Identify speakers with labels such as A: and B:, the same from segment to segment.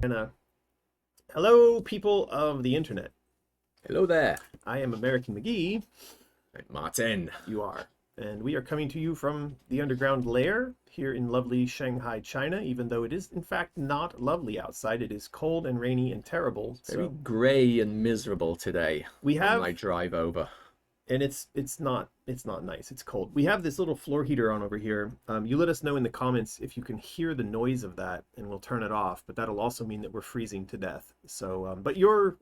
A: And hello, people of the internet.
B: Hello there.
A: I am American McGee.
B: Martin.
A: You are. And we are coming to you from the Underground Lair here in lovely Shanghai, China, even though it is, in fact, not lovely outside. It is cold and rainy and terrible.
B: Very grey and miserable today
A: we
B: on
A: have,
B: my drive over.
A: and it's not nice. It's cold. We have this little floor heater on over here. You let us know in the comments if you can hear the noise of that, and we'll turn it off. But that'll also mean that we're freezing to death. So, but your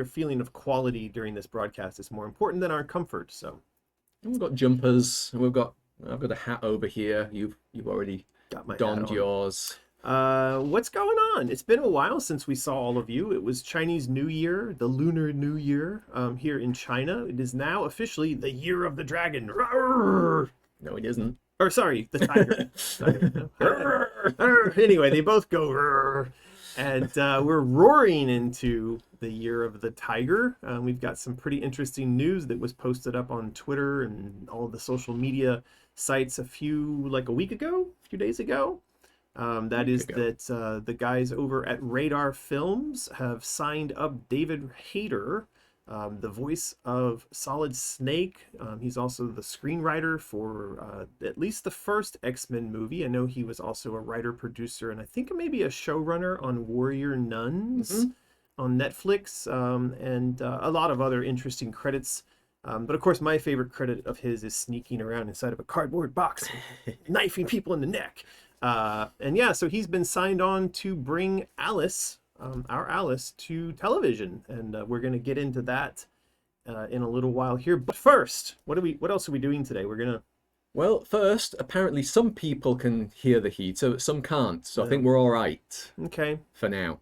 A: feeling of quality during this broadcast is more important than our comfort. So
B: And we've got jumpers. I've got a hat over here. You've already
A: got my
B: donned yours.
A: What's going on? It's been a while since we saw all of you. It was Chinese New Year, the Lunar New Year, here in China. It is now officially the Year of the Dragon. Rawr!
B: No, it isn't.
A: Or sorry, the tiger. Anyway, they both go rawr. And we're roaring into the Year of the Tiger. We've got some pretty interesting news that was posted up on Twitter and all the social media sites a few days ago. That the guys over at Radar Films have signed up David Hayter, the voice of Solid Snake. He's also the screenwriter for at least the first X-Men movie. I know he was also a writer, producer, and I think maybe a showrunner on Warrior Nuns on Netflix, and a lot of other interesting credits. But of course, my favorite credit of his is sneaking around inside of a cardboard box, knifing people in the neck. And yeah, so he's been signed on to bring Alice, our Alice, to television, and we're going to get into that in a little while here. But first, what else are we doing today?
B: Well, first, apparently some people can hear the heater, but some can't. So I think we're all right.
A: Okay.
B: For now.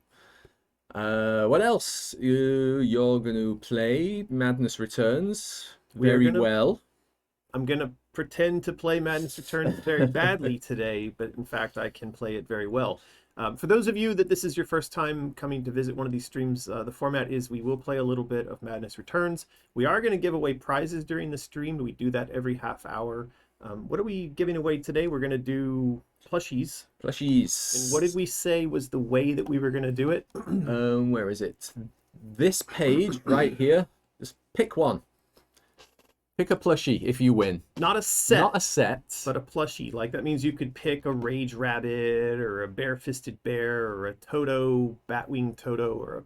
B: What else? You're going to play Madness Returns very well.
A: I'm going to pretend to play Madness Returns very badly today, but in fact, I can play it very well. For those of you that this is your first time coming to visit one of these streams, the format is we will play a little bit of Madness Returns. We are going to give away prizes during the stream. We do that every half hour. What are we giving away today? We're going to do plushies.
B: Plushies.
A: And what did we say was the way that we were going to do it?
B: Where is it? This page right here. Just pick one. Pick a plushie if you win.
A: Not a set.
B: Not a set.
A: But a plushie. Like, that means you could pick a Rage Rabbit or a Bare-Fisted Bear or a Toto, Batwing Toto, or a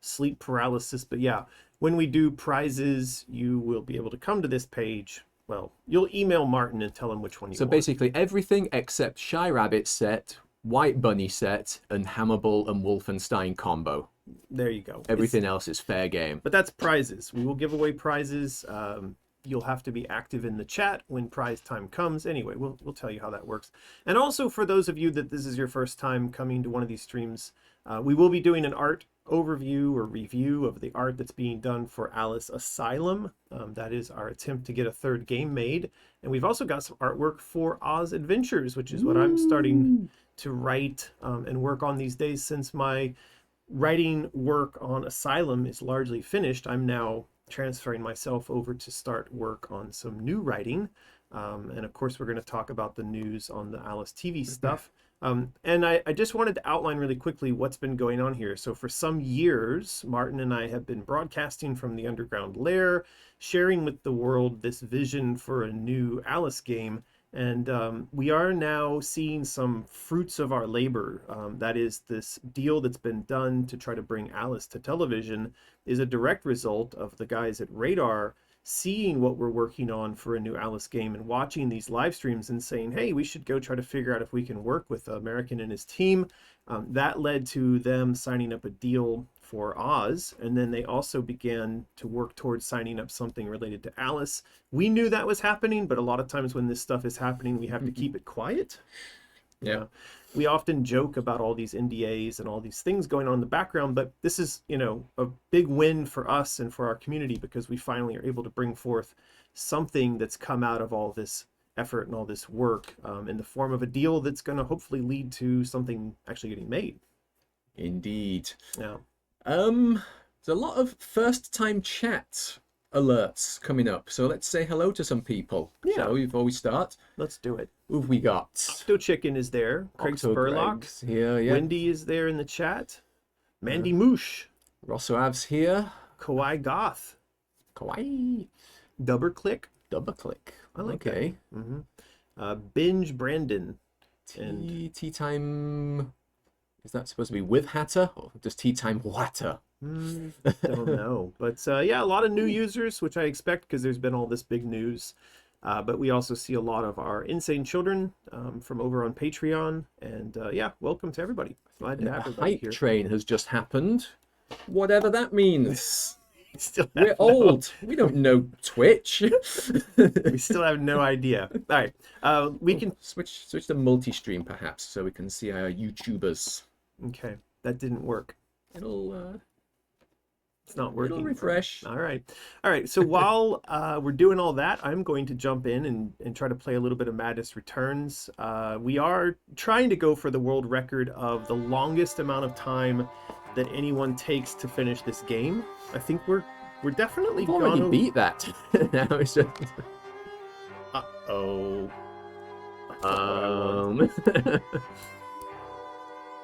A: Sleep Paralysis. But yeah, when we do prizes, you will be able to come to this page. Well, you'll email Martin and tell him which one you want.
B: So basically everything except Shy Rabbit set, White Bunny set, and Hammerbull and Wolfenstein combo.
A: There you go.
B: Everything else is fair game.
A: But that's prizes. We will give away prizes. You'll have to be active in the chat when prize time comes. Anyway, we'll tell you how that works. And also, for those of you that this is your first time coming to one of these streams, we will be doing an art overview or review of the art that's being done for Alice Asylum. That is our attempt to get a third game made. And we've also got some artwork for Oz Adventures, which is what I'm starting to write and work on these days. Since my writing work on Asylum is largely finished, I'm now transferring myself over to start work on some new writing. And of course, we're going to talk about the news on the Alice TV stuff. And I just wanted to outline really quickly what's been going on here. So for some years, Martin and I have been broadcasting from the Underground Lair, sharing with the world this vision for a new Alice game. And we are now seeing some fruits of our labor. That is, this deal that's been done to try to bring Alice to television is a direct result of the guys at Radar seeing what we're working on for a new Alice game and watching these live streams and saying, hey, we should go try to figure out if we can work with American and his team. That led to them signing up a deal for Oz, and then they also began to work towards signing up something related to Alice. We knew that was happening, but a lot of times when this stuff is happening, we have to keep it quiet.
B: Yeah.
A: We often joke about all these NDAs and all these things going on in the background, but this is, a big win for us and for our community because we finally are able to bring forth something that's come out of all this effort and all this work in the form of a deal that's going to hopefully lead to something actually getting made.
B: Indeed.
A: Yeah.
B: There's a lot of first time chat alerts coming up. So let's say hello to some people.
A: Yeah.
B: Shall we, before we start?
A: Let's do it.
B: Who have we got?
A: Octo Chicken is there. Craig Spurlock.
B: Greg's here, yeah.
A: Wendy is there in the chat. Mandy Moosh.
B: Rosso Av's here.
A: Kawaii Goth.
B: Kawaii.
A: Double Click.
B: Double click.
A: I like
B: okay.
A: that. Binge Brandon.
B: Tea time. Is that supposed to be with Hatter or just tea time Watter?
A: Don't know. But yeah, a lot of new users, which I expect because there's been all this big news. But we also see a lot of our insane children from over on Patreon. And yeah, welcome to everybody. Glad to have
B: A
A: everybody
B: hype
A: here.
B: train has just happened. Whatever that means.
A: We're
B: We're old. We don't know Twitch.
A: We still have no idea. All right, we can
B: switch to multi-stream perhaps, so we can see our YouTubers.
A: Okay, that didn't work.
B: It'll
A: It's not working.
B: It'll refresh.
A: All right. So while we're doing all that, I'm going to jump in and try to play a little bit of Madness Returns. We are trying to go for the world record of the longest amount of time that anyone takes to finish this game. I think we're definitely
B: We've already beat that. Now it's just...
A: Uh-oh.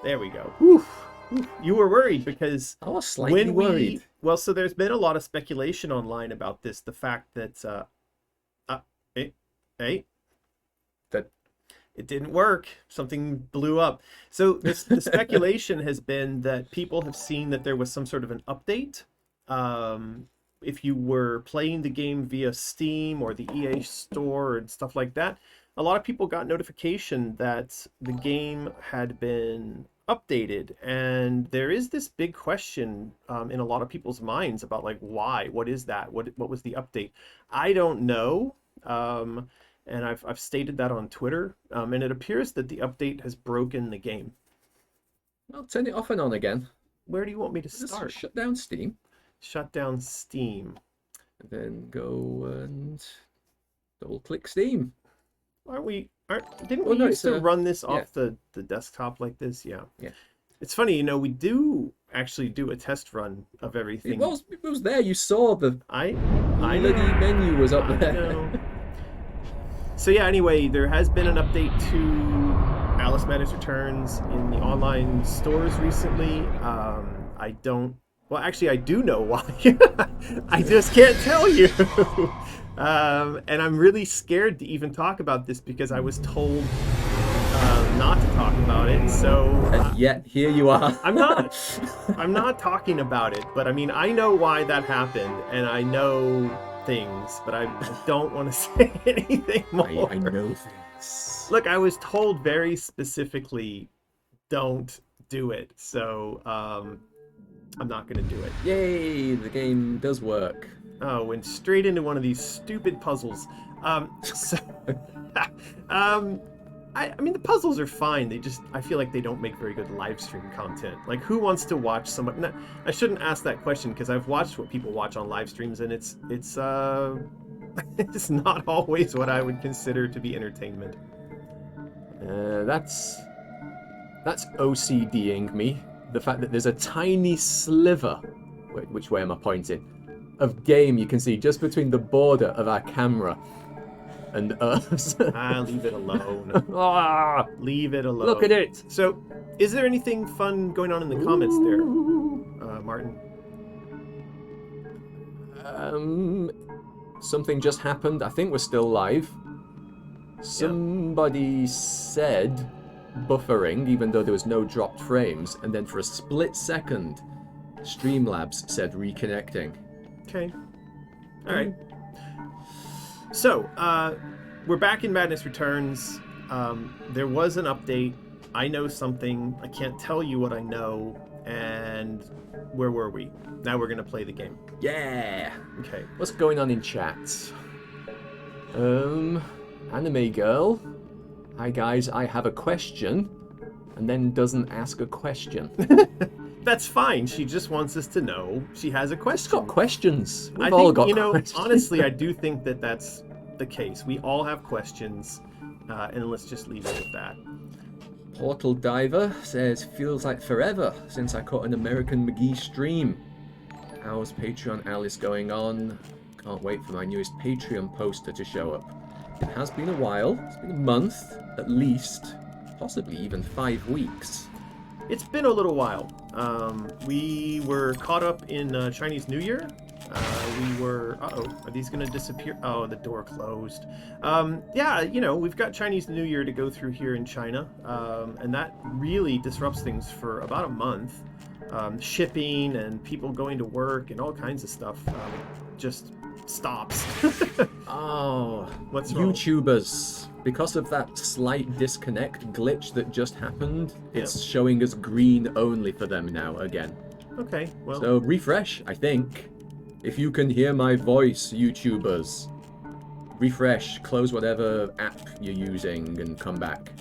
A: There we go. Whew. You were worried because
B: I was slightly worried.
A: Well, so there's been a lot of speculation online about this. The fact that
B: that
A: it didn't work. Something blew up. So the speculation has been that people have seen that there was some sort of an update. If you were playing the game via Steam or the EA store and stuff like that, a lot of people got notification that the game had been updated, and there is this big question in a lot of people's minds about like why, what is that, what was the update? I don't know, and I've stated that on Twitter, and it appears that the update has broken the game.
B: I'll turn it off and on again.
A: Where do you want me to
B: Just
A: start?
B: shut down Steam.
A: Shut down Steam.
B: And then go and double click Steam.
A: Didn't we
B: Oh, no,
A: used to
B: it's,
A: run this off the desktop like this? Yeah. It's funny, you know, we do actually do a test run of everything.
B: It was there. You saw the
A: I
B: bloody menu was up there.
A: know. So yeah, anyway, there has been an update to Alice Madness Returns in the online stores recently. Well, actually, I do know why. I just can't tell you. And I'm really scared to even talk about this because I was told not to talk about it. So
B: And yet, here you are.
A: I'm not talking about it. But I mean, I know why that happened, and I know things, but I don't want to say anything more.
B: I know things.
A: Look, I was told very specifically, don't do it. So I'm not going to do it.
B: Yay, the game does work.
A: Oh, went straight into one of these stupid puzzles. I mean, the puzzles are fine. I feel like they don't make very good live stream content. Like, who wants to watch someone? No, I shouldn't ask that question because I've watched what people watch on live streams, and it's it's not always what I would consider to be entertainment.
B: That's OCDing me. The fact that there's a tiny sliver, wait, which way am I pointing, of game you can see just between the border of our camera and us.
A: Leave it alone.
B: Ah,
A: Leave it alone.
B: look at it.
A: So, is there anything fun going on in the comments there, Martin?
B: Something just happened. I think we're still live. Somebody said buffering, even though there was no dropped frames, and then for a split second, Streamlabs said reconnecting.
A: Okay. All right. So, we're back in Madness Returns. There was an update. I know something. I can't tell you what I know. And where were we? Now we're going to play the game.
B: Yeah.
A: Okay.
B: What's going on in chat? Anime Girl. Hi guys, I have a question. And then doesn't ask a question.
A: That's fine. She just wants us to know she has a question.
B: She's got questions. We've
A: I
B: all
A: think,
B: got
A: you know,
B: questions.
A: honestly, I do think that that's the case. We all have questions. And let's just leave it at that.
B: Portal Diver says, feels like forever since I caught an American McGee stream. How's Patreon Alice going on? Can't wait for my newest Patreon poster to show up. It has been a while. It's been a month, at least. Possibly even 5 weeks.
A: It's been a little while. We were caught up in Chinese New Year. We were... Uh-oh, are these going to disappear? Oh, the door closed. Yeah, you know, we've got Chinese New Year to go through here in China, and that really disrupts things for about a month. Shipping and people going to work and all kinds of stuff just stops.
B: Oh,
A: What's wrong?
B: YouTubers. Because of that slight disconnect glitch that just happened, it's showing us green only for them now again.
A: Okay, well...
B: So refresh, I think. If you can hear my voice, YouTubers, refresh, close whatever app you're using and come back.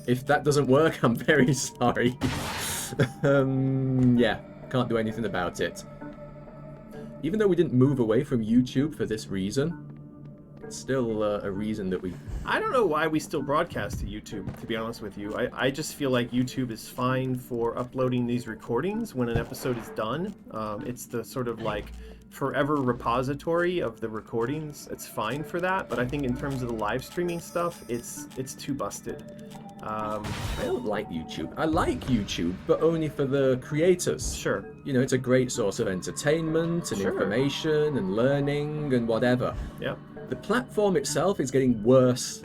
B: If that doesn't work, I'm very sorry. Yeah, can't do anything about it. Even though we didn't move away from YouTube for this reason, it's still a reason that we...
A: I don't know why we still broadcast to YouTube, to be honest with you. I just feel like YouTube is fine for uploading these recordings when an episode is done. It's the sort of like forever repository of the recordings. It's fine for that, but I think in terms of the live streaming stuff, it's too busted.
B: I don't like YouTube. I like YouTube, but only for the creators.
A: Sure.
B: You know, it's a great source of entertainment and
A: Sure.
B: information and learning and whatever.
A: Yeah.
B: The platform itself is getting worse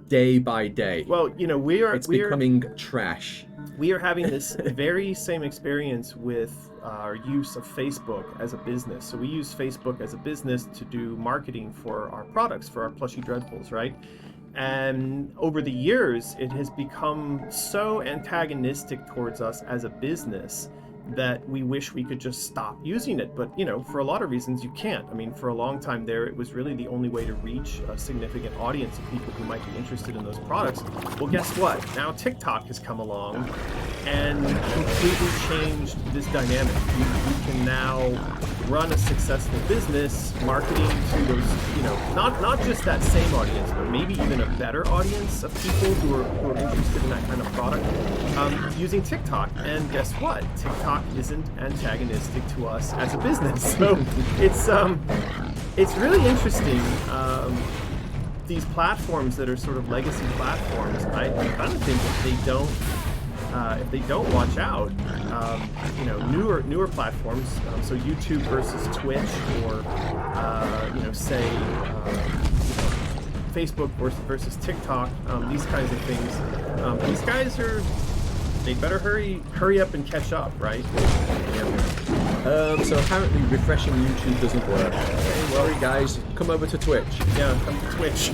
B: day by day.
A: Well, you know,
B: It's becoming trash.
A: We are having this very same experience with our use of Facebook as a business. So we use Facebook as a business to do marketing for our products, for our Plushie Dreadfuls, right? And over the years, it has become so antagonistic towards us as a business that we wish we could just stop using it. But, you know, for a lot of reasons, you can't. I mean, for a long time there, it was really the only way to reach a significant audience of people who might be interested in those products. Well, guess what? Now TikTok has come along and completely changed this dynamic. You can now run a successful business marketing to those, you know, not just that same audience, but maybe even a better audience of people who are interested in that kind of product using TikTok. And guess what? TikTok isn't antagonistic to us as a business. So it's really interesting. These platforms that are sort of legacy platforms, I kind of think if they don't watch out, you know, newer platforms, so YouTube versus Twitch, or you know, say Facebook versus TikTok, these kinds of things. These guys they better hurry up and catch up, right?
B: So apparently refreshing YouTube doesn't work.
A: Okay, well,
B: Sorry guys, come over to Twitch.
A: Yeah, come to Twitch.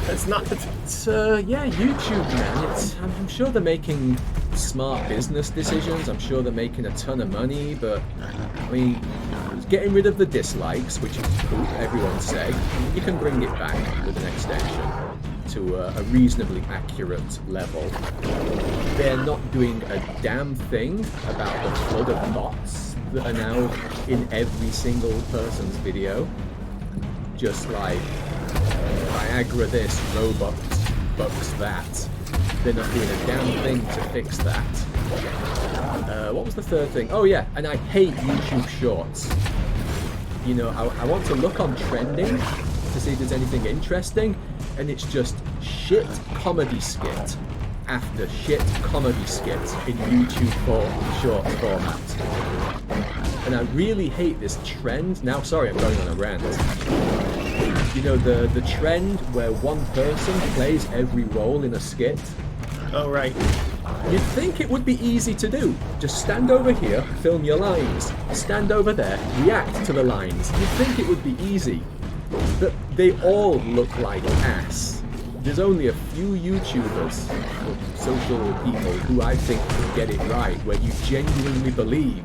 A: It's not.
B: It's yeah, YouTube, man. I'm sure they're making smart business decisions. I'm sure they're making a ton of money, but I mean, getting rid of the dislikes, which is cool, everyone say, you can bring it back with an extension to a reasonably accurate level. They're not doing a damn thing about the flood of bots that are now in every single person's video. Just like Viagra this, Robux that. They're not doing a damn thing to fix that. What was the third thing? Oh yeah, and I hate YouTube Shorts. You know, I want to look on trending to see if there's anything interesting, and it's just shit comedy skit after shit comedy skit in YouTube short format. And I really hate this trend. Now, sorry, I'm going on a rant. You know, the trend where one person plays every role in a skit?
A: Oh, right.
B: You'd think it would be easy to do. Just stand over here, film your lines. Stand over there, react to the lines. You'd think it would be easy. But they all look like ass. There's only a few YouTubers, or social people, who I think can get it right, where you genuinely believe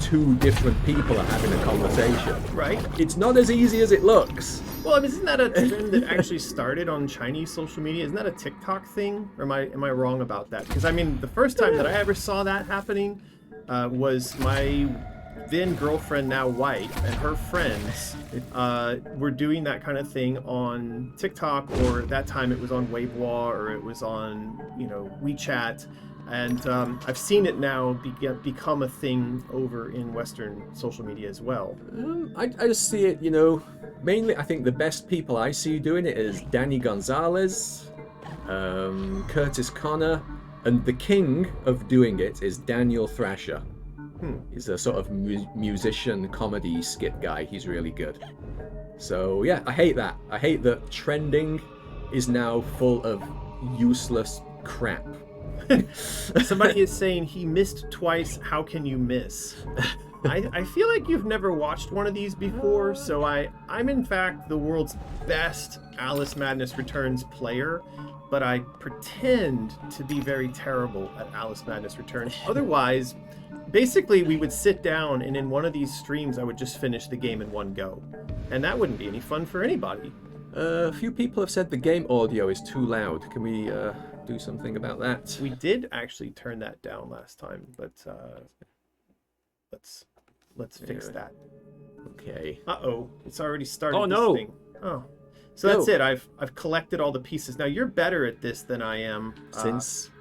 B: two different people are having a conversation.
A: Right.
B: It's not as easy as it looks.
A: Well, I mean, isn't that a trend that actually started on Chinese social media? Isn't that a TikTok thing? Or am I wrong about that? Because I mean, the first time that I ever saw that happening was my then girlfriend, now wife, and her friends were doing that kind of thing on TikTok, or at that time it was on Weibo, or it was on, you know, WeChat. And I've seen it now become a thing over in Western social media as well.
B: I just see it, you know, mainly I think the best people I see doing it is Danny Gonzalez, Curtis Connor, and the king of doing it is Daniel Thrasher. He's a sort of musician comedy skit guy. He's really good. So yeah, I hate that. I hate that trending is now full of useless crap.
A: Somebody is saying he missed twice. How can you miss? I feel like you've never watched one of these before, so I'm in fact the world's best Alice Madness Returns player, but I pretend to be very terrible at Alice Madness Returns. Otherwise, basically we would sit down and in one of these streams I would just finish the game in one go. And that wouldn't be any fun for anybody.
B: A few people have said the game audio is too loud. Can we do something about that?
A: We did actually turn that down last time, but let's fix that.
B: Okay.
A: Uh-oh, it's already started.
B: Oh no!
A: Thing. Oh, so that's it. I've collected all the pieces. Now you're better at this than I am.
B: Since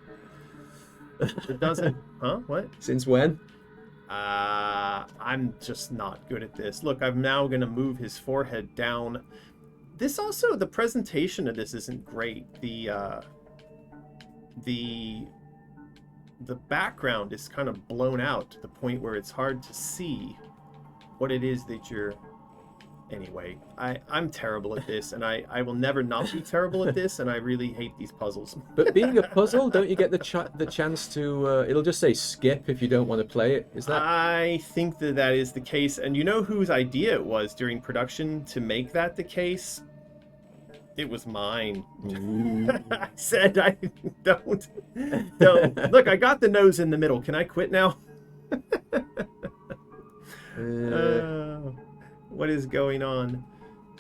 A: it doesn't. Huh? What?
B: Since when?
A: I'm just not good at this. Look, I'm now gonna move his forehead down. This also, the presentation of this isn't great. The background is kind of blown out to the point where it's hard to see what it is that you're... Anyway, I'm terrible at this, and I will never not be terrible at this, and I really hate these puzzles.
B: But being a puzzle, don't you get the chance to... it'll just say skip if you don't want to play it. Is that...
A: I think that is the case, and you know whose idea it was during production to make that the case? It was mine. I said I don't. Look, I got the nose in the middle. Can I quit now? What is going on?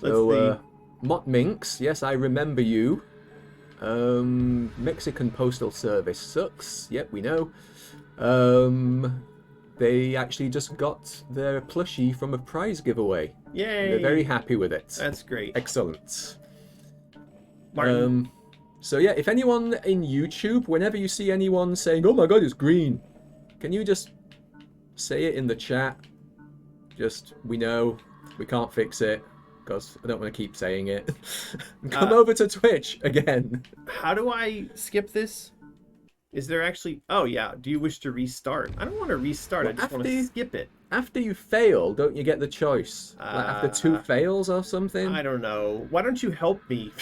A: Let's see.
B: Mott Minx, yes, I remember you. Mexican Postal Service sucks. Yep, we know. They actually just got their plushie from a prize giveaway.
A: Yay!
B: They're very happy with it.
A: That's great.
B: Excellent.
A: Martin.
B: So yeah, if anyone in YouTube, whenever you see anyone saying, "Oh my God, it's green," can you just say it in the chat? Just, we know, we can't fix it, because I don't want to keep saying it. Come over to Twitch again.
A: How do I skip this? Is there actually... Oh yeah, do you wish to restart? I don't want to restart,
B: Well,
A: I just want to skip it.
B: After you fail, don't you get the choice? Like after 2 fails or something?
A: I don't know. Why don't you help me?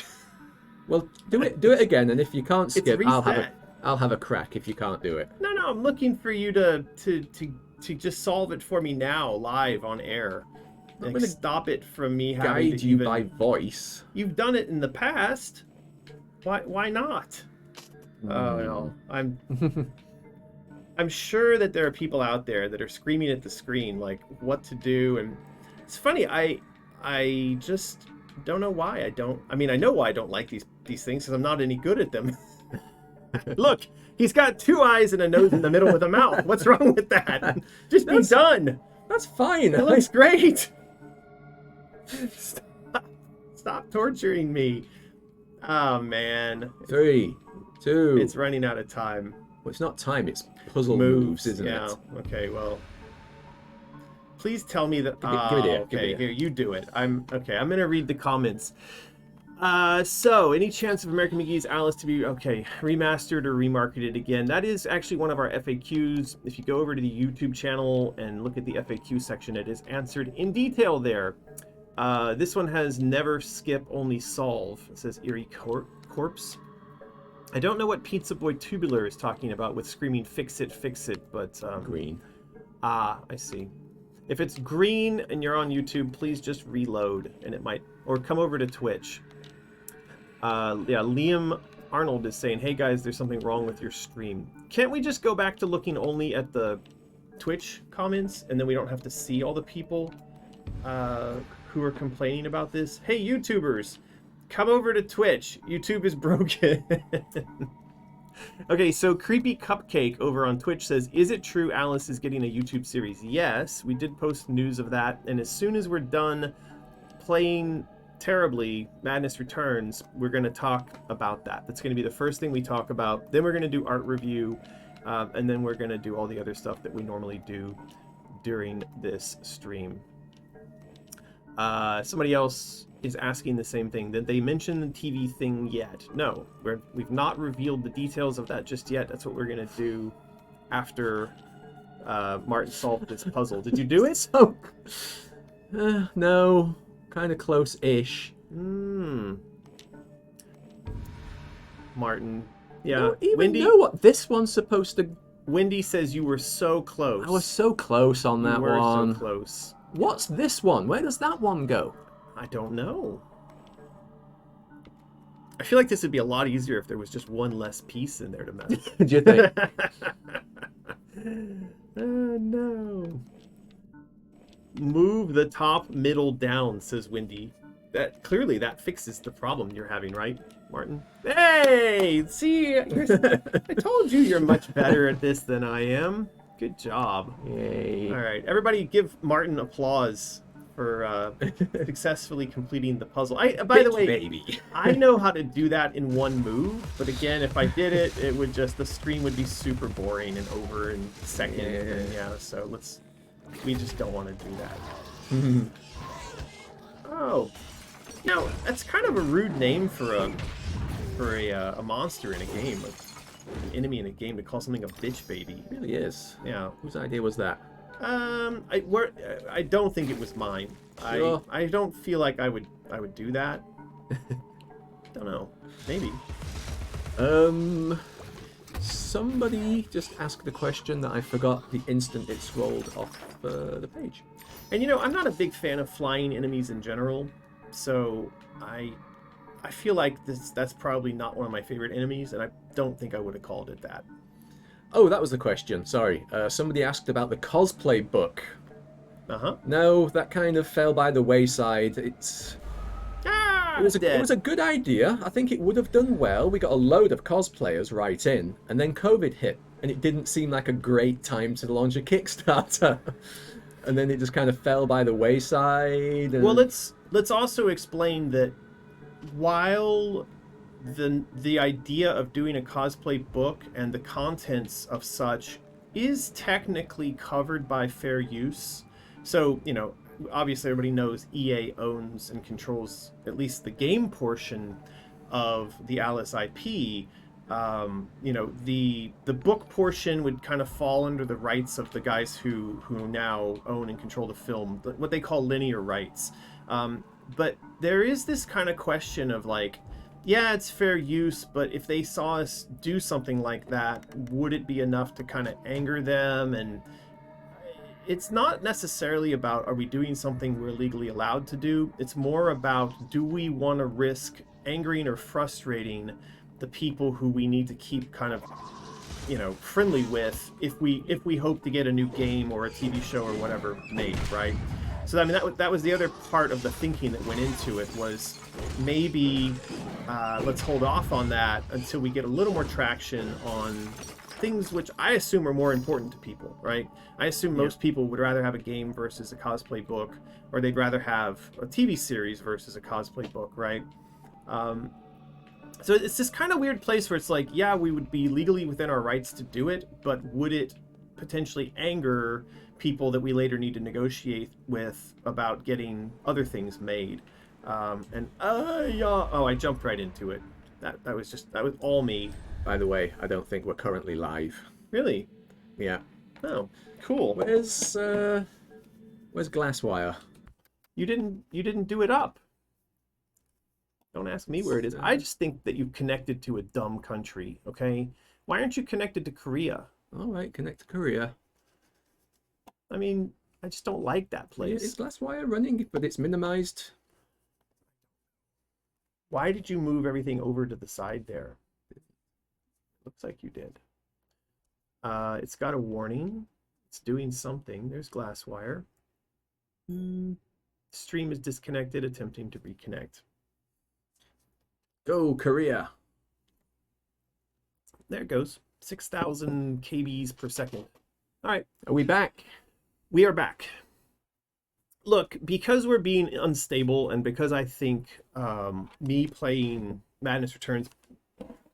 B: Well, do it again, and if you can't skip, I'll have a crack if you can't do it.
A: No, I'm looking for you to just solve it for me now, live on air.
B: I'm
A: Like,
B: gonna
A: stop it from me having
B: guide
A: to
B: you
A: even...
B: by voice.
A: You've done it in the past. Why not? Oh no, I'm sure that there are people out there that are screaming at the screen like what to do, and it's funny. I just don't know why I don't. I mean, I know why I don't like these things because I'm not any good at them. Look, he's got 2 eyes and a nose in the middle with a mouth. What's wrong with that? Just be done.
B: That's fine.
A: It looks great. Stop torturing me. Oh man.
B: 3, 2.
A: It's running out of time.
B: Well, it's not time. It's puzzle moves, isn't it?
A: Yeah. Okay. Well. Please tell me that.
B: Give it here.
A: Okay, here you do it. I'm gonna read the comments. So, any chance of American McGee's Alice to be remastered or remarketed again? That is actually one of our FAQs. If you go over to the YouTube channel and look at the FAQ section, it is answered in detail there. This one has never skip, only solve. It says Eerie Corpse. I don't know what Pizza Boy Tubular is talking about with screaming fix it, but
B: green.
A: I see. If it's green and you're on YouTube, please just reload and it might, or come over to Twitch. Yeah, Liam Arnold is saying, hey guys, there's something wrong with your stream. Can't we just go back to looking only at the Twitch comments and then we don't have to see all the people who are complaining about this? Hey YouTubers, come over to Twitch. YouTube is broken. Okay, so Creepy Cupcake over on Twitch says, is it true Alice is getting a YouTube series? Yes, we did post news of that, and as soon as we're done playing terribly Madness Returns, we're going to talk about that. That's going to be the first thing we talk about. Then we're going to do art review, And then we're going to do all the other stuff that we normally do during this stream. Somebody else is asking the same thing. Did they mention the TV thing yet? No, we've not revealed the details of that just yet. That's what we're going to do after Martin solved this puzzle. Did you do it?
B: So, no, kind of close-ish.
A: Martin.
B: I
A: Yeah.
B: don't even
A: Wendy,
B: know what this one's supposed to...
A: Wendy says you were so close.
B: I was so close on that
A: You were
B: one.
A: so close.
B: What's this one? Where does that one go?
A: I don't know. I feel like this would be a lot easier if there was just one less piece in there to mess with.
B: Do you think?
A: Oh, no. Move the top middle down, says Wendy. Clearly that fixes the problem you're having, right, Martin? Hey, see, I told you you're much better at this than I am. Good job.
B: Yay.
A: All right, everybody, give Martin applause for successfully completing the puzzle. By the way,
B: baby.
A: I know how to do that in one move, but again, if I did it, it would just, the stream would be super boring and over in seconds. And yeah, so we just don't want to do that. Oh, you know, that's kind of a rude name for a monster in a game, an enemy in a game, to call something a bitch baby.
B: It really is.
A: Yeah.
B: Whose idea was that?
A: I don't think it was mine.
B: Sure.
A: I don't feel like I would do that. Don't know. Maybe.
B: Somebody just asked a question that I forgot the instant it scrolled off the page.
A: And you know, I'm not a big fan of flying enemies in general, so I feel like that's probably not one of my favorite enemies, and I don't think I would have called it that.
B: Oh, that was the question. Sorry. Somebody asked about the cosplay book.
A: Uh-huh.
B: No, that kind of fell by the wayside. It was a good idea. I think it would have done well. We got a load of cosplayers right in, and then COVID hit, and it didn't seem like a great time to launch a Kickstarter. And then it just kind of fell by the wayside. And...
A: Well, let's also explain that while the idea of doing a cosplay book and the contents of such is technically covered by fair use. So, you know, obviously everybody knows EA owns and controls at least the game portion of the Alice IP. You know, the book portion would kind of fall under the rights of the guys who now own and control the film, what they call linear rights. But there is this kind of question of like, yeah, it's fair use, but if they saw us do something like that, would it be enough to kind of anger them? And it's not necessarily about, are we doing something we're legally allowed to do? It's more about, do we want to risk angering or frustrating the people who we need to keep kind of, you know, friendly with if we hope to get a new game or a TV show or whatever made, right? So I mean, that was the other part of the thinking that went into it, was maybe let's hold off on that until we get a little more traction on things which I assume are more important to people, right? I assume most people would rather have a game versus a cosplay book, or they'd rather have a TV series versus a cosplay book, right? So it's this kind of weird place where it's like, yeah, we would be legally within our rights to do it, but would it potentially anger people that we later need to negotiate with about getting other things made? I jumped right into it. That was all me.
B: By the way, I don't think we're currently live.
A: Really?
B: Yeah.
A: Oh, cool.
B: Where's Glasswire?
A: You didn't do it up. Don't ask me where it is. I just think that you've connected to a dumb country, okay? Why aren't you connected to Korea?
B: All right, connect to Korea.
A: I mean, I just don't like that place.
B: Is Glasswire running, but it's minimized?
A: Why did you move everything over to the side there? Looks like you did. It's got a warning. It's doing something. There's Glasswire. Stream is disconnected, attempting to reconnect.
B: Go, Korea.
A: There it goes. 6,000 kbs per second. All right.
B: Are we back?
A: We are back. Look, because we're being unstable, and because I think me playing Madness Returns,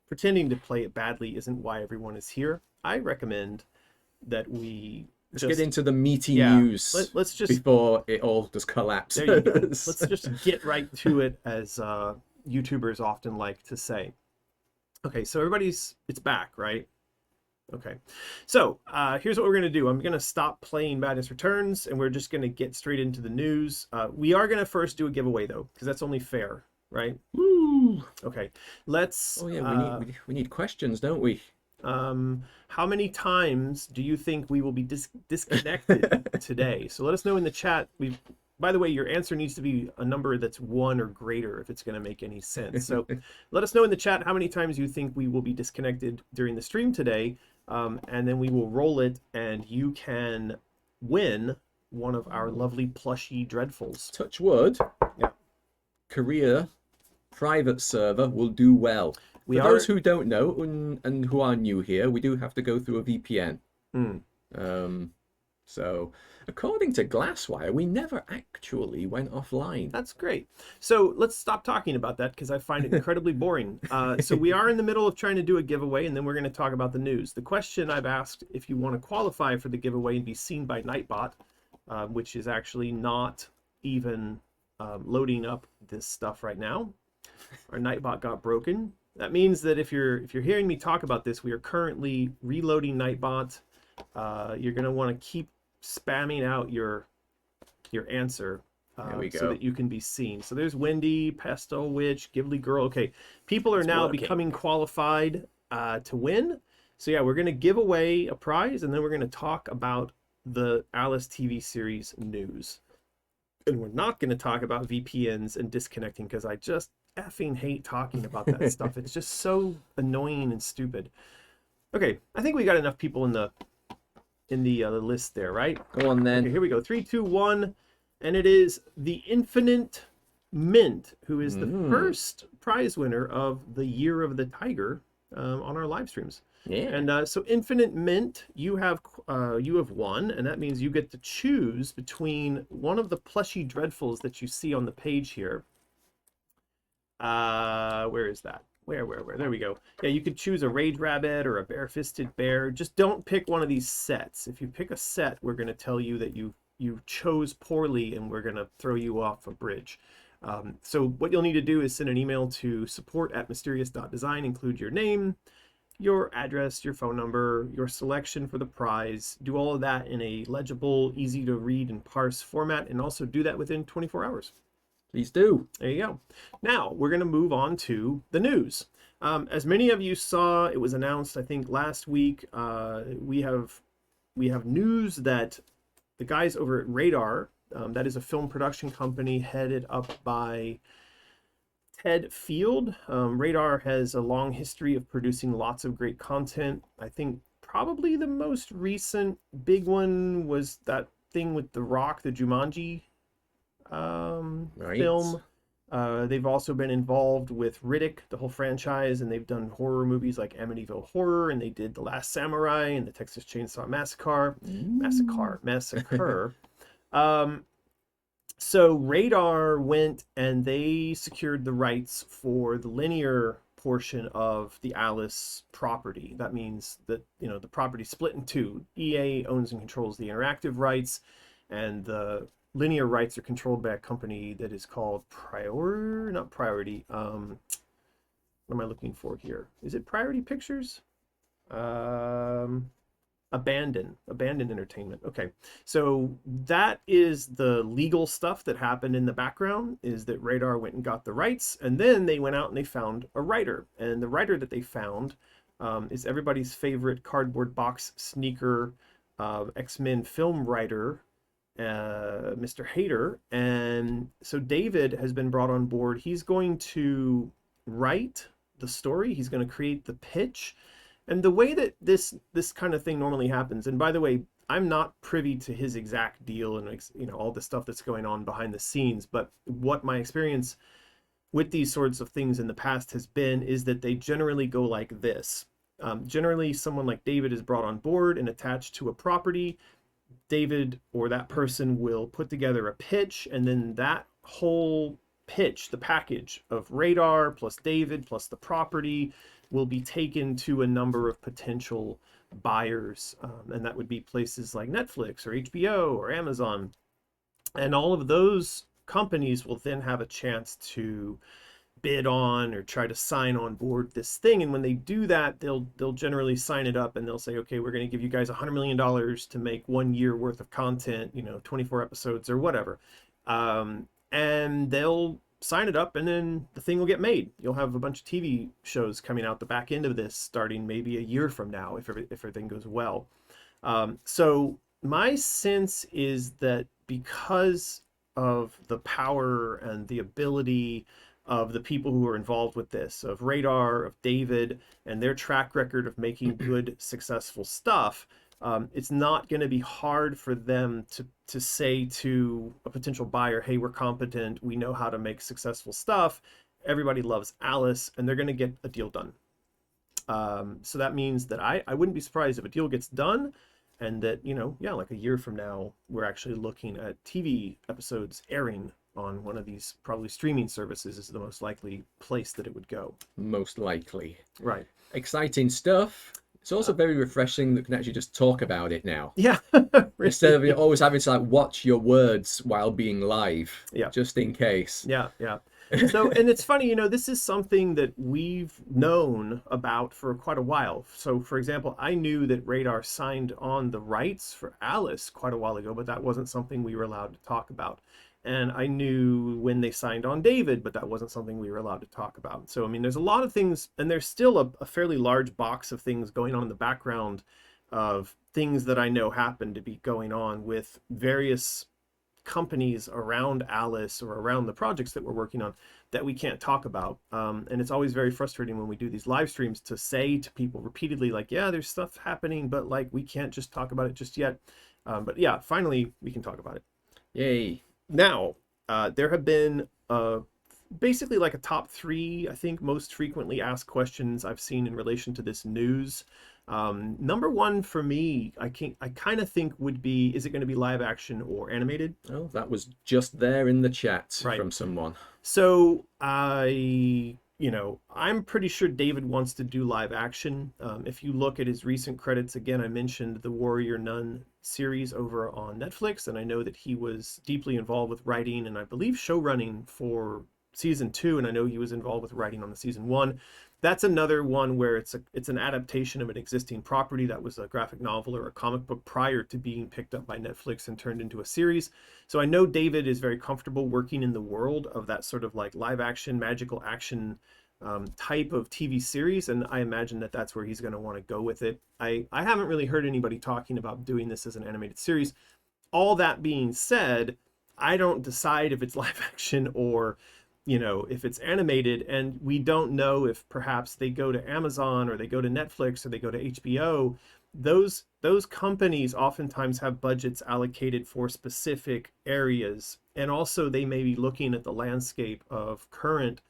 A: pretending to play it badly, isn't why everyone is here. I recommend that we
B: Let's get into the meaty news
A: let's just
B: before it all just collapses.
A: There you go. Let's just get right to it, as YouTubers often like to say. Okay, so it's back, right? Okay, so here's what we're gonna do. I'm gonna stop playing Madness Returns, and we're just gonna get straight into the news. We are gonna first do a giveaway though, because that's only fair, right?
B: Woo!
A: Okay, let's.
B: Oh yeah, we need questions, don't we?
A: How many times do you think we will be disconnected today? So let us know in the chat. By the way, your answer needs to be a number that's 1 or greater if it's going to make any sense. So let us know in the chat how many times you think we will be disconnected during the stream today, and then we will roll it, and you can win one of our lovely Plushie Dreadfuls.
B: Touch wood.
A: Yeah.
B: Korea private server will do well. For those who don't know and who are new here, we do have to go through a VPN. So, according to Glasswire, we never actually went offline.
A: That's great. So let's stop talking about that, because I find it incredibly boring. So we are in the middle of trying to do a giveaway, and then we're going to talk about the news. The question I've asked, if you want to qualify for the giveaway and be seen by Nightbot, which is actually not even loading up this stuff right now. Our Nightbot got broken. That means that if you're hearing me talk about this, we are currently reloading Nightbot. You're going to want to keep spamming out your answer so that you can be seen. So there's Wendy, Pestle Witch, Ghibli Girl. Okay, people are now becoming qualified to win. So yeah, we're going to give away a prize, and then we're going to talk about the Alice TV series news. And we're not going to talk about VPNs and disconnecting, because I just effing hate talking about that stuff. It's just so annoying and stupid. Okay, I think we got enough people in the list there, right?
B: Go on then.
A: Okay, here we go. 3, 2, 1, and it is the Infinite Mint, who is the first prize winner of the Year of the Tiger on our live streams.
B: Yeah.
A: And so Infinite Mint, you have won, and that means you get to choose between one of the Plushie Dreadfuls that you see on the page here. Where is that? Where? There we go. Yeah, you could choose a Rage Rabbit or a Bare-Fisted Bear. Just don't pick one of these sets. If you pick a set, we're going to tell you that you chose poorly, and we're going to throw you off a bridge. So what you'll need to do is send an email to support@mysterious.design, include your name, your address, your phone number, your selection for the prize. Do all of that in a legible, easy to read and parse format, and also do that within 24 hours.
B: Please do.
A: There you go. Now we're going to move on to the news. As many of you saw, it was announced, I think, last week. We have news that the guys over at Radar, that is a film production company headed up by Ted Field. Radar has a long history of producing lots of great content. I think probably the most recent big one was that thing with The Rock, the Jumanji film. They've also been involved with Riddick, the whole franchise, and they've done horror movies like Amityville Horror, and they did The Last Samurai and the Texas Chainsaw Massacre. So Radar went and they secured the rights for the linear portion of the Alice property. That means that, the property split in two. EA owns and controls the interactive rights, and the linear rights are controlled by a company that is called Priority. What am I looking for here? Is it Priority Pictures? Abandon Entertainment. Okay, so that is the legal stuff that happened in the background, is that Radar went and got the rights, and then they went out and they found a writer. And the writer that they found is everybody's favorite cardboard box sneaker X-Men film writer, Mr. Hayter. And so David has been brought on board. He's going to write the story. He's going to create the pitch. And the way that this kind of thing normally happens, and by the way, I'm not privy to his exact deal and all the stuff that's going on behind the scenes, but what my experience with these sorts of things in the past has been is that they generally go like this. Generally, someone like David is brought on board and attached to a property. David or that person will put together a pitch, and then that whole pitch, the package of Radar plus David plus the property, will be taken to a number of potential buyers, and that would be places like Netflix or HBO or Amazon. And all of those companies will then have a chance to bid on or try to sign on board this thing. And when they do that, they'll generally sign it up and they'll say, okay, we're going to give you guys $100 million to make 1 year worth of content, 24 episodes or whatever. And they'll sign it up and then the thing will get made. You'll have a bunch of TV shows coming out the back end of this starting maybe a year from now if everything goes well. So my sense is that because of the power and the ability of the people who are involved with this, of Radar, of David, and their track record of making good, successful stuff, it's not going to be hard for them to say to a potential buyer, hey, we're competent, we know how to make successful stuff, everybody loves Alice, and they're going to get a deal done. So that means that I wouldn't be surprised if a deal gets done, and that, like a year from now, we're actually looking at TV episodes airing on one of these probably streaming services is the most likely place that it would go.
B: Most likely.
A: Right.
B: Exciting stuff. It's also very refreshing that we can actually just talk about it now.
A: Yeah.
B: Instead of always having to watch your words while being live.
A: Yeah.
B: Just in case.
A: Yeah. So, and it's funny, this is something that we've known about for quite a while. So, for example, I knew that Radar signed on the rights for Alice quite a while ago, but that wasn't something we were allowed to talk about. And I knew when they signed on David, but that wasn't something we were allowed to talk about. So, there's a lot of things, and there's still a fairly large box of things going on in the background of things that I know happen to be going on with various companies around Alice or around the projects that we're working on that we can't talk about. And it's always very frustrating when we do these live streams to say to people repeatedly, yeah, there's stuff happening, but we can't just talk about it just yet. But yeah, finally we can talk about it.
B: Yay.
A: Now, there have been basically a top 3, I think, most frequently asked questions I've seen in relation to this news. Number 1 for me, I kind of think would be, is it going to be live action or animated?
B: Oh, that was just there in the chat
A: Right.
B: from someone.
A: So I'm pretty sure David wants to do live action. If you look at his recent credits, again, I mentioned the Warrior Nun series over on Netflix, and I know that he was deeply involved with writing and I believe show running for season 2, and I know he was involved with writing on the season 1. That's another one where it's an adaptation of an existing property that was a graphic novel or a comic book prior to being picked up by Netflix and turned into a series. So I know David is very comfortable working in the world of that sort of live action, magical action type of TV series, and I imagine that that's where he's going to want to go with it. I haven't really heard anybody talking about doing this as an animated series. All that being said, I don't decide if it's live action or if it's animated, and we don't know if perhaps they go to Amazon or they go to Netflix or they go to HBO. Those companies oftentimes have budgets allocated for specific areas, and also they may be looking at the landscape of current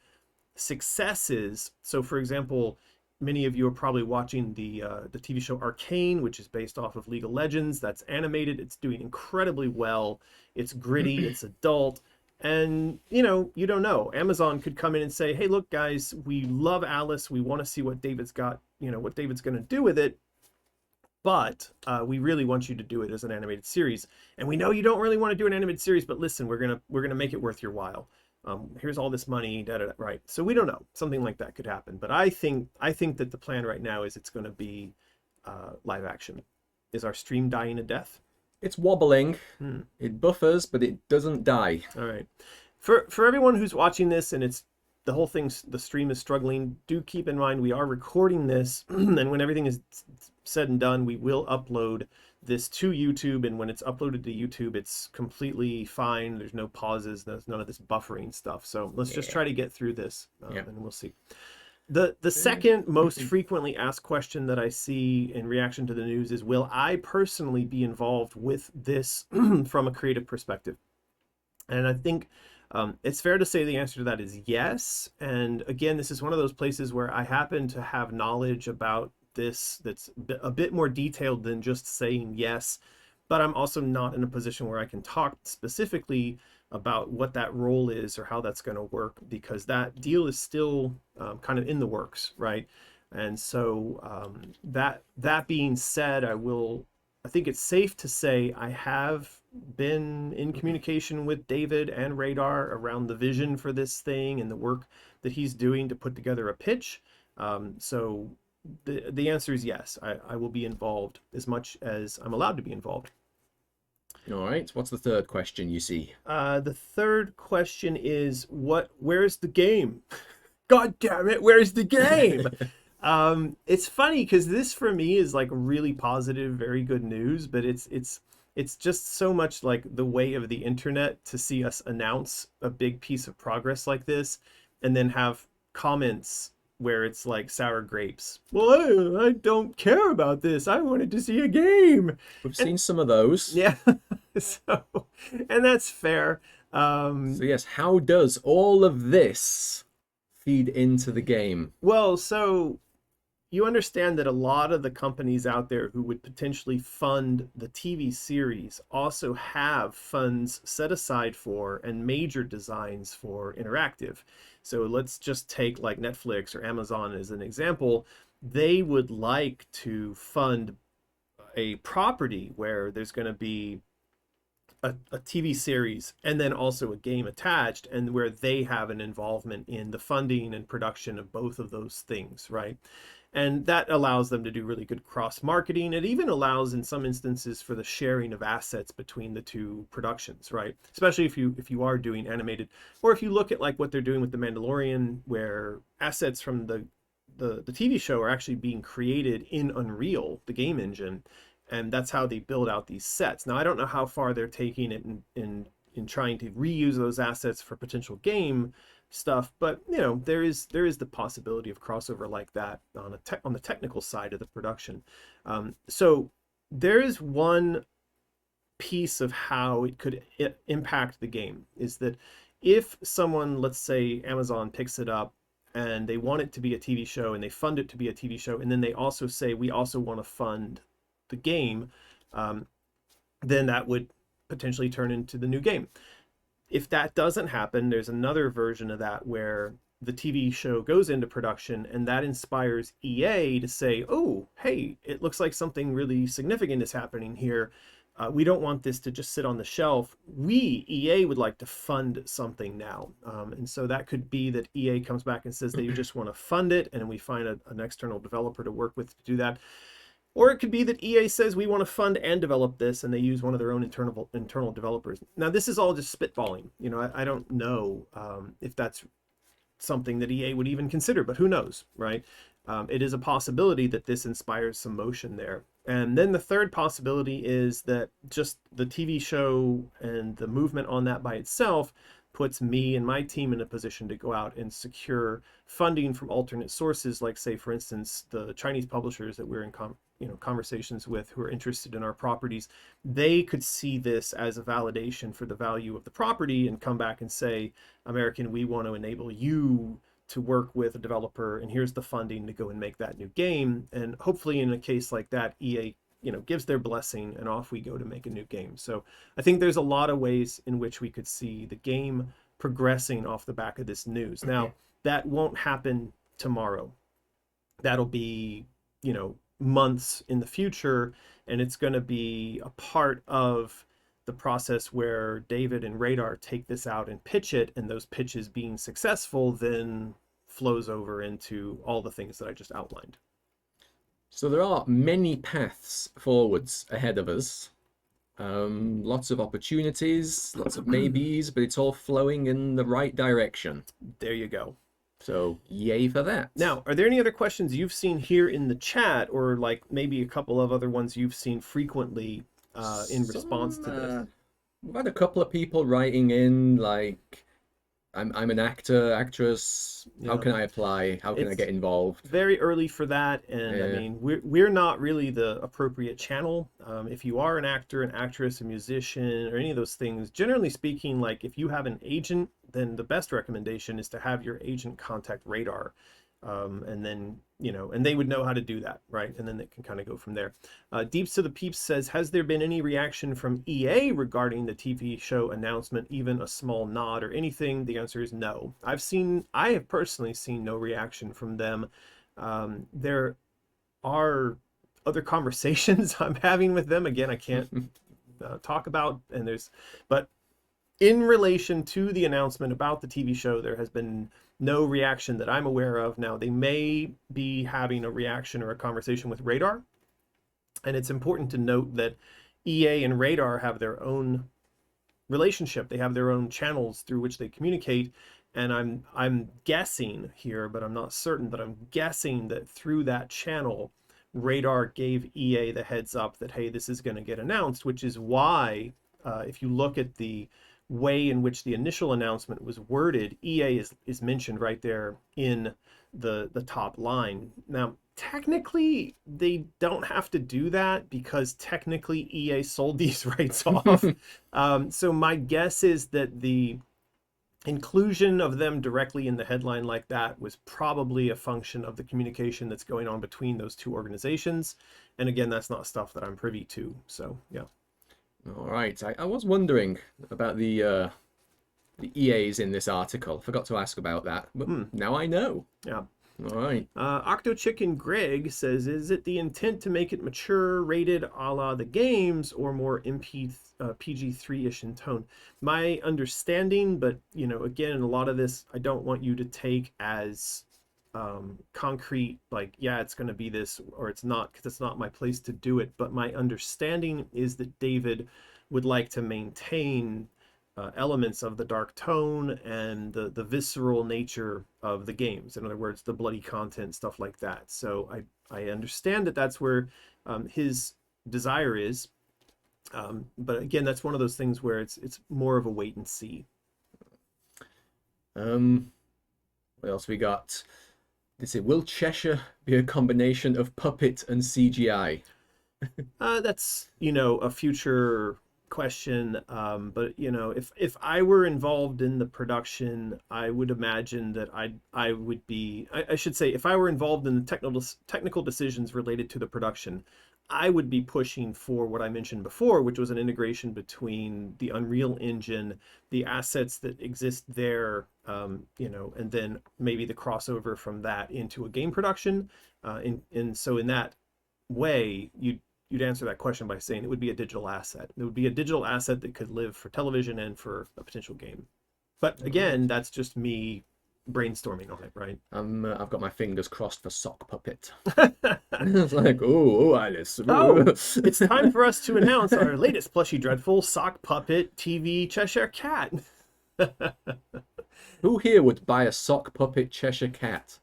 A: successes. So for example, many of you are probably watching the TV show Arcane, which is based off of League of Legends. That's animated. It's doing incredibly well. It's gritty, it's adult. And, you don't know. Amazon could come in and say, hey, look, guys, we love Alice. We want to see what David's got, what David's going to do with it. But we really want you to do it as an animated series. And we know you don't really want to do an animated series, but listen, we're gonna make it worth your while. Here's all this money, right? So we don't know. Something like that could happen. But I think that the plan right now is it's going to be live action. Is our stream dying a death?
B: It's wobbling. It buffers, but it doesn't die.
A: All right. For everyone who's watching this and it's the whole thing, the stream is struggling, do keep in mind we are recording this, and when everything is said and done, we will upload this to YouTube, and when it's uploaded to YouTube, it's completely fine. There's no pauses, there's none of this buffering stuff. So let's just try to get through this, and we'll see. The second most frequently asked question that I see in reaction to the news is, will I personally be involved with this from a creative perspective? And I think it's fair to say the answer to that is yes. And again, this is one of those places where I happen to have knowledge about this that's a bit more detailed than just saying yes, but I'm also not in a position where I can talk specifically about what that role is or how that's going to work, because that deal is still kind of in the works, right? And so that being said, I think it's safe to say I have been in communication with David and Radar around the vision for this thing and the work that he's doing to put together a pitch. So the answer is yes. I will be involved as much as I'm allowed to be involved.
B: All right. What's the third question you see?
A: The third question is where's the game? God damn it, where's the game? It's funny because this for me is like really positive, very good news, but it's just so much like the way of the internet to see us announce a big piece of progress like this and then have comments where it's like sour grapes. Well, I don't care about this. I wanted to see a game.
B: We've seen some of those.
A: Yeah. So, and that's fair.
B: So yes, how does all of this feed into the game?
A: Well, so you understand that a lot of the companies out there who would potentially fund the TV series also have funds set aside for and major designs for interactive. So let's just take like Netflix or Amazon as an example. They would like to fund a property where there's going to be a TV series and then also a game attached, and where they have an involvement in the funding and production of both of those things, right? And that allows them to do really good cross marketing. It even allows in some instances for the sharing of assets between the two productions, right? Especially if you are doing animated, or if you look at like what they're doing with The Mandalorian, where assets from the TV show are actually being created in Unreal, the game engine, and that's how they build out these sets. Now I don't know how far they're taking it in trying to reuse those assets for potential game stuff, but you know, there is the possibility of crossover like that on the technical side of the production. So there is one piece of how it could impact the game, is that if someone, let's say Amazon, picks it up and they want it to be a TV show and they fund it to be a TV show, and then they also say we also want to fund the game, then that would potentially turn into the new game. If that doesn't happen, there's another version of that where the TV show goes into production and that inspires EA to say, oh, hey, it looks like something really significant is happening here. We don't want this to just sit on the shelf. We, EA, would like to fund something now. And so that could be that EA comes back and says they just want to fund it, and we find an external developer to work with to do that. Or it could be that EA says we want to fund and develop this, and they use one of their own internal developers. Now, this is all just spitballing. You know, I don't know if that's something that EA would even consider, but who knows, right? It is a possibility that this inspires some motion there. And then the third possibility is that just the TV show and the movement on that by itself puts me and my team in a position to go out and secure funding from alternate sources, like, say, for instance, the Chinese publishers that we're in conversations with who are interested in our properties. They could see this as a validation for the value of the property and come back and say, American, we want to enable you to work with a developer, and here's the funding to go and make that new game. And hopefully in a case like that, EA gives their blessing, and off we go to make a new game. So I think there's a lot of ways in which we could see the game progressing off the back of this news. Now, that won't happen tomorrow. That'll be, months in the future, and it's going to be a part of the process where David and Radar take this out and pitch it, and those pitches being successful then flows over into all the things that I just outlined.
B: So there are many paths forwards ahead of us. Lots of opportunities, lots of maybes, but it's all flowing in the right direction.
A: There you go.
B: So yay for that.
A: Now, are there any other questions you've seen here in the chat, or like maybe a couple of other ones you've seen frequently in response to this?
B: We've had a couple of people writing in like, I'm an actor, actress. How can I apply? How can I get involved?
A: Very early for that, and I mean, we're not really the appropriate channel. If you are an actor, an actress, a musician, or any of those things, generally speaking, like if you have an agent, then the best recommendation is to have your agent contact Radar. And then, and they would know how to do that, right? And then they can kind of go from there. Deeps to the Peeps says, has there been any reaction from EA regarding the TV show announcement, even a small nod or anything? The answer is no. I have personally seen no reaction from them. There are other conversations I'm having with them. Again, I can't talk about, but in relation to the announcement about the TV show, there has been no reaction that I'm aware of. Now, they may be having a reaction or a conversation with Radar, and it's important to note that EA and Radar have their own relationship. They have their own channels through which they communicate, and I'm guessing here, but I'm not certain, but I'm guessing that through that channel, Radar gave EA the heads up that, hey, this is going to get announced, which is why, if you look at the way in which the initial announcement was worded, EA is mentioned right there in the top line. Now, technically, they don't have to do that because technically EA sold these rights off. So my guess is that the inclusion of them directly in the headline like that was probably a function of the communication that's going on between those two organizations. And again, that's not stuff that I'm privy to. So, yeah.
B: All right. I was wondering about the EAs in this article. Forgot to ask about that, but now I know.
A: Yeah.
B: All right.
A: Octo Chicken Greg says, is it the intent to make it mature, rated a la the games, or more PG-3-ish in tone? My understanding, but, you know, again, a lot of this, I don't want you to take as concrete, like, yeah, it's going to be this, or it's not, because it's not my place to do it. But my understanding is that David would like to maintain elements of the dark tone and the visceral nature of the games. In other words, the bloody content, stuff like that. So I understand that that's where his desire is. But again, that's one of those things where it's more of a wait and see.
B: What else we got? Will Cheshire be a combination of puppet and CGI?
A: That's, you know, a future question, but you know, if I were involved in the production, I would imagine that I would be, I should say, if I were involved in the technical decisions related to the production, I would be pushing for what I mentioned before, which was an integration between the Unreal Engine, the assets that exist there, you know, and then maybe the crossover from that into a game production. And so in that way, you'd answer that question by saying it would be a digital asset. It would be a digital asset that could live for television and for a potential game. But again, that's just me brainstorming on it, right?
B: I've got my fingers crossed for Sock Puppet. It's like, oh, Alice.
A: Oh, it's time for us to announce our latest Plushie Dreadful Sock Puppet TV Cheshire Cat.
B: Who here would buy a Sock Puppet Cheshire Cat?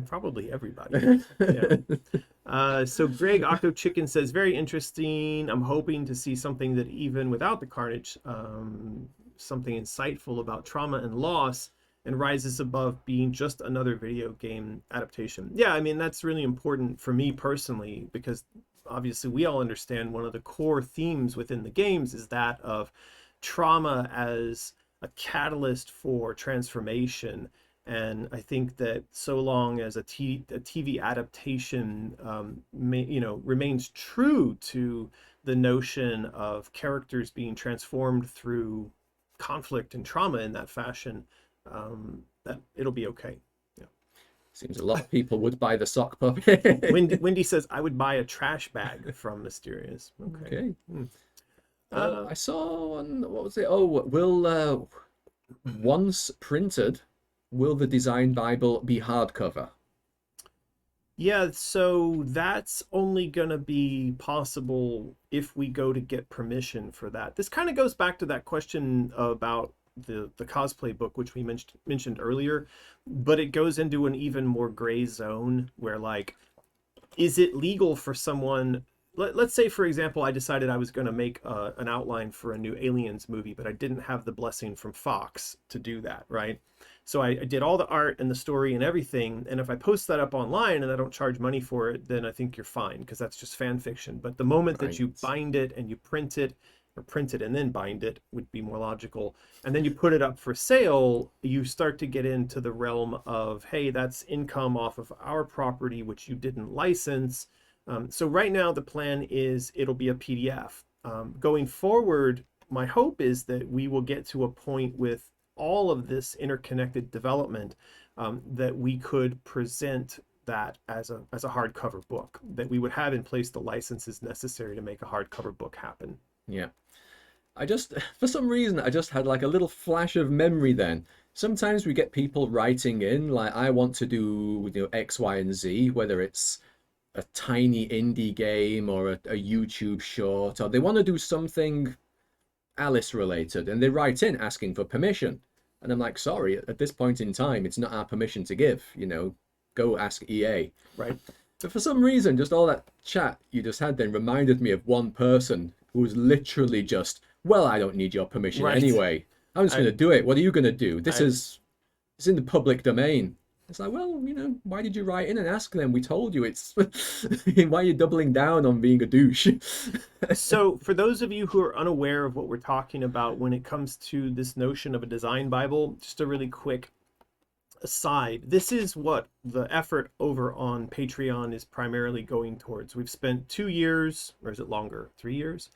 A: Probably everybody. Yeah. So Greg Octo Chicken says, very interesting. I'm hoping to see something that even without the carnage, something insightful about trauma and loss, and rises above being just another video game adaptation. Yeah, I mean, that's really important for me personally, because obviously we all understand one of the core themes within the games is that of trauma as a catalyst for transformation. And I think that so long as a TV adaptation remains true to the notion of characters being transformed through conflict and trauma in that fashion, that it'll be okay. Yeah.
B: Seems a lot of people would buy the Sock Puppet.
A: Wendy says, I would buy a trash bag from Mysterious. Okay.
B: I saw one, what was it? Oh, will once printed, will the Design Bible be hardcover?
A: Yeah, so that's only going to be possible if we go to get permission for that. This kind of goes back to that question about the cosplay book, which we mentioned earlier, but it goes into an even more gray zone where, like, is it legal for someone... Let's say, for example, I decided I was going to make an outline for a new Aliens movie, but I didn't have the blessing from Fox to do that, right? So I did all the art and the story and everything, and if I post that up online and I don't charge money for it, then I think you're fine, because that's just fan fiction. But the moment that you bind it and you print it, or print it and then bind it would be more logical, and then you put it up for sale, you start to get into the realm of, hey, that's income off of our property, which you didn't license. So right now the plan is it'll be a PDF. Going forward, my hope is that we will get to a point with all of this interconnected development that we could present that as a hardcover book, that we would have in place the licenses necessary to make a hardcover book happen.
B: Yeah. I just, for some reason, I just had like a little flash of memory then. Sometimes we get people writing in, like, I want to do, X, Y, and Z, whether it's a tiny indie game or a YouTube short, or they want to do something Alice related, and they write in asking for permission. And I'm like, sorry, at this point in time, it's not our permission to give, go ask EA.
A: Right.
B: But for some reason, just all that chat you just had then reminded me of one person who was literally just, well, I don't need your permission anyway. I'm just going to do it. What are you going to do? It's in the public domain. It's like, well, why did you write in and ask them? We told you it's... Why are you doubling down on being a douche?
A: So for those of you who are unaware of what we're talking about when it comes to this notion of a design Bible, just a really quick aside, this is what the effort over on Patreon is primarily going towards. We've spent 2 years, or is it longer, 3 years,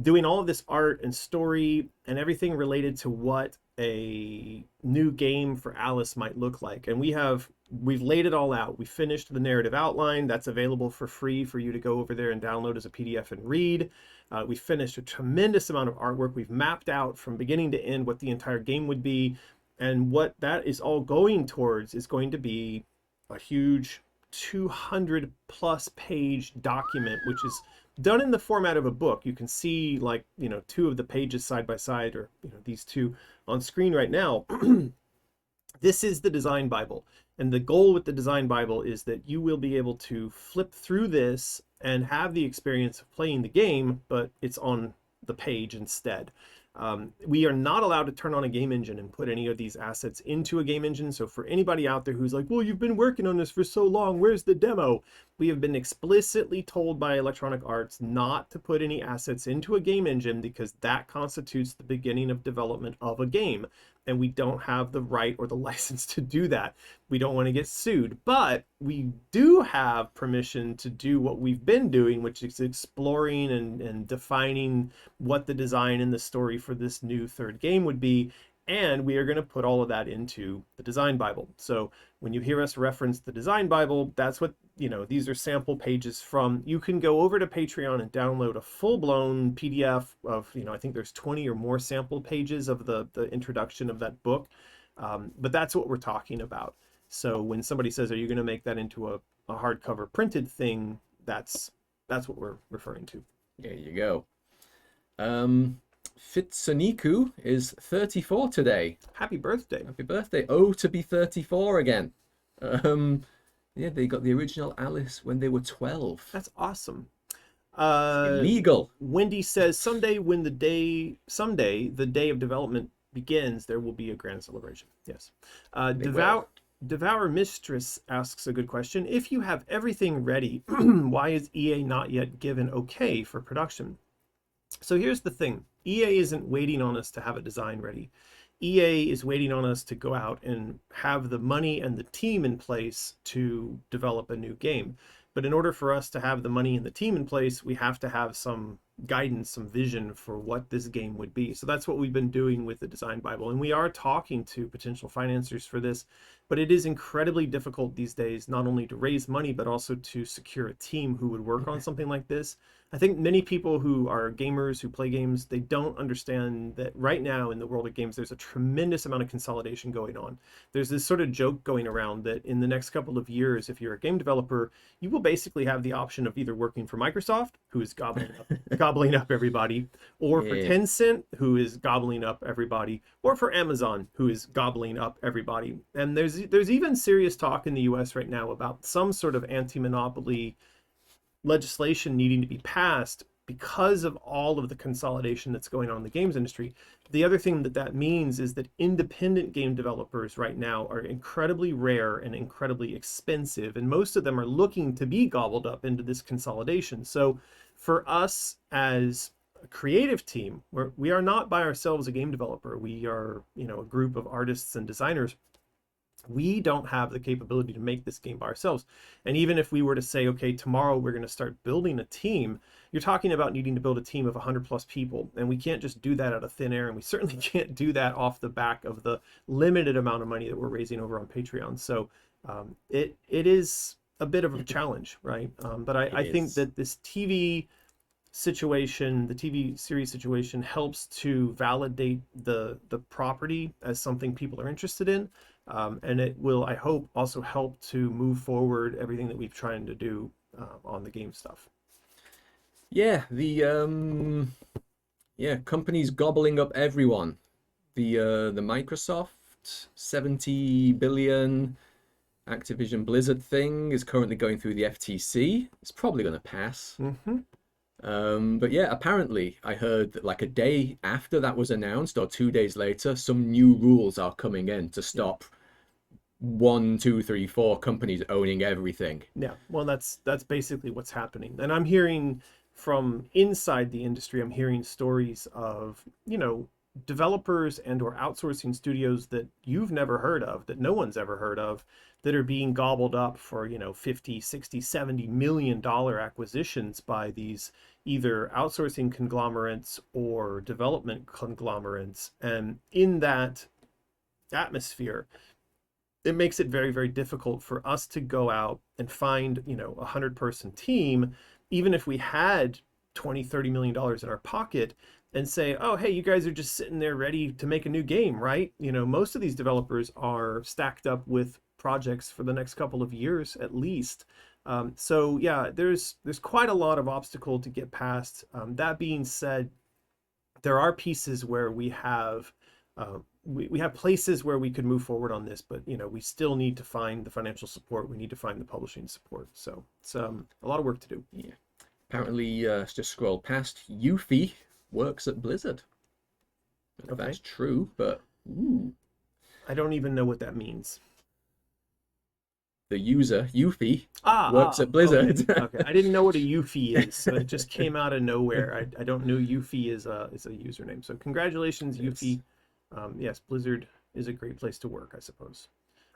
A: doing all of this art and story and everything related to what a new game for Alice might look like. And we've laid it all out. We finished the narrative outline. That's available for free for you to go over there and download as a PDF and read. We finished a tremendous amount of artwork. We've mapped out from beginning to end what the entire game would be. And what that is all going towards is going to be a huge 200 plus page document, which is done in the format of a book. You can see, like, 2 of the pages side by side, or these 2 on screen right now. This is the design Bible, and the goal with the design Bible is that you will be able to flip through this and have the experience of playing the game, but it's on the page instead. We are not allowed to turn on a game engine and put any of these assets into a game engine. So for anybody out there who's like, well, you've been working on this for so long, where's the demo? We have been explicitly told by Electronic Arts not to put any assets into a game engine, because that constitutes the beginning of development of a game. And we don't have the right or the license to do that. We don't want to get sued, but we do have permission to do what we've been doing, which is exploring and defining what the design and the story for this new 3rd game would be. And we are going to put all of that into the design Bible. So when you hear us reference the design Bible, that's what, these are sample pages from. You can go over to Patreon and download a full-blown PDF of, I think there's 20 or more sample pages of the introduction of that book. But that's what we're talking about. So when somebody says, are you going to make that into a hardcover printed thing? That's what we're referring to.
B: There you go. Fitsuniku is 34 today.
A: Happy birthday.
B: Happy birthday. Oh, to be 34 again. Yeah, they got the original Alice when they were 12.
A: That's awesome.
B: Illegal.
A: Wendy says, someday the day of development begins, there will be a grand celebration. Yes. Devour Mistress asks a good question. If you have everything ready, why is EA not yet given okay for production? So here's the thing. EA isn't waiting on us to have a design ready. EA is waiting on us to go out and have the money and the team in place to develop a new game. But in order for us to have the money and the team in place, we have to have some guidance, some vision for what this game would be. So that's what we've been doing with the Design Bible. And we are talking to potential financiers for this, but it is incredibly difficult these days, not only to raise money, but also to secure a team who would work on something like this. I think many people who are gamers, who play games, they don't understand that right now in the world of games, there's a tremendous amount of consolidation going on. There's this sort of joke going around that in the next couple of years, if you're a game developer, you will basically have the option of either working for Microsoft, who is gobbling up everybody, or for Tencent, who is gobbling up everybody, or for Amazon, who is gobbling up everybody. And there's even serious talk in the US right now about some sort of anti-monopoly legislation needing to be passed because of all of the consolidation that's going on in the games industry. The other thing that means is that independent game developers right now are incredibly rare and incredibly expensive, and most of them are looking to be gobbled up into this consolidation. So for us as a creative team, we are not by ourselves a game developer. We are, a group of artists and designers. We don't have the capability to make this game by ourselves. And even if we were to say, okay, tomorrow we're going to start building a team, you're talking about needing to build a team of 100 plus people. And we can't just do that out of thin air. And we certainly can't do that off the back of the limited amount of money that we're raising over on Patreon. So It is a bit of a challenge, right? But I think
B: is.
A: that this TV situation, the TV series situation, helps to validate the property as something people are interested in, and it will, I hope, also help to move forward everything that we've trying to do on the game stuff.
B: Yeah, companies gobbling up everyone. The Microsoft 70 billion Activision Blizzard thing is currently going through the FTC. It's probably going to pass.
A: Mm-hmm.
B: But yeah, apparently I heard that like a day after that was announced or 2 days later, some new rules are coming in to stop 1, 2, 3, 4 companies owning everything.
A: Yeah, well, that's basically what's happening, and I'm hearing from inside the industry. I'm hearing stories of, developers and or outsourcing studios that you've never heard of, that no one's ever heard of, that are being gobbled up for 50, 60, 70 million dollar acquisitions by these either outsourcing conglomerates or development conglomerates. And in that atmosphere, it makes it very, very difficult for us to go out and find, a 100-person team, even if we had 20, 30 million dollars in our pocket, and say, oh, hey, you guys are just sitting there ready to make a new game, right? Most of these developers are stacked up with projects for the next couple of years at least. So yeah, there's quite a lot of obstacle to get past. That being said, there are pieces where we have we have places where we could move forward on this, but we still need to find the financial support. We need to find the publishing support. So it's a lot of work to do.
B: Yeah. Apparently, just scroll past, Yuffie works at Blizzard.
A: Okay.
B: That's true, but ooh.
A: I don't even know what that means.
B: The user, Yuffie, works at Blizzard.
A: Okay. I didn't know what a Yuffie is, so it just came out of nowhere. I don't know Yuffie is a username. So congratulations,
B: Yes.
A: Yuffie. Yes, Blizzard is a great place to work, I suppose.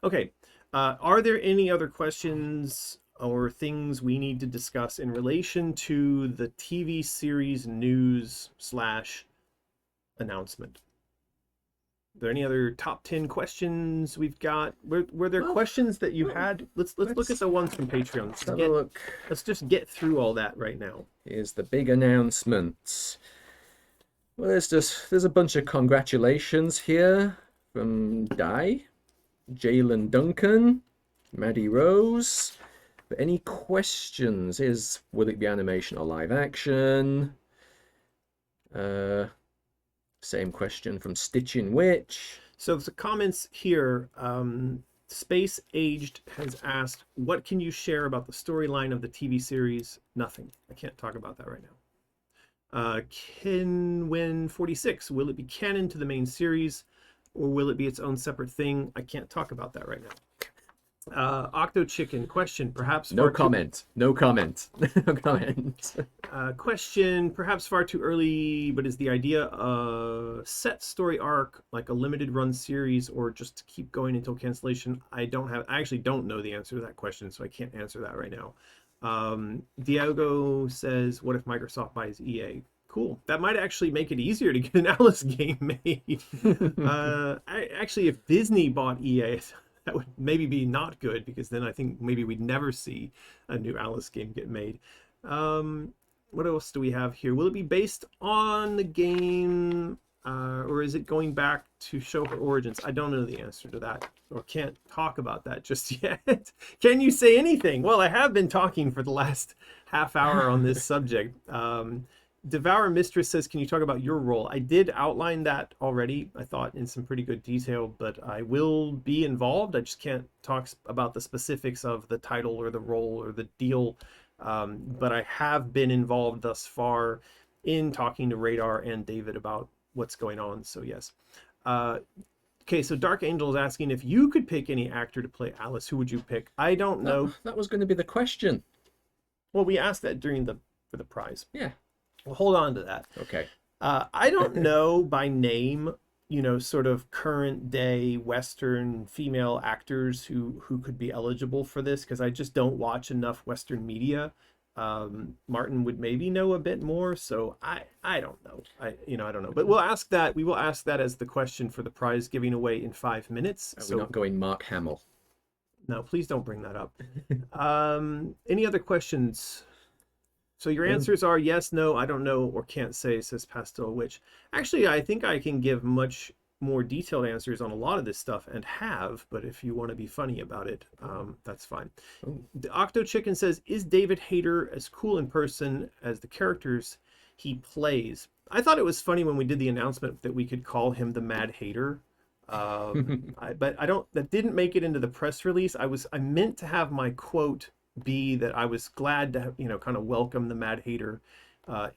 A: Okay. Are there any other questions or things we need to discuss in relation to the TV series news / announcement? Are there any other top 10 questions we've got? Were there questions that you had? Let's look at the ones from Patreon.
B: Let's have a look.
A: Let's just get through all that right now.
B: Here's the big announcement. Well, there's a bunch of congratulations here from Di, Jalen Duncan, Maddie Rose. But any questions? Will it be animation or live action? Same question from Stitchin' Witch.
A: So the comments here, Space Aged has asked, what can you share about the storyline of the TV series? Nothing. I can't talk about that right now. Kinwin46, will it be canon to the main series, or will it be its own separate thing? I can't talk about that right now. Octo Chicken question, perhaps
B: no comment.
A: Question, perhaps far too early, but is the idea a set story arc, like a limited run series, or just to keep going until cancellation? I actually don't know the answer to that question, so I can't answer that right now. Diego says, what if Microsoft buys EA? Cool. That might actually make it easier to get an Alice game made. Actually, if Disney bought EA, that would maybe be not good, because then I think maybe we'd never see a new Alice game get made. What else do we have here? Will it be based on the game, or is it going back to show her origins? I don't know the answer to that, or can't talk about that just yet. Can you say anything? Well, I have been talking for the last half hour on this subject. Devour Mistress says, can you talk about your role? I did outline that already, I thought, in some pretty good detail, but I will be involved. I just can't talk about the specifics of the title or the role or the deal, but I have been involved thus far in talking to Radar and David about what's going on, so yes. Okay, so Dark Angel is asking, if you could pick any actor to play Alice, who would you pick? I don't know.
B: That was going to be the question.
A: Well, we asked that for the prize.
B: Yeah.
A: Well, hold on to that.
B: Okay.
A: I don't know by name, sort of current day Western female actors who could be eligible for this, because I just don't watch enough Western media. Martin would maybe know a bit more, so I don't know. I don't know. But we'll ask that. We will ask that as the question for the prize giving away in 5 minutes.
B: Are we not going Mark Hamill?
A: No, please don't bring that up. Any other questions? So your answers are yes, no, I don't know, or can't say, says Pastel Witch. Actually, I think I can give much more detailed answers on a lot of this stuff and have, but if you want to be funny about it, that's fine.
B: Ooh.
A: The Octo Chicken says, is David Hayter as cool in person as the characters he plays? I thought it was funny when we did the announcement that we could call him the Mad Hater. But I don't, that didn't make it into the press release. I meant to have my quote be that I was glad to, kind of welcome the Mad Hater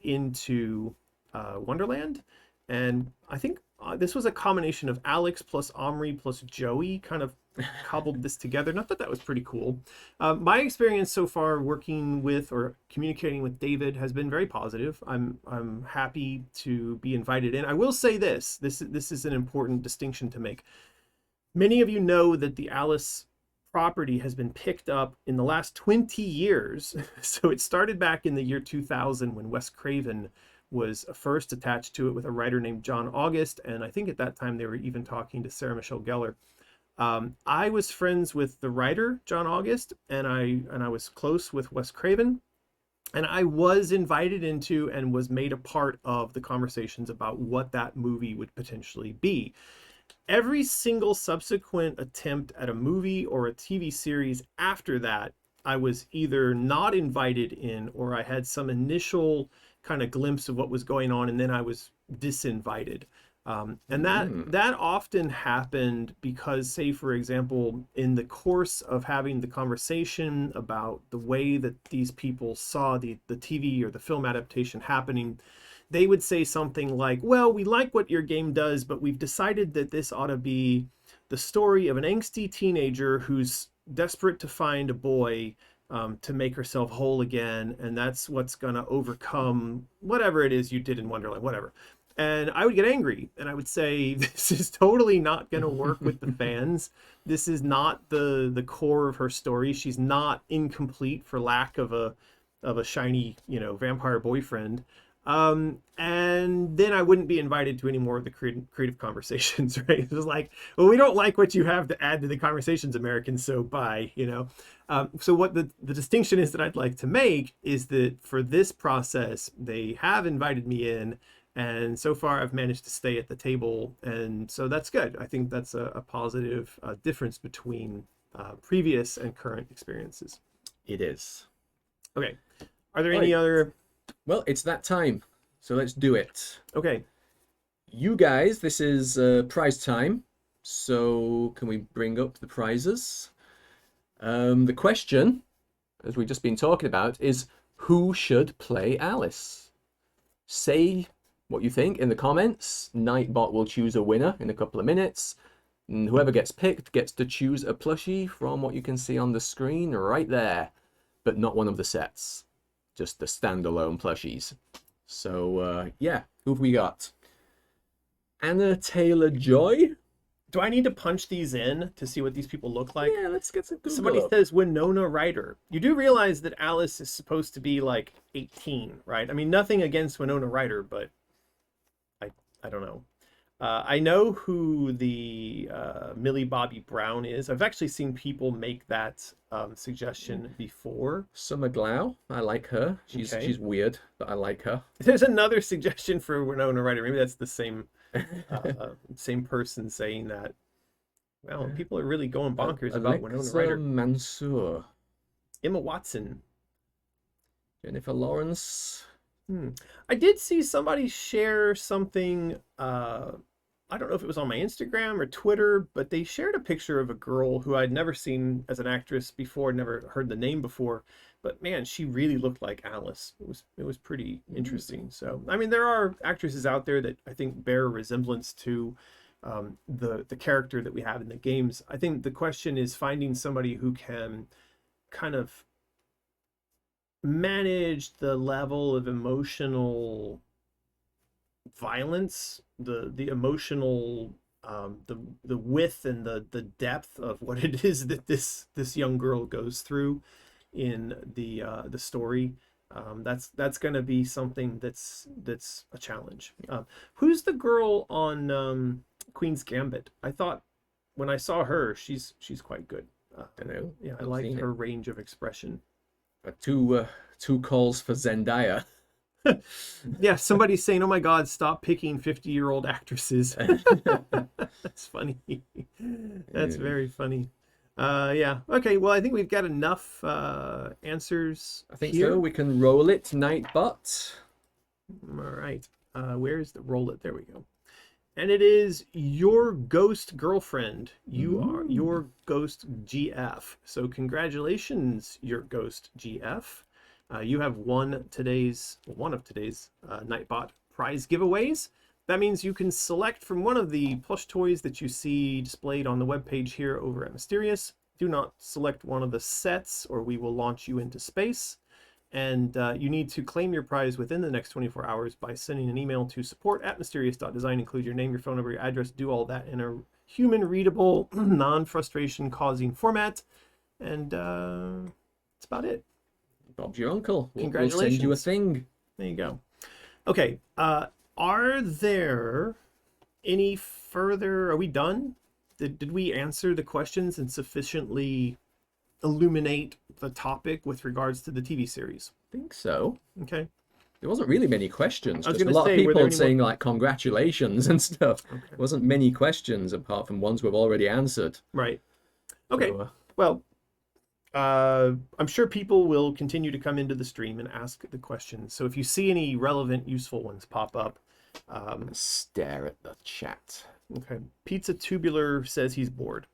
A: into Wonderland. And I think this was a combination of Alex plus Omri plus Joey kind of cobbled this together. Not that that was pretty cool. My experience so far working with or communicating with David has been very positive. I'm happy to be invited in. I will say this is an important distinction to make. Many of you know that the Alice property has been picked up in the last 20 years. So it started back in the year 2000 when Wes Craven was first attached to it with a writer named John August, and I think at that time they were even talking to Sarah Michelle Gellar. I was friends with the writer John August, and I was close with Wes Craven, and I was invited into and was made a part of the conversations about what that movie would potentially be. Every single subsequent attempt at a movie or a TV series after that, I was either not invited in or I had some initial kind of glimpse of what was going on, and then I was disinvited. And that often happened because, say, for example, in the course of having the conversation about the way that these people saw the TV or the film adaptation happening, they would say something like, well, we like what your game does, but we've decided that this ought to be the story of an angsty teenager who's desperate to find a boy to make herself whole again, and that's what's going to overcome whatever it is you did in Wonderland, whatever. And I would get angry, and I would say, this is totally not going to work with the fans. This is not the core of her story. She's not incomplete for lack of a shiny, vampire boyfriend. And then I wouldn't be invited to any more of the creative conversations, right? It was like, well, we don't like what you have to add to the conversations, Americans, so bye, So what the distinction is that I'd like to make is that for this process, they have invited me in, and so far I've managed to stay at the table, and so that's good. I think that's a positive difference between previous and current experiences.
B: It is.
A: Okay. Are there any other...
B: Well, it's that time, so let's do it.
A: Okay.
B: You guys, this is prize time, so can we bring up the prizes? The question, as we've just been talking about, is who should play Alice? Say what you think in the comments. Nightbot will choose a winner in a couple of minutes, and whoever gets picked gets to choose a plushie from what you can see on the screen right there, but not one of the sets. Just the standalone plushies. So, yeah, who have we got? Anna Taylor-Joy?
A: Do I need to punch these in to see what these people look like?
B: Yeah, let's get some Google.
A: Somebody says Winona Ryder. You do realize that Alice is supposed to be like 18, right? I mean, nothing against Winona Ryder, but I don't know. I know who the Millie Bobby Brown is. I've actually seen people make that suggestion before.
B: Summer Glau, I like her. She's weird, but I like her.
A: There's another suggestion for Winona Ryder. Maybe that's the same same person saying that. Well, people are really going bonkers about Winona Ryder.
B: Mansour.
A: Emma Watson.
B: Jennifer Lawrence.
A: I did see somebody share something, I don't know if it was on my Instagram or Twitter, but they shared a picture of a girl who I'd never seen as an actress before, never heard the name before, but man, she really looked like Alice. It was pretty interesting. So, I mean, there are actresses out there that I think bear a resemblance to the character that we have in the games. I think the question is finding somebody who can kind of manage the level of emotional violence, the emotional the width and the depth of what it is that this young girl goes through in the story. That's going to be something that's a challenge. Who's the girl on Queen's Gambit? I thought when I saw her, she's quite good.
B: Don't know.
A: Yeah, I
B: Not
A: liked
B: seen
A: her range of expression.
B: it. Two calls for Zendaya.
A: Yeah, somebody's saying, "Oh my God, stop picking 50-year-old actresses." That's funny. That's very funny. Yeah. Okay. Well, I think we've got enough answers
B: I think
A: here.
B: so. We can roll it, Nightbot.
A: All right. Where's the roll it? There we go. And it is your ghost girlfriend. You are your ghost GF. So congratulations, your ghost GF. You have one of today's Nightbot prize giveaways. That means you can select from one of the plush toys that you see displayed on the webpage here over at Mysterious. Do not select one of the sets or we will launch you into space. And you need to claim your prize within the next 24 hours by sending an email to support@mysterious.design. Include your name, your phone number, your address. Do all that in a human-readable, non-frustration causing format. And that's about it.
B: Bob's your uncle. We'll
A: Congratulations.
B: send you a thing.
A: There you go. Okay. Are there any further... Are we done? Did we answer the questions and sufficiently illuminate the topic with regards to the TV series?
B: I think so.
A: Okay.
B: There wasn't really many questions.
A: I was
B: Just a
A: gonna
B: lot
A: say,
B: of
A: were there
B: people
A: any
B: saying like congratulations and stuff.
A: Okay.
B: There wasn't many questions apart from ones we've already answered.
A: Right. Okay.
B: So,
A: Well, I'm sure people will continue to come into the stream and ask the questions. So if you see any relevant, useful ones pop up,
B: stare at the chat.
A: okay. Pizza Tubular says he's bored.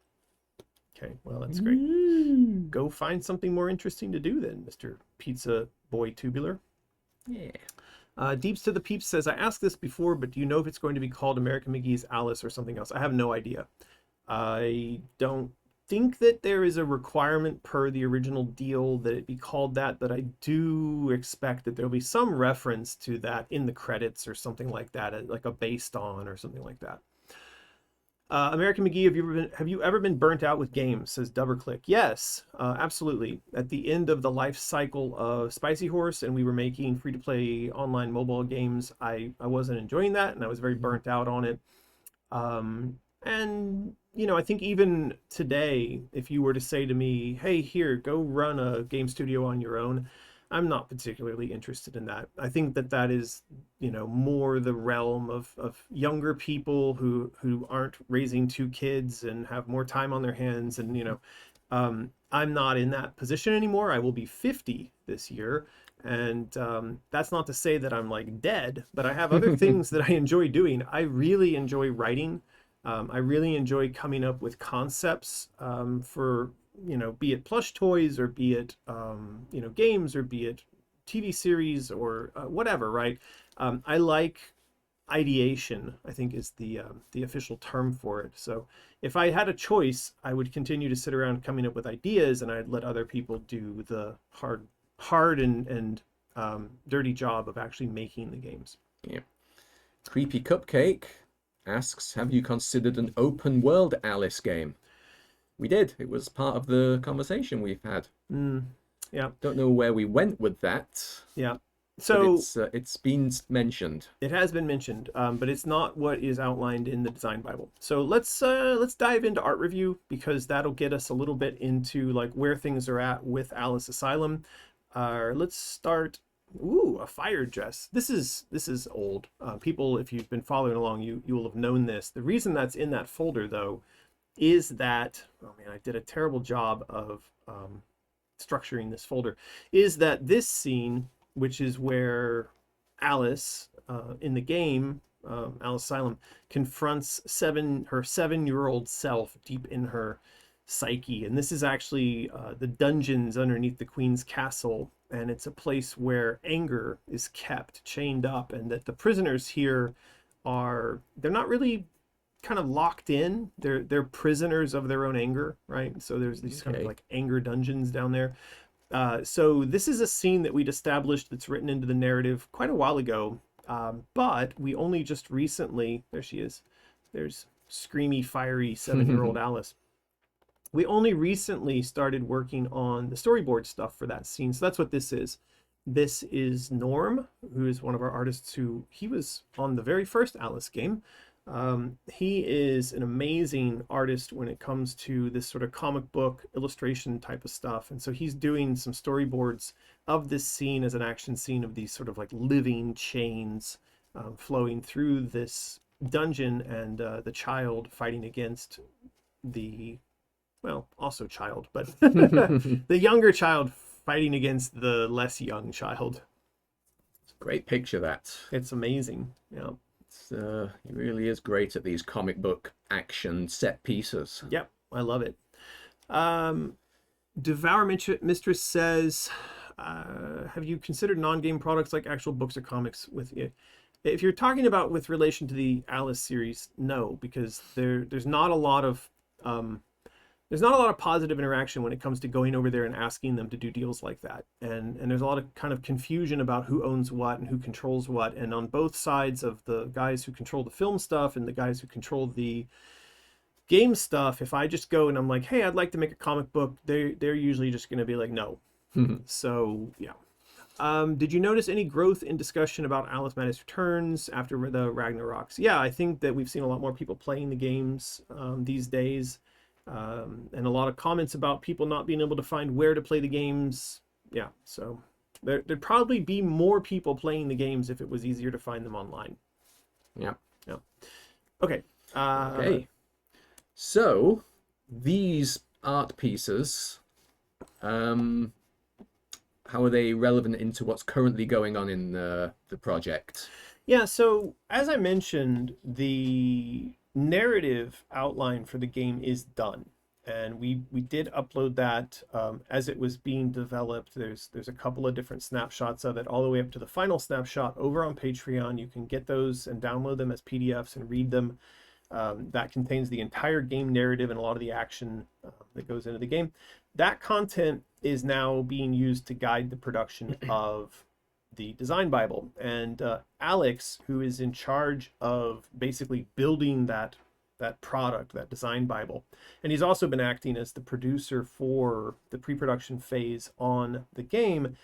A: Okay, well, that's great. Go find something more interesting to do then, Mr. Pizza Boy Tubular.
B: Yeah.
A: Deeps to the Peeps says, I asked this before, but do you know if it's going to be called American McGee's Alice or something else? I have no idea. I don't think that there is a requirement per the original deal that it be called that, but I do expect that there'll be some reference to that in the credits or something like that, like a based on or something like that. American McGee, have you ever been burnt out with games? Says DoubleClick. Yes, absolutely. At the end of the life cycle of Spicy Horse, and we were making free-to-play online mobile games, I wasn't enjoying that, and I was very burnt out on it. And you know, I think even today, if you were to say to me, "Hey, here, go run a game studio on your own," I'm not particularly interested in that. I think that that is, you know, more the realm of younger people who aren't raising two kids and have more time on their hands. And, you know, I'm not in that position anymore. I will be 50 this year. And that's not to say that I'm like dead, but I have other things that I enjoy doing. I really enjoy writing. I really enjoy coming up with concepts for, you know, be it plush toys or be it, you know, games or be it TV series or whatever, right? I like ideation, I think is the official term for it. So if I had a choice, I would continue to sit around coming up with ideas and I'd let other people do the hard and dirty job of actually making the games.
B: Yeah. Creepy Cupcake asks, have you considered an open world Alice game? We did. It was part of the conversation we've had.
A: Yeah.
B: Don't know where we went with that.
A: Yeah. So
B: it's been mentioned.
A: It has been mentioned, but it's not what is outlined in the design Bible. So let's dive into art review, because that'll get us a little bit into like where things are at with Alice Asylum. Let's start. Ooh, a fire dress. This is old. People, if you've been following along, you will have known this. The reason that's in that folder though is that, oh man, I did a terrible job of structuring this folder, is that this scene, which is where Alice in the game, Alice Asylum, confronts her 7-year-old self deep in her psyche. And this is actually the dungeons underneath the Queen's Castle. And it's a place where anger is kept chained up, and that the prisoners here they're not really kind of locked in. They're prisoners of their own anger, right? So there's these kind of like anger dungeons down there. So this is a scene that we'd established that's written into the narrative quite a while ago, but we only just recently, there she is, there's screamy, fiery 7-year-old Alice. We only recently started working on the storyboard stuff for that scene. So that's what this is. This is Norm, who is one of our artists he was on the very first Alice game. He is an amazing artist when it comes to this sort of comic book illustration type of stuff. And so he's doing some storyboards of this scene as an action scene of these sort of like living chains flowing through this dungeon, and the child fighting against the, well, also child, but the younger child fighting against the less young child.
B: Great picture, that.
A: It's amazing. Yeah.
B: He really is great at these comic book action set pieces.
A: Yep, I love it. Devour Mistress says, have you considered non-game products like actual books or comics with you? If you're talking about with relation to the Alice series, no, because there's not a lot of positive interaction when it comes to going over there and asking them to do deals like that. And there's a lot of kind of confusion about who owns what and who controls what. And on both sides of the guys who control the film stuff and the guys who control the game stuff, if I just go and I'm like, hey, I'd like to make a comic book, they're usually just going to be like, no. So, yeah. Did you notice any growth in discussion about Alice Madness Returns after the Ragnaroks? Yeah, I think that we've seen a lot more people playing the games these days. And a lot of comments about people not being able to find where to play the games. Yeah, so there'd probably be more people playing the games if it was easier to find them online.
B: Yeah.
A: Yeah. Okay.
B: Okay. So these art pieces, how are they relevant into what's currently going on in the project?
A: Yeah, so as I mentioned, the narrative outline for the game is done, and we did upload that as it was being developed. There's a couple of different snapshots of it all the way up to the final snapshot over on Patreon. You can get those and download them as PDFs and read them. That contains the entire game narrative and a lot of the action that goes into the game. That content is now being used to guide the production of the design Bible, and Alex, who is in charge of basically building that product, that design Bible, and he's also been acting as the producer for the pre-production phase on the game.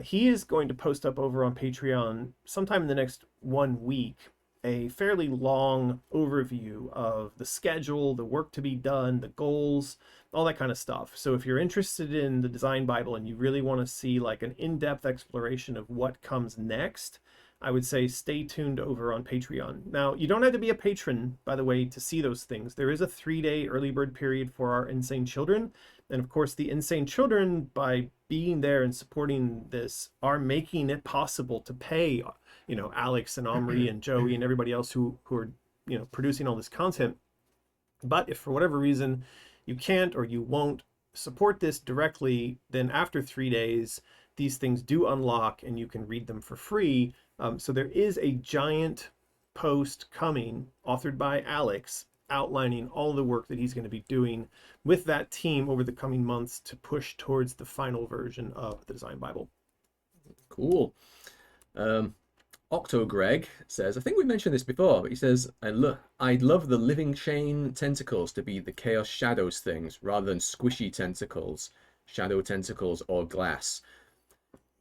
A: He is going to post up over on Patreon sometime in the next 1 week a fairly long overview of the schedule, the work to be done, the goals, all that kind of stuff. So if you're interested in the design Bible and you really want to see like an in-depth exploration of what comes next, I would say stay tuned over on Patreon. Now, you don't have to be a patron, by the way, to see those things. There is a 3-day early bird period for our Insane Children. And of course, the Insane Children, by being there and supporting this, are making it possible to pay, Alex and Omri and Joey and everybody else who are, producing all this content. But if for whatever reason you can't or you won't support this directly, then after 3 days, these things do unlock and you can read them for free. So there is a giant post coming, authored by Alex, outlining all the work that he's going to be doing with that team over the coming months to push towards the final version of the Design Bible.
B: Cool. Octo Greg says, I think we mentioned this before, but he says, I'd love the living chain tentacles to be the Chaos Shadows things rather than squishy tentacles, shadow tentacles, or glass.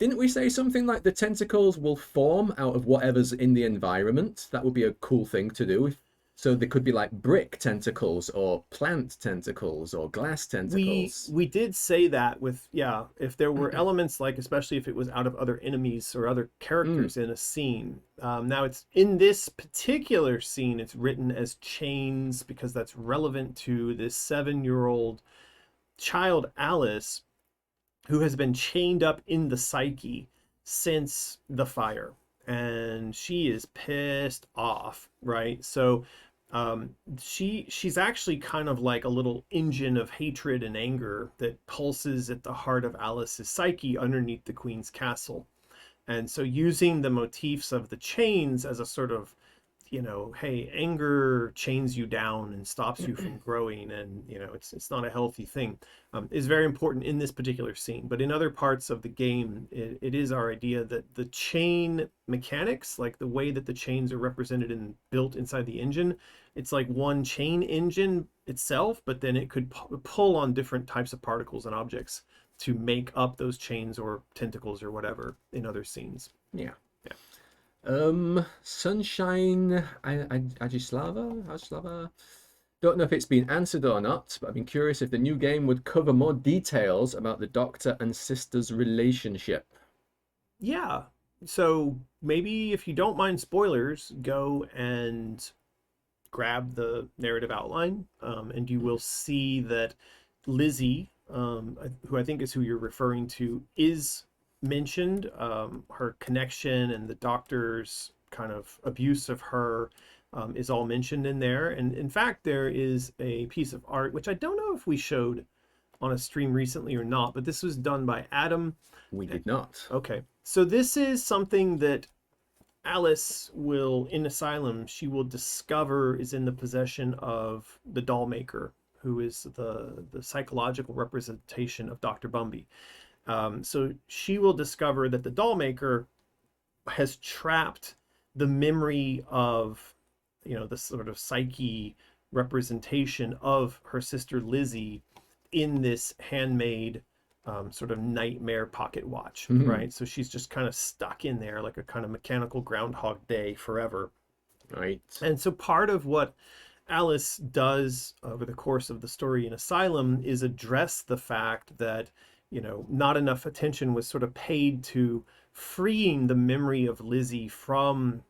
B: Didn't we say something like the tentacles will form out of whatever's in the environment? That would be a cool thing to do. So they could be like brick tentacles or plant tentacles or glass tentacles.
A: We did say that with, if there were elements like, especially if it was out of other enemies or other characters in a scene. Now it's in this particular scene, it's written as chains because that's relevant to this 7-year-old child, Alice, who has been chained up in the psyche since the fire. And she is pissed off, right? So she's actually kind of like a little engine of hatred and anger that pulses at the heart of Alice's psyche underneath the Queen's castle. And so using the motifs of the chains as a sort of, hey, anger chains you down and stops you from growing, and it's not a healthy thing, is very important in this particular scene. But in other parts of the game, it is our idea that the chain mechanics, like the way that the chains are represented and built inside the engine, it's like one chain engine itself, but then it could pull on different types of particles and objects to make up those chains or tentacles or whatever in other scenes.
B: Yeah. Sunshine Ajislava. Don't know if it's been answered or not, but I've been curious if the new game would cover more details about the Doctor and Sister's relationship.
A: Yeah. So maybe if you don't mind spoilers, go and grab the narrative outline, and you will see that Lizzie, who I think is who you're referring to, is mentioned. Her connection and the Doctor's kind of abuse of her is all mentioned in there. And in fact, there is a piece of art, which I don't know if we showed on a stream recently or not, but this was done by Adam.
B: We did not.
A: Okay. So this is something that Alice will, in Asylum, she will discover is in the possession of the doll maker, who is the psychological representation of Dr. Bumby. So she will discover that the doll maker has trapped the memory of, the sort of psyche representation of her sister Lizzie in this handmade sort of nightmare pocket watch, right? So she's just kind of stuck in there like a kind of mechanical Groundhog Day forever.
B: Right.
A: And so part of what Alice does over the course of the story in Asylum is address the fact that, not enough attention was sort of paid to freeing the memory of Lizzie from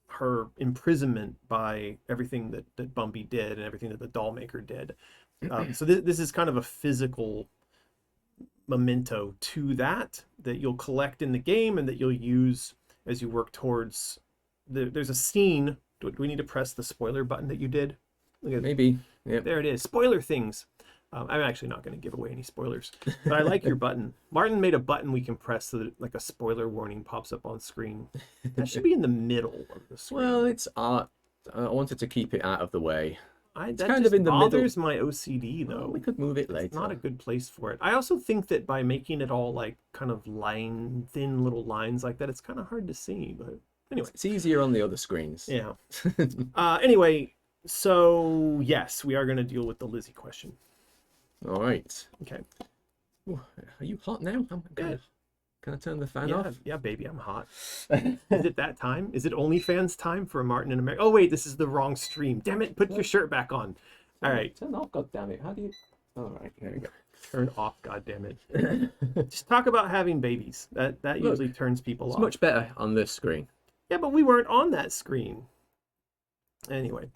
A: her imprisonment by everything that Bumby did and everything that the doll maker did. So this is kind of a physical memento to that you'll collect in the game and that you'll use as you work towards there's a scene. Do we need to press the spoiler button that you did?
B: Maybe. Yep.
A: There it is. Spoiler things. I'm actually not going to give away any spoilers, but I like your button. Martin made a button we can press so that like a spoiler warning pops up on screen. That should be in the middle of the screen.
B: Well, it's art. I wanted to keep it out of the way.
A: That kind of in the bothers my OCD though.
B: Well, we could move it later.
A: It's not a good place for it. I also think that by making it all like kind of thin little lines like that, it's kind of hard to see. But anyway,
B: it's easier on the other screens.
A: Yeah. Anyway, so yes, we are going to deal with the Lizzie question.
B: All right.
A: Okay.
B: Ooh, are you hot now? Can I turn the fan off?
A: Yeah, baby, I'm hot. Is it that time? Is it OnlyFans time for Martin and America? Oh, wait, this is the wrong stream. Damn it, put your shirt back on. All right.
B: Turn off, goddammit. How do you... All right, here we go.
A: Turn off, goddammit. Just talk about having babies. That usually turns people off.
B: It's much better on this screen.
A: Yeah, but we weren't on that screen. Anyway.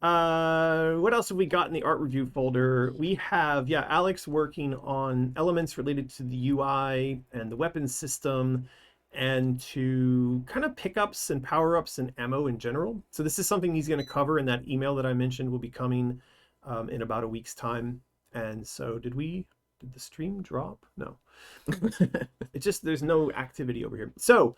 A: What else have we got in the art review folder? We have, Alex working on elements related to the UI and the weapons system and to kind of pickups and power-ups and ammo in general. So this is something he's going to cover in that email that I mentioned will be coming in about a week's time. And so did the stream drop? No. It's just there's no activity over here. So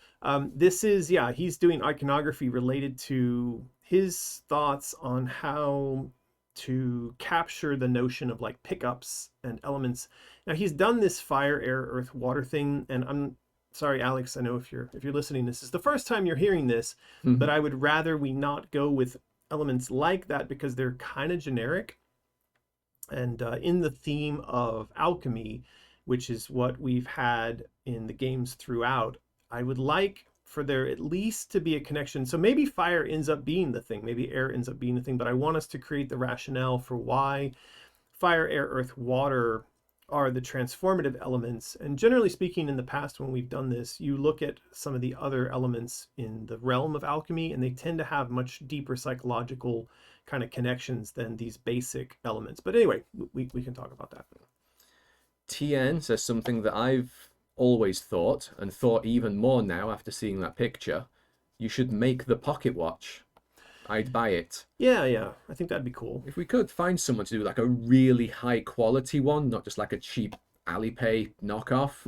A: this is, he's doing iconography related to his thoughts on how to capture the notion of like pickups and elements. Now he's done this fire, air, earth, water thing, and I'm sorry, Alex, I know if you're listening, this is the first time you're hearing this, but I would rather we not go with elements like that because they're kind of generic. And in the theme of alchemy, which is what we've had in the games throughout, I would like for there at least to be a connection. So maybe fire ends up being the thing, maybe air ends up being the thing, but I want us to create the rationale for why fire, air, earth, water are the transformative elements. And generally speaking, in the past when we've done this, you look at some of the other elements in the realm of alchemy, and they tend to have much deeper psychological kind of connections than these basic elements. But anyway, we can talk about that.
B: TN says something that I've always thought, and thought even more now after seeing that picture. You should make the pocket watch. I'd buy it.
A: Yeah, I think that'd be cool.
B: If we could find someone to do like a really high quality one, not just like a cheap Alipay knockoff.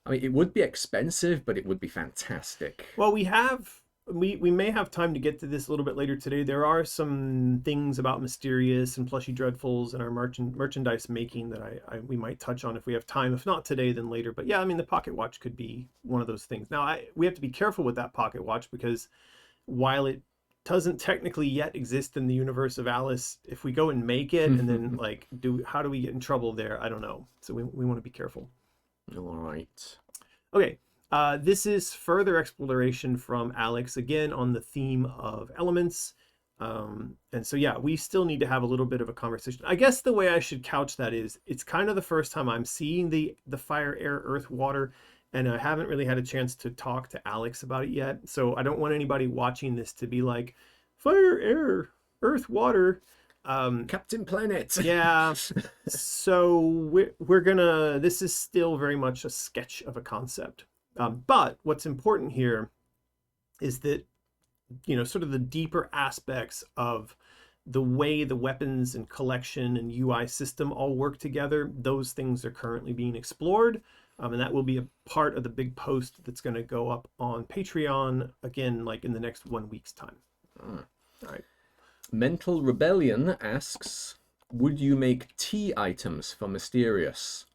B: I mean, it would be expensive, but it would be fantastic.
A: Well, we may have time to get to this a little bit later today. There are some things about Mysterious and Plushie Dreadfuls and our merchandise making that we might touch on if we have time. If not today, then later. But yeah, I mean, the pocket watch could be one of those things. Now, we have to be careful with that pocket watch because while it doesn't technically yet exist in the universe of Alice, if we go and make it and then like how do we get in trouble there? I don't know. So we want to be careful.
B: All right.
A: Okay. This is further exploration from Alex, again, on the theme of elements. And so, yeah, we still need to have a little bit of a conversation. I guess the way I should couch that is, it's kind of the first time I'm seeing the fire, air, earth, water, and I haven't really had a chance to talk to Alex about it yet. So I don't want anybody watching this to be like, fire, air, earth, water.
B: Captain Planet.
A: Yeah. So we're gonna, this is still very much a sketch of a concept. But what's important here is that, you know, sort of the deeper aspects of the way the weapons and collection and UI system all work together, those things are currently being explored. And that will be a part of the big post that's going to go up on Patreon, again, like in the next 1 week's time. All right.
B: Mental Rebellion asks, would you make tea items for Mysterious?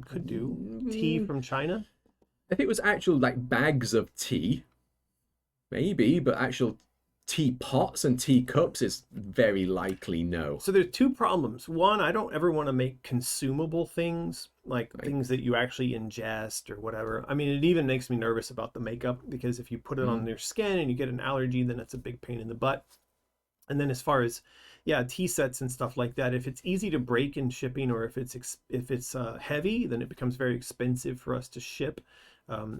A: Could do. Tea from China?
B: If it was actual, like, bags of tea, maybe, but actual tea pots and tea cups is very likely no.
A: So there's two problems. One, I don't ever want to make consumable things, like things that you actually ingest or whatever. I mean, it even makes me nervous about the makeup, because if you put it on your skin and you get an allergy, then it's a big pain in the butt. And then as far as, yeah, tea sets and stuff like that, if it's easy to break in shipping, or if it's heavy, then it becomes very expensive for us to ship.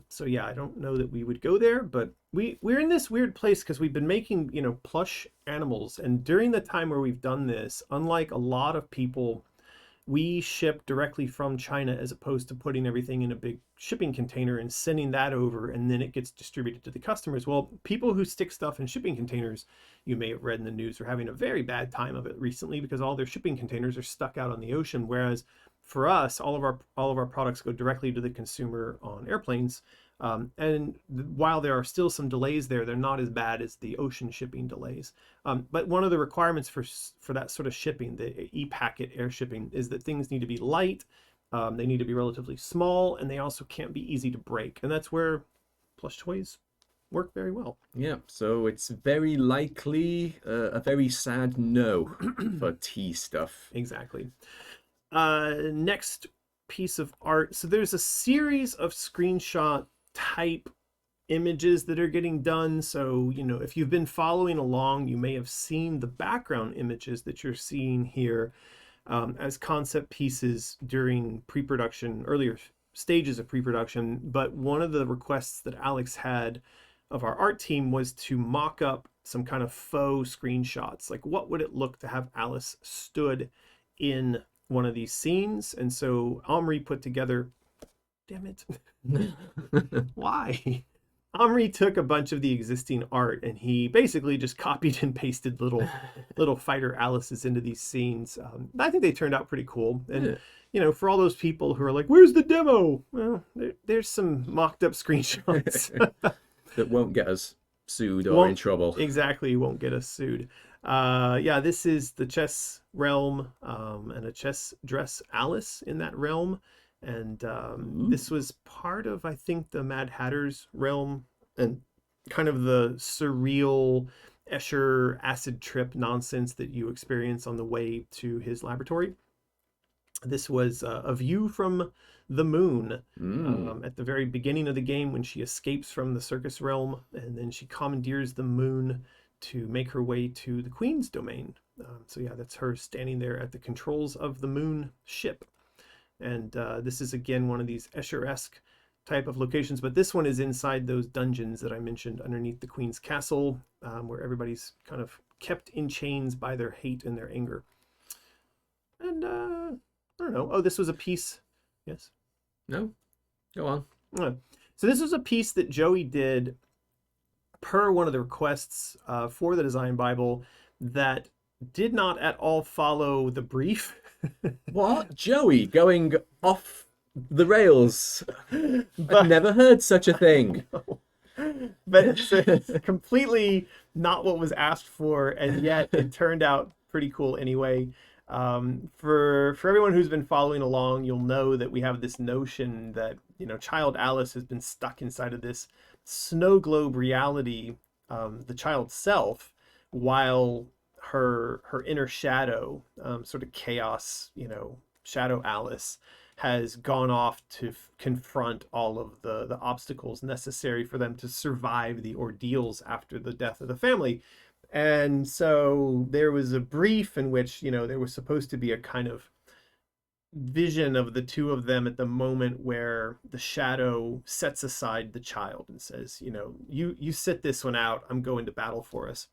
A: So yeah, I don't know that we would go there, but we're in this weird place because we've been making, you know, plush animals. And during the time where we've done this, unlike a lot of people, we ship directly from China, as opposed to putting everything in a big shipping container and sending that over, and then it gets distributed to the customers. Well, people who stick stuff in shipping containers, you may have read in the news, are having a very bad time of it recently, because all their shipping containers are stuck out on the ocean. Whereas for us, all of our products go directly to the consumer on airplanes. And while there are still some delays there, they're not as bad as the ocean shipping delays. But one of the requirements for that sort of shipping, the e-packet air shipping, is that things need to be light, they need to be relatively small, and they also can't be easy to break. And that's where plush toys work very well.
B: Yeah, so it's very likely a very sad no for tea stuff.
A: Exactly. Next piece of art. So there's a series of screenshot type images that are getting done. So, you know, if you've been following along, you may have seen the background images that you're seeing here as concept pieces during pre-production, earlier stages of pre-production. But one of the requests that Alex had of our art team was to mock up some kind of faux screenshots. Like, what would it look to have Alice stood in one of these scenes? And so Omri put together, damn it, why? Omri took a bunch of the existing art and he basically just copied and pasted little fighter Alices into these scenes. I think they turned out pretty cool. And you know, for all those people who are like, where's the demo? Well, there's some mocked up screenshots
B: that won't get us sued or in trouble.
A: Exactly, won't get us sued. Yeah, this is the chess realm, and a chess dress Alice in that realm. And this was part of, I think, the Mad Hatter's realm, and kind of the surreal Escher acid trip nonsense that you experience on the way to his laboratory. This was a view from the moon at the very beginning of the game, when she escapes from the circus realm, and then she commandeers the moon to make her way to the Queen's domain. So yeah, that's her standing there at the controls of the moon ship. And this is, again, one of these Escher-esque type of locations, but this one is inside those dungeons that I mentioned underneath the Queen's castle, where everybody's kind of kept in chains by their hate and their anger. And I don't know. Oh, this was a piece. Yes?
B: No? Go on.
A: So this was a piece that Joey did per one of the requests for the Design Bible that did not at all follow the brief.
B: What? Joey going off the rails? I've never heard such a thing.
A: But it's completely not what was asked for, and yet it turned out pretty cool anyway. For everyone who's been following along, you'll know that we have this notion that, you know, child Alice has been stuck inside of this snow globe reality, the child's self, while her inner shadow, sort of chaos, you know, shadow Alice, has gone off to confront all of the obstacles necessary for them to survive the ordeals after the death of the family. And so there was a brief in which, you know, there was supposed to be a kind of vision of the two of them at the moment where the shadow sets aside the child and says, you know, you sit this one out, I'm going to battle for us.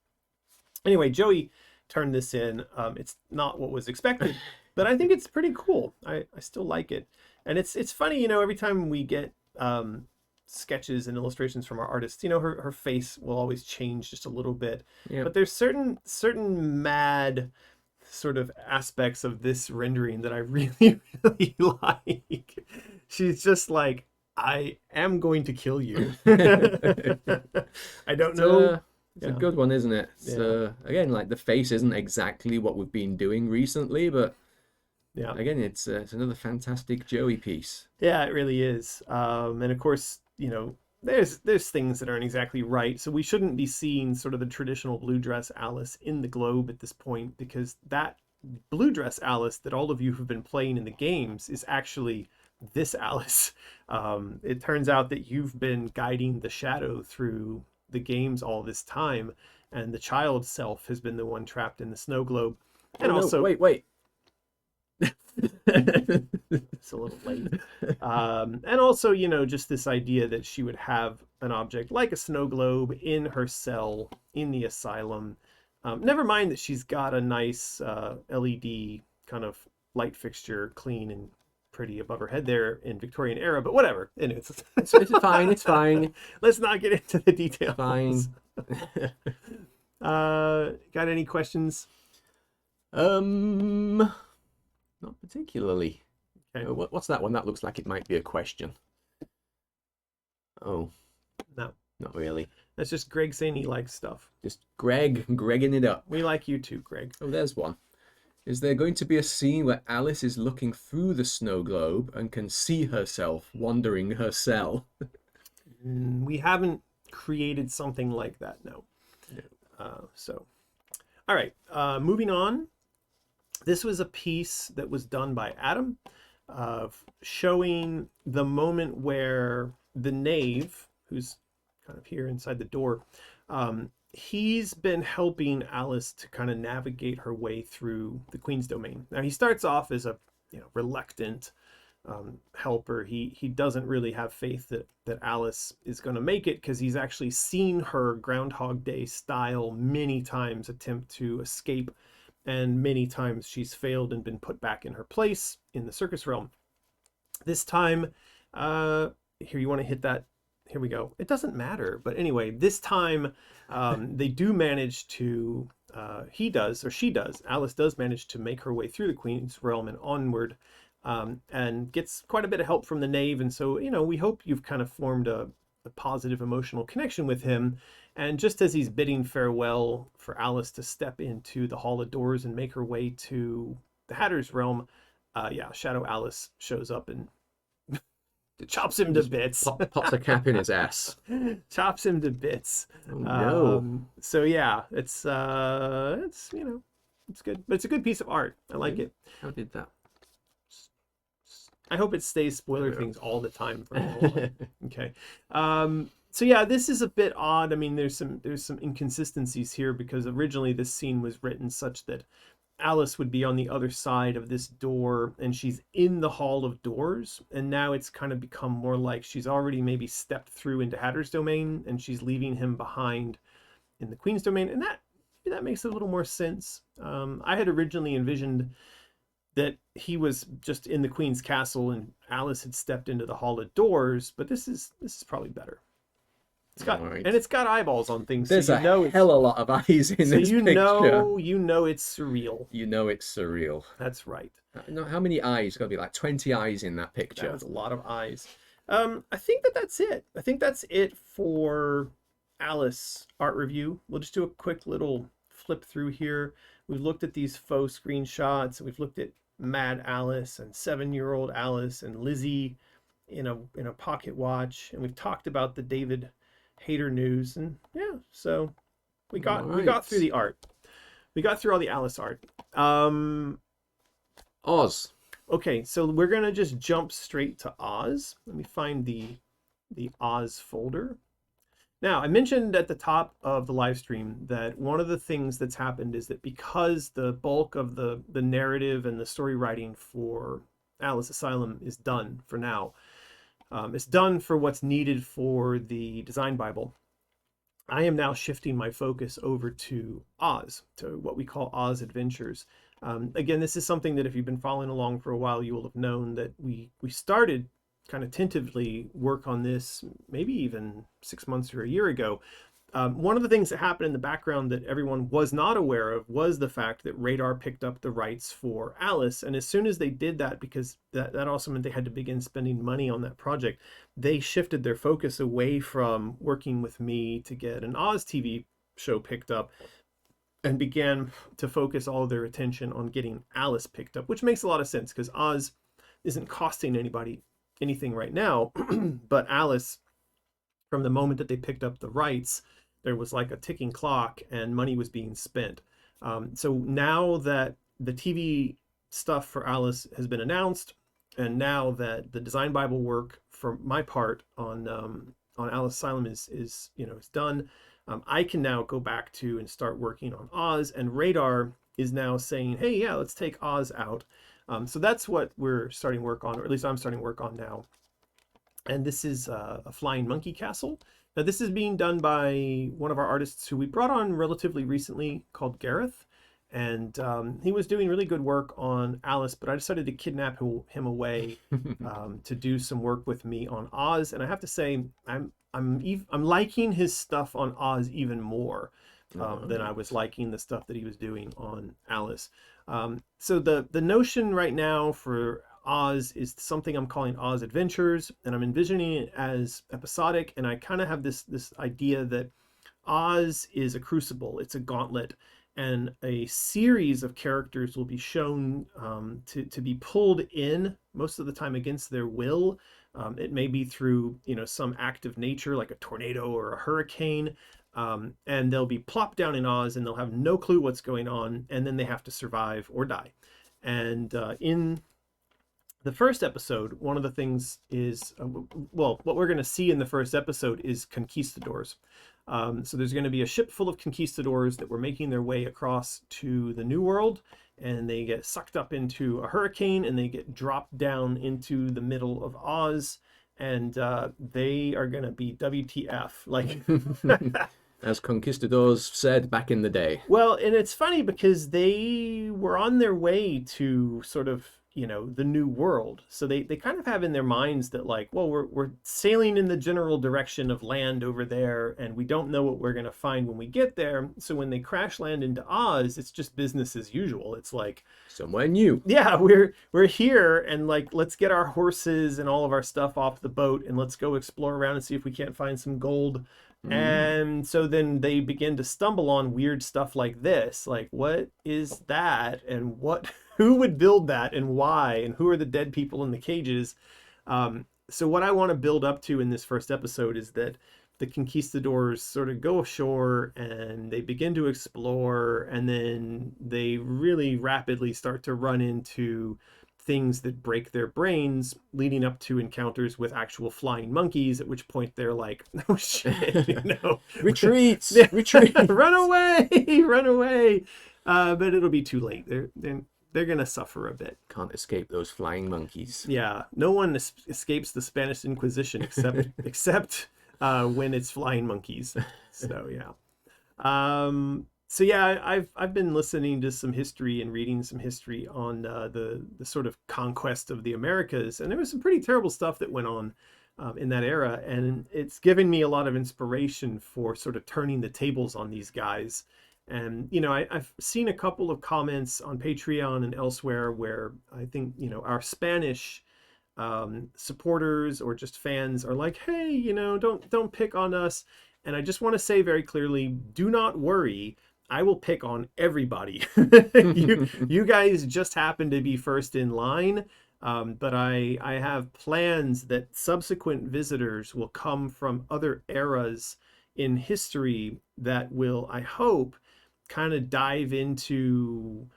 A: Anyway, Joey turned this in. It's not what was expected, but I think it's pretty cool. I still like it. And it's funny, you know, every time we get sketches and illustrations from our artists, you know, her face will always change just a little bit.
B: Yeah.
A: But there's certain mad sort of aspects of this rendering that I really, really like. She's just like, I am going to kill you. I don't know.
B: It's a good one, isn't it? So again, like the face isn't exactly what we've been doing recently, but
A: yeah,
B: again, it's another fantastic Joey piece.
A: Yeah, it really is. And of course, you know, there's things that aren't exactly right, so we shouldn't be seeing sort of the traditional blue dress Alice in the globe at this point, because that blue dress Alice that all of you have been playing in the games is actually this Alice. It turns out that you've been guiding the shadow through the games all this time, and the child self has been the one trapped in the snow globe. And also,
B: wait.
A: It's a little late. And also, you know, just this idea that she would have an object like a snow globe in her cell in the asylum. Never mind that she's got a nice LED kind of light fixture, clean and pretty above her head there in Victorian era, but whatever. Anyways.
B: It's fine. It's fine.
A: Let's not get into the details.
B: Fine.
A: Got any questions?
B: Not particularly.
A: Okay.
B: What's that one? That looks like it might be a question. Oh.
A: No.
B: Not really.
A: That's just Greg saying he likes stuff.
B: Just Gregging it up.
A: We like you too, Greg.
B: Oh, there's one. Is there going to be a scene where Alice is looking through the snow globe and can see herself wandering her cell?
A: We haven't created something like that, no. So, all right, moving on. This was a piece that was done by Adam, showing the moment where the knave, who's kind of here inside the door, he's been helping Alice to kind of navigate her way through the Queen's domain. Now, he starts off as a reluctant helper. He doesn't really have faith that Alice is going to make it, because he's actually seen her Groundhog Day style many times attempt to escape, and many times she's failed and been put back in her place in the circus realm. This time, here, you want to hit that? Here we go. It doesn't matter. But anyway, this time they do manage to, she does, Alice does manage to make her way through the Queen's realm and onward, and gets quite a bit of help from the knave. And so, you know, we hope you've kind of formed a positive emotional connection with him. And just as he's bidding farewell for Alice to step into the Hall of Doors and make her way to the Hatter's realm, Shadow Alice shows up and chops him to bits.
B: Pops a cap in his ass.
A: Chops him to bits.
B: Oh, no.
A: So yeah, it's you know, it's good, but it's a good piece of art. I like it.
B: How did that?
A: I hope it stays spoiler things all the time for a whole while. Okay. So yeah, this is a bit odd. I mean, there's some inconsistencies here, because originally this scene was written such that Alice would be on the other side of this door and she's in the Hall of Doors, and now it's kind of become more like she's already maybe stepped through into Hatter's domain and she's leaving him behind in the Queen's domain, and that makes a little more sense. I had originally envisioned that he was just in the Queen's castle and Alice had stepped into the Hall of Doors, but this is probably better. It's got and it's got eyeballs on things.
B: There's
A: so
B: a hell of a lot of eyes in this picture.
A: You know it's surreal.
B: You know it's surreal.
A: That's right.
B: How many eyes? Got to be like 20 eyes in that picture.
A: That's a lot of eyes. I think that's it. I think that's it for Alice art review. We'll just do a quick little flip through here. We've looked at these faux screenshots. We've looked at Mad Alice and 7-year-old Alice and Lizzie in a pocket watch, and we've talked about the David Hayter news, and yeah, so we got through the art. We got through all the Alice art.
B: Oz.
A: Okay, so we're gonna just jump straight to Oz. Let me find the Oz folder. Now, I mentioned at the top of the live stream that one of the things that's happened is that because the bulk of the narrative and the story writing for Alice Asylum is done for now, it's done for what's needed for the design Bible. I am now shifting my focus over to Oz, to what we call Oz Adventures. Again, this is something that if you've been following along for a while, you will have known that we started kind of tentatively work on this maybe even 6 months or a year ago. One of the things that happened in the background that everyone was not aware of was the fact that Radar picked up the rights for Alice. And as soon as they did that, because that also meant they had to begin spending money on that project, they shifted their focus away from working with me to get an Oz TV show picked up and began to focus all of their attention on getting Alice picked up, which makes a lot of sense because Oz isn't costing anybody anything right now. But Alice, from the moment that they picked up the rights, there was like a ticking clock and money was being spent. So now that the TV stuff for Alice has been announced, and now that the design Bible work for my part on Alice Asylum is done, I can now go back to and start working on Oz. And Radar is now saying, hey, yeah, let's take Oz out. So that's what we're starting work on, or at least I'm starting work on now. And this is a flying monkey castle. Now this is being done by one of our artists who we brought on relatively recently, called Gareth. And he was doing really good work on Alice, but I decided to kidnap him away to do some work with me on Oz. And I have to say, I'm liking his stuff on Oz even more than I was liking the stuff that he was doing on Alice. So the notion right now for Oz is something I'm calling Oz Adventures, and I'm envisioning it as episodic. And I kind of have this idea that Oz is a crucible, it's a gauntlet, and a series of characters will be shown to be pulled in most of the time against their will. It may be through some act of nature like a tornado or a hurricane, and they'll be plopped down in Oz and they'll have no clue what's going on, and then they have to survive or die. And in the first episode, one of the things is, what we're going to see in the first episode is conquistadors. So there's going to be a ship full of conquistadors that were making their way across to the New World, and they get sucked up into a hurricane and they get dropped down into the middle of Oz, and they are going to be WTF. Like,
B: as conquistadors said back in the day.
A: Well, and it's funny because they were on their way to sort of the new world, so they kind of have in their minds that, like, well, we're sailing in the general direction of land over there, and we don't know what we're going to find when we get there. So when they crash land into Oz, it's just business as usual. It's like
B: somewhere new.
A: Yeah, we're here, and like, let's get our horses and all of our stuff off the boat and let's go explore around and see if we can't find some gold. And so then they begin to stumble on weird stuff like this, like, what is that, and who would build that, and why, and who are the dead people in the cages? So what I want to build up to in this first episode is that the conquistadors sort of go ashore and they begin to explore, and then they really rapidly start to run into things that break their brains, leading up to encounters with actual flying monkeys, at which point they're like, oh shit,
B: Retreats!
A: Run away, run away. But it'll be too late. They're gonna suffer a bit.
B: Can't escape those flying monkeys.
A: Yeah, no one escapes the Spanish Inquisition except when it's flying monkeys. So yeah. So yeah, I've been listening to some history and reading some history on the sort of conquest of the Americas, and there was some pretty terrible stuff that went on in that era, and it's given me a lot of inspiration for sort of turning the tables on these guys. And I've seen a couple of comments on Patreon and elsewhere where I think our Spanish supporters or just fans are like, hey, don't pick on us. And I just want to say very clearly, do not worry. I will pick on everybody. You guys just happen to be first in line, but I have plans that subsequent visitors will come from other eras in history that will, I hope, kind of dive into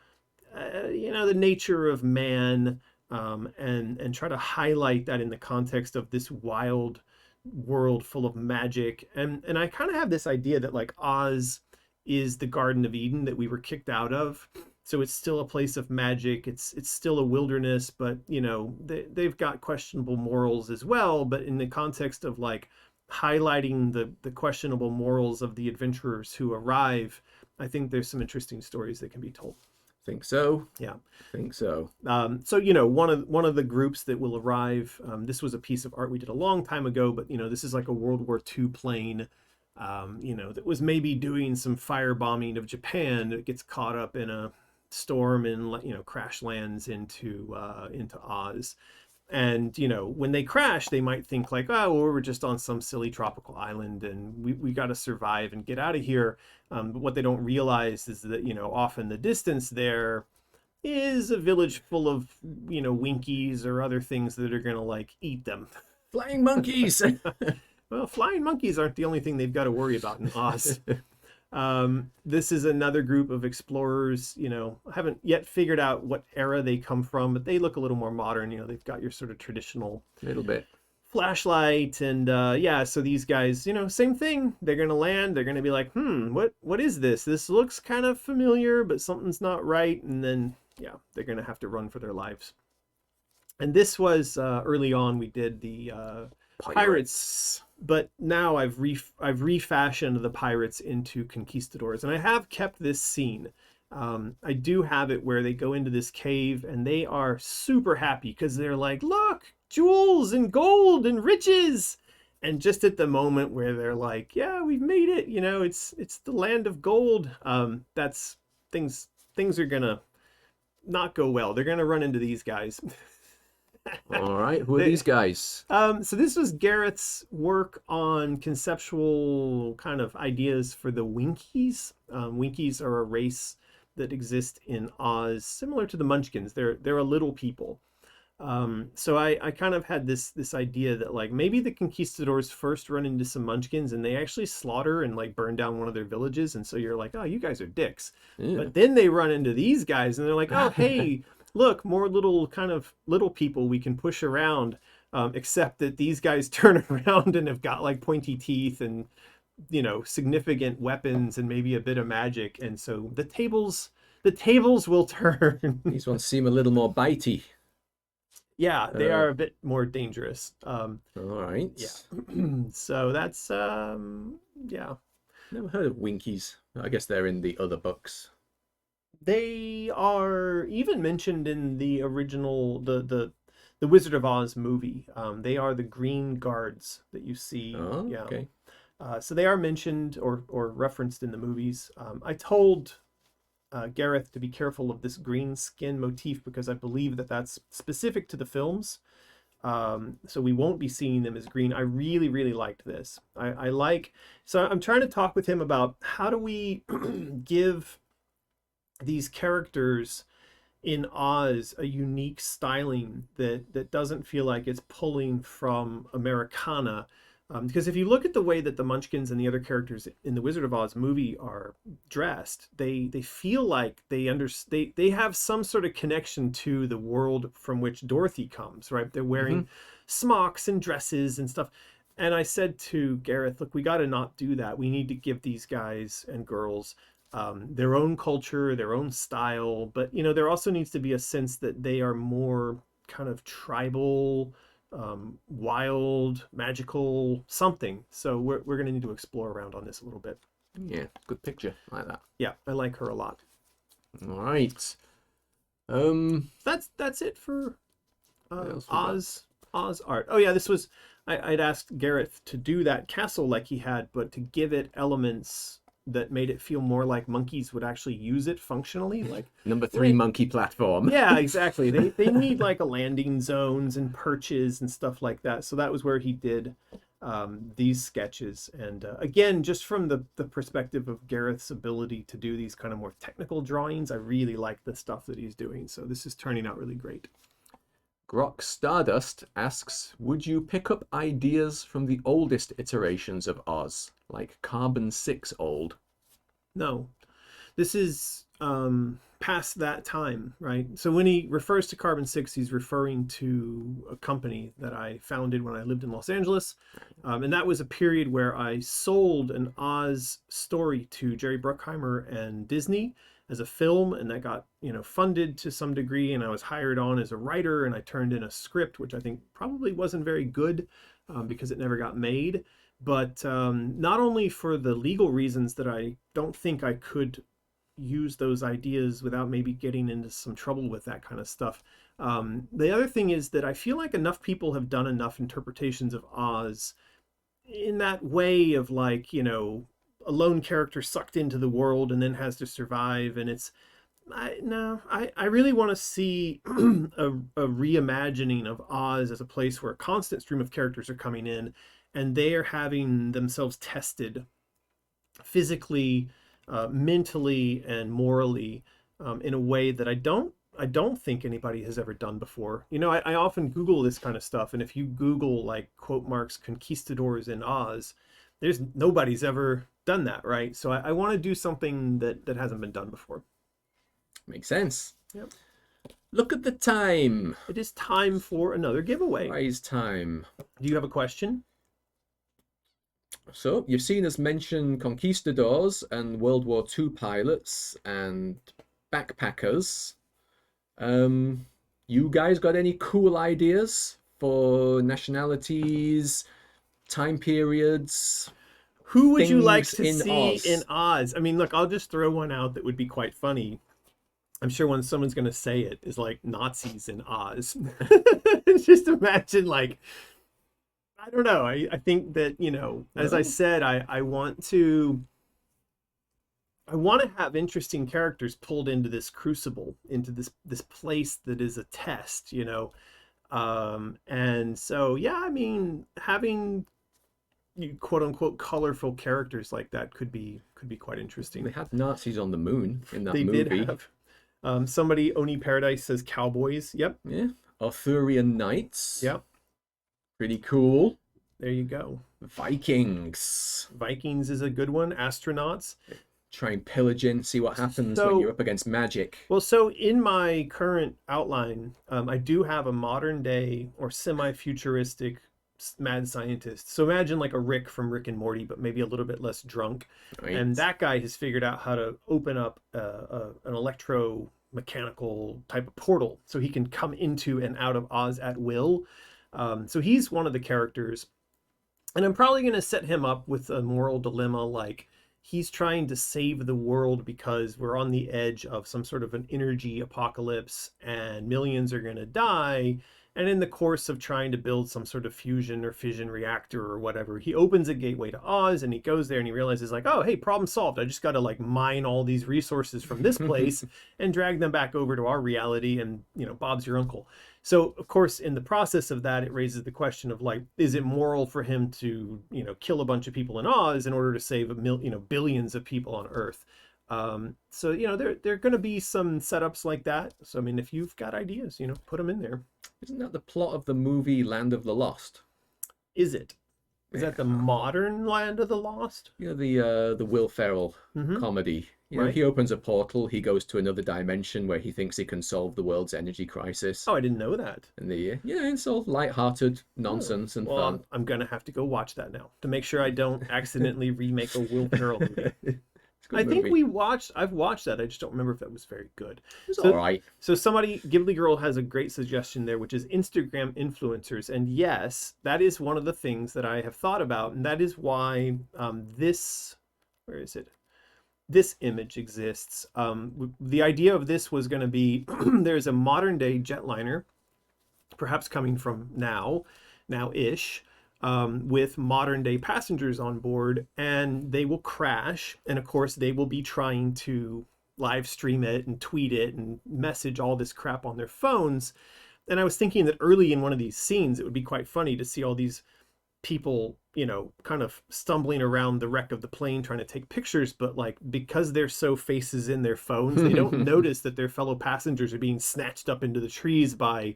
A: the nature of man, and try to highlight that in the context of this wild world full of magic. And I kind of have this idea that like Oz is the Garden of Eden that we were kicked out of. So it's still a place of magic. It's still a wilderness, but you know, they've got questionable morals as well. But in the context of like highlighting the questionable morals of the adventurers who arrive, I think there's some interesting stories that can be told.
B: Think so.
A: Yeah.
B: Think so.
A: So you know, one of the groups that will arrive. This was a piece of art we did a long time ago, but you know, this is like a World War II plane. You know, that was maybe doing some firebombing of Japan. That gets caught up in a storm and you know crash lands into Oz. And you know, when they crash, they might think like, oh, well, we're just on some silly tropical island and we got to survive and get out of here. But what they don't realize is that, you know, off in the distance there is a village full of, you know, Winkies or other things that are going to like eat them.
B: Flying monkeys!
A: Well, flying monkeys aren't the only thing they've got to worry about in Oz. This is another group of explorers. You know, I haven't yet figured out what era they come from, but they look a little more modern. You know, they've got your sort of traditional
B: Little bit.
A: flashlight and yeah, so these guys, you know, same thing. They're gonna land, they're gonna be like, what is this? This looks kind of familiar, but something's not right. And then yeah, they're gonna have to run for their lives. And this was early on. We did the pirates, but now I've refashioned the pirates into conquistadors, and I have kept this scene. I do have it where they go into this cave and they are super happy because they're like, look, jewels and gold and riches. And just at the moment where they're like, yeah, we've made it, you know, it's the land of gold. That's things are gonna not go well. They're gonna run into these guys.
B: All right, who are these guys?
A: So this was Gareth's work on conceptual kind of ideas for the Winkies. Winkies are a race that exist in Oz, similar to the Munchkins. They're a little people. So I kind of had this idea that like maybe the conquistadors first run into some Munchkins and they actually slaughter and like burn down one of their villages, and so you're like, oh, you guys are dicks.
B: Yeah.
A: But then they run into these guys and they're like, oh, hey, look, more little people we can push around, except that these guys turn around and have got like pointy teeth and, you know, significant weapons and maybe a bit of magic. And so the tables will turn.
B: These ones seem a little more bitey.
A: Yeah, they are a bit more dangerous.
B: All right.
A: Yeah. So that's yeah.
B: Never heard of Winkies. I guess they're in the other books.
A: They are even mentioned in the original the Wizard of Oz movie. They are the green guards that you see.
B: Oh,
A: yeah.
B: okay.
A: So they are mentioned or referenced in the movies. I told Gareth to be careful of this green skin motif because I believe that that's specific to the films. So we won't be seeing them as green. I really liked this. So I'm trying to talk with him about how do we give these characters in Oz a unique styling that doesn't feel like it's pulling from Americana. Because if you look at the way that the Munchkins and the other characters in the Wizard of Oz movie are dressed, they feel like they have some sort of connection to the world from which Dorothy comes, right? They're wearing smocks and dresses and stuff. And I said to Gareth, look, we got to not do that. We need to give these guys and girls their own culture, their own style. But, you know, there also needs to be a sense that they are more kind of tribal, wild, magical something. So we're going to need to explore around on this a little bit.
B: Yeah, good picture. I like that.
A: Yeah, I like her a lot.
B: All right.
A: That's it for Oz art. Oh yeah, this was I'd asked Gareth to do that castle like he had, but to give it elements that made it feel more like monkeys would actually use it functionally, like
B: Number 3 monkey platform.
A: Yeah, exactly. They need like a landing zones and perches and stuff like that. So that was where he did these sketches. And again, just from the perspective of Gareth's ability to do these kind of more technical drawings, I really like the stuff that he's doing. So this is turning out really great.
B: Grok Stardust asks, would you pick up ideas from the oldest iterations of Oz, like Carbon 6 old?
A: No. This is past that time, right? So when he refers to Carbon 6, he's referring to a company that I founded when I lived in Los Angeles. And that was a period where I sold an Oz story to Jerry Bruckheimer and Disney as a film, and that got, funded to some degree, and I was hired on as a writer, and I turned in a script, which I think probably wasn't very good because it never got made. But not only for the legal reasons that I don't think I could use those ideas without maybe getting into some trouble with that kind of stuff. The other thing is that I feel like enough people have done enough interpretations of Oz in that way of like, a lone character sucked into the world and then has to survive. And I really want to see a reimagining of Oz as a place where a constant stream of characters are coming in and they are having themselves tested physically, mentally, and morally in a way that I don't think anybody has ever done before. I often Google this kind of stuff, and if you Google like quote marks conquistadors in Oz, nobody's ever done that, right? So I want to do something that hasn't been done before.
B: Makes sense.
A: Yep.
B: Look at the time.
A: It is time for another giveaway.
B: Prize time.
A: Do you have a question?
B: So, you've seen us mention conquistadors and World War II pilots and backpackers. You guys got any cool ideas for nationalities, time periods?
A: Who would you like to
B: in
A: see
B: Oz?
A: in Oz? I mean, look, I'll just throw one out that would be quite funny. I'm sure when someone's going to say it is like Nazis in Oz. Just imagine like, I don't know. I think that, as I said, I want to have interesting characters pulled into this crucible, into this place that is a test, and so, yeah, I mean, having quote unquote colorful characters like that could be quite interesting.
B: They had Nazis on the moon in that
A: They
B: movie.
A: did have. Somebody, Oni Paradise says cowboys. Yep.
B: Yeah. Arthurian knights.
A: Yep.
B: Pretty cool.
A: There you go.
B: Vikings.
A: Vikings is a good one. Astronauts.
B: Try and pillage in, see what happens when you're up against magic.
A: Well, so in my current outline, I do have a modern day or semi-futuristic mad scientist. So imagine like a Rick from Rick and Morty, but maybe a little bit less drunk.
B: Right.
A: And that guy has figured out how to open up an electromechanical type of portal so he can come into and out of Oz at will. So he's one of the characters. And I'm probably going to set him up with a moral dilemma, like he's trying to save the world because we're on the edge of some sort of an energy apocalypse and millions are going to die. And in the course of trying to build some sort of fusion or fission reactor or whatever, he opens a gateway to Oz and he goes there and he realizes like, oh, hey, problem solved. I just got to like mine all these resources from this place and drag them back over to our reality. And, Bob's your uncle. So, of course, in the process of that, it raises the question of like, is it moral for him to, kill a bunch of people in Oz in order to save billions of people on Earth? So, there are going to be some setups like that. So, I mean, if you've got ideas, put them in there.
B: Isn't that the plot of the movie Land of the Lost?
A: Is it? Is that the modern Land of the Lost?
B: The Will Ferrell comedy.
A: Right.
B: He opens a portal, he goes to another dimension where he thinks he can solve the world's energy crisis.
A: Oh, I didn't know that.
B: And it's all light-hearted nonsense and fun.
A: I'm going to have to go watch that now to make sure I don't accidentally remake a Will Ferrell movie. I think I've watched that. I just don't remember if that was very good.
B: It's all right.
A: So somebody, Ghibli Girl has a great suggestion there, which is Instagram influencers. And yes, that is one of the things that I have thought about. And that is why this image exists. The idea of this was going to be, there's a modern day jetliner, perhaps coming from now-ish, with modern day passengers on board, and they will crash. And of course, they will be trying to live stream it and tweet it and message all this crap on their phones. And I was thinking that early in one of these scenes, it would be quite funny to see all these people, kind of stumbling around the wreck of the plane trying to take pictures, but like because they're so faces in their phones, they don't notice that their fellow passengers are being snatched up into the trees by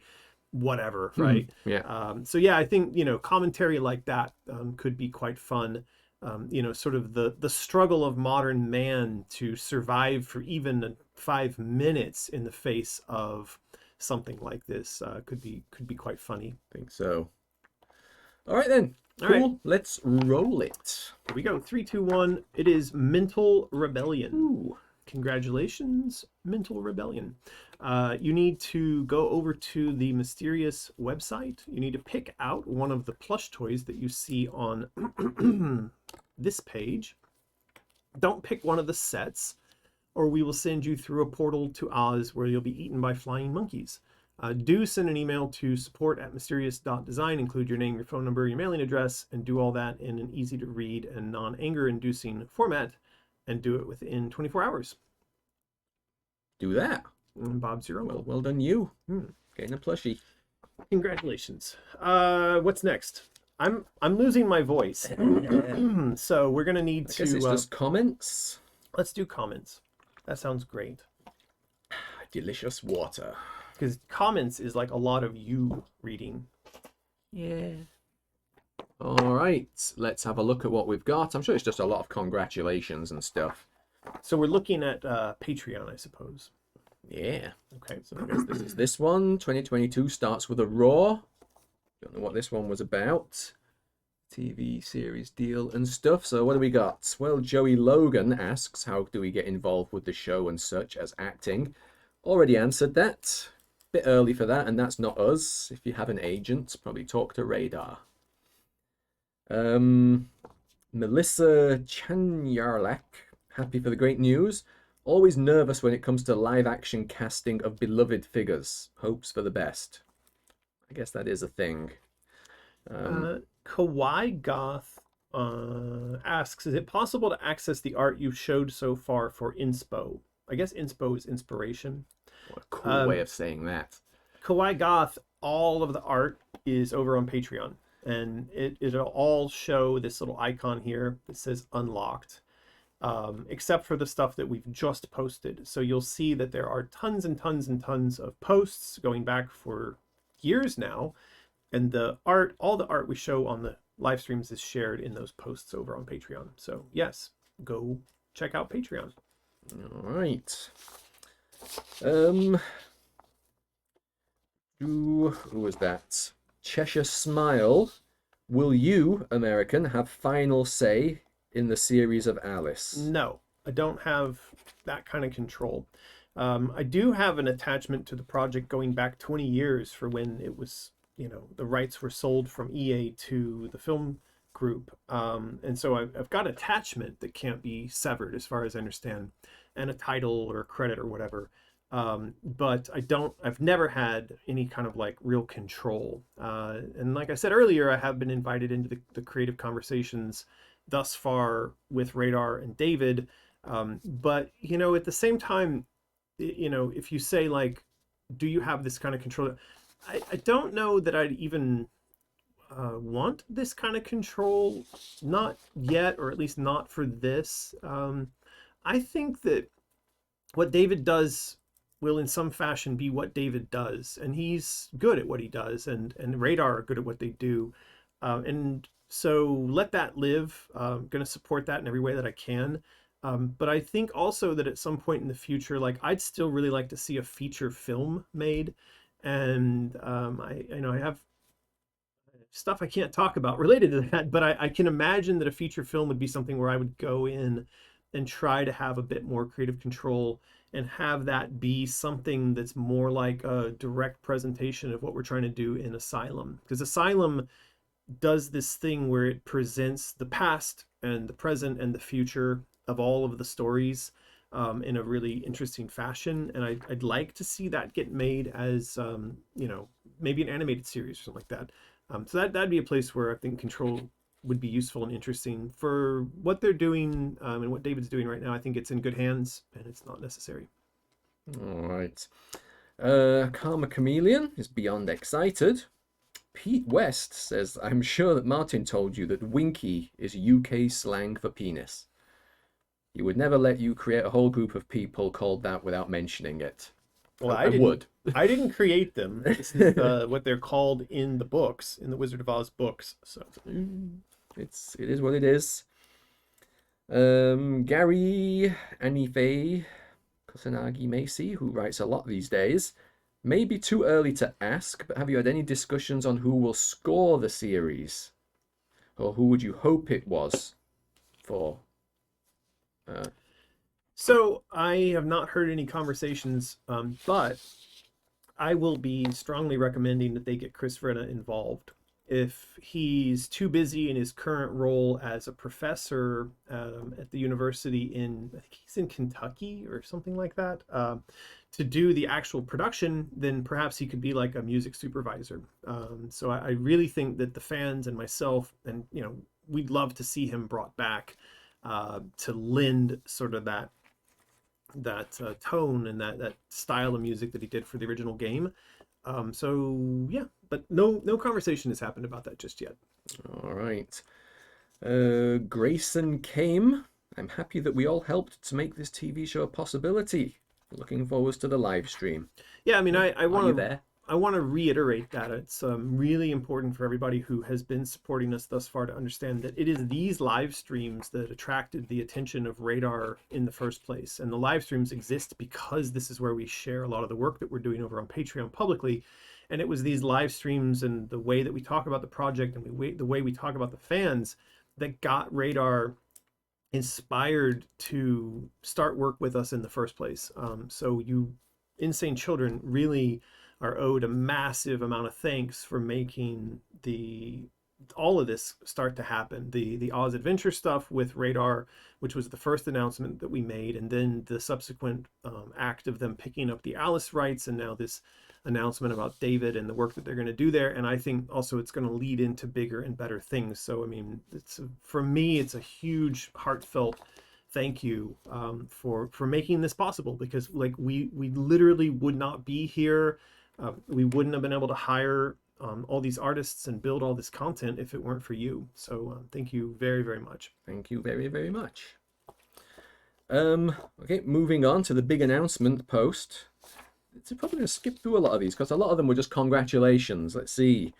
A: whatever, right?
B: Yeah.
A: So yeah, I think, commentary like that could be quite fun. sort of the struggle of modern man to survive for even 5 minutes in the face of something like this could be quite funny.
B: I think so. All right then.
A: All
B: Cool.
A: right.
B: Let's roll it.
A: Here we go. 3, 2, 1. It is Mental Rebellion.
B: Ooh.
A: Congratulations, Mental Rebellion. You need to go over to the mysterious website. You need to pick out one of the plush toys that you see on this page. Don't pick one of the sets, or we will send you through a portal to Oz where you'll be eaten by flying monkeys. Do send an email to support@mysterious.design. Include your name, your phone number, your mailing address, and do all that in an easy to read and non-anger inducing format, and do it within 24 hours.
B: Do that.
A: And Bob's your uncle.
B: Well done you. Getting a plushie.
A: Congratulations. What's next? I'm losing my voice. So we're gonna need
B: I guess it's just comments.
A: Let's do comments. That sounds great.
B: Delicious water.
A: Because comments is like a lot of you reading.
B: Yeah. All right, let's have a look at what we've got. I'm sure it's just a lot of congratulations and stuff.
A: So we're looking at Patreon, I suppose.
B: Yeah.
A: Okay.
B: So I guess this is this one. 2022 starts with a Raw. Don't know what this one was about. TV series deal and stuff. So what do we got? Well, Joey Logan asks, how do we get involved with the show and such as acting? Already answered that. Bit early for that, and that's not us. If you have an agent, probably talk to Radar. Melissa Chanyarlak, happy for the great news. Always nervous when it comes to live action casting of beloved figures. Hopes for the best. I guess that is a thing.
A: Kawaii Goth asks, is it possible to access the art you've showed so far for inspo? I guess inspo is inspiration.
B: What a cool way of saying that.
A: Kawaii Goth, all of the art is over on Patreon. And it'll all show this little icon here that says unlocked. Except for the stuff that we've just posted. So you'll see that there are tons and tons and tons of posts going back for years now. And the art, all the art we show on the live streams is shared in those posts over on Patreon. So yes, go check out Patreon.
B: All right. Who was that? Cheshire Smile. Will you, American, have final say in the series of Alice?
A: No, I don't have that kind of control. I do have an attachment to the project going back 20 years for when it was, the rights were sold from EA to the film group. And so I've got attachment that can't be severed as far as I understand, and a title or a credit or whatever. But I've never had any kind of like real control. And like I said earlier, I have been invited into the creative conversations thus far with Radar and David. But, at the same time, if you say like, do you have this kind of control? I don't know that I'd even want this kind of control. Not yet, or at least not for this. I think that what David does will in some fashion be what David does, and he's good at what he does, and Radar are good at what they do, and so let that live. I'm going to support that in every way that I can, but I think also that at some point in the future, like I'd still really like to see a feature film made, and I have stuff I can't talk about related to that, but I can imagine that a feature film would be something where I would go in and try to have a bit more creative control and have that be something that's more like a direct presentation of what we're trying to do in Asylum. Because Asylum does this thing where it presents the past and the present and the future of all of the stories in a really interesting fashion. And I'd like to see that get made as, maybe an animated series or something like that. So that'd be a place where I think control would be useful and interesting for what they're doing and what David's doing right now. I think it's in good hands and it's not necessary.
B: All right. Karma Chameleon is beyond excited. Pete West says, I'm sure that Martin told you that winky is UK slang for penis. He would never let you create a whole group of people called that without mentioning it.
A: Well,
B: I would.
A: I didn't create them. This is what they're called in the books, in the Wizard of Oz books. So
B: it is what it is. Gary Anife Kusanagi Macy, who writes a lot these days. Maybe too early to ask, but have you had any discussions on who will score the series? Or who would you hope it was for?
A: So I have not heard any conversations, but I will be strongly recommending that they get Chris Vrenna involved. If he's too busy in his current role as a professor at the university I think he's in Kentucky or something like that, to do the actual production, then perhaps he could be like a music supervisor. So I really think that the fans and myself, and we'd love to see him brought back to lend sort of that tone and that style of music that he did for the original game. So yeah, but no conversation has happened about that just yet.
B: All right. Grayson came. I'm happy that we all helped to make this TV show a possibility. Looking forward to the live stream.
A: Yeah, I mean, I
B: Are you
A: want to
B: there?
A: I want to reiterate that it's really important for everybody who has been supporting us thus far to understand that it is these live streams that attracted the attention of Radar in the first place. And the live streams exist because this is where we share a lot of the work that we're doing over on Patreon publicly. And it was these live streams and the way that we talk about the project and the way we talk about the fans that got Radar inspired to start work with us in the first place. So you insane children really are owed a massive amount of thanks for making all of this start to happen. The Oz Adventure stuff with Radar, which was the first announcement that we made, and then the subsequent act of them picking up the Alice rights, and now this announcement about David and the work that they're going to do there. And I think also it's going to lead into bigger and better things. So I mean, for me, it's a huge heartfelt thank you for making this possible, because like we literally would not be here. We wouldn't have been able to hire all these artists and build all this content if it weren't for you. So thank you very, very much.
B: Thank you very, very much. Okay, moving on to the big announcement post. It's probably going to skip through a lot of these because a lot of them were just congratulations. Let's see.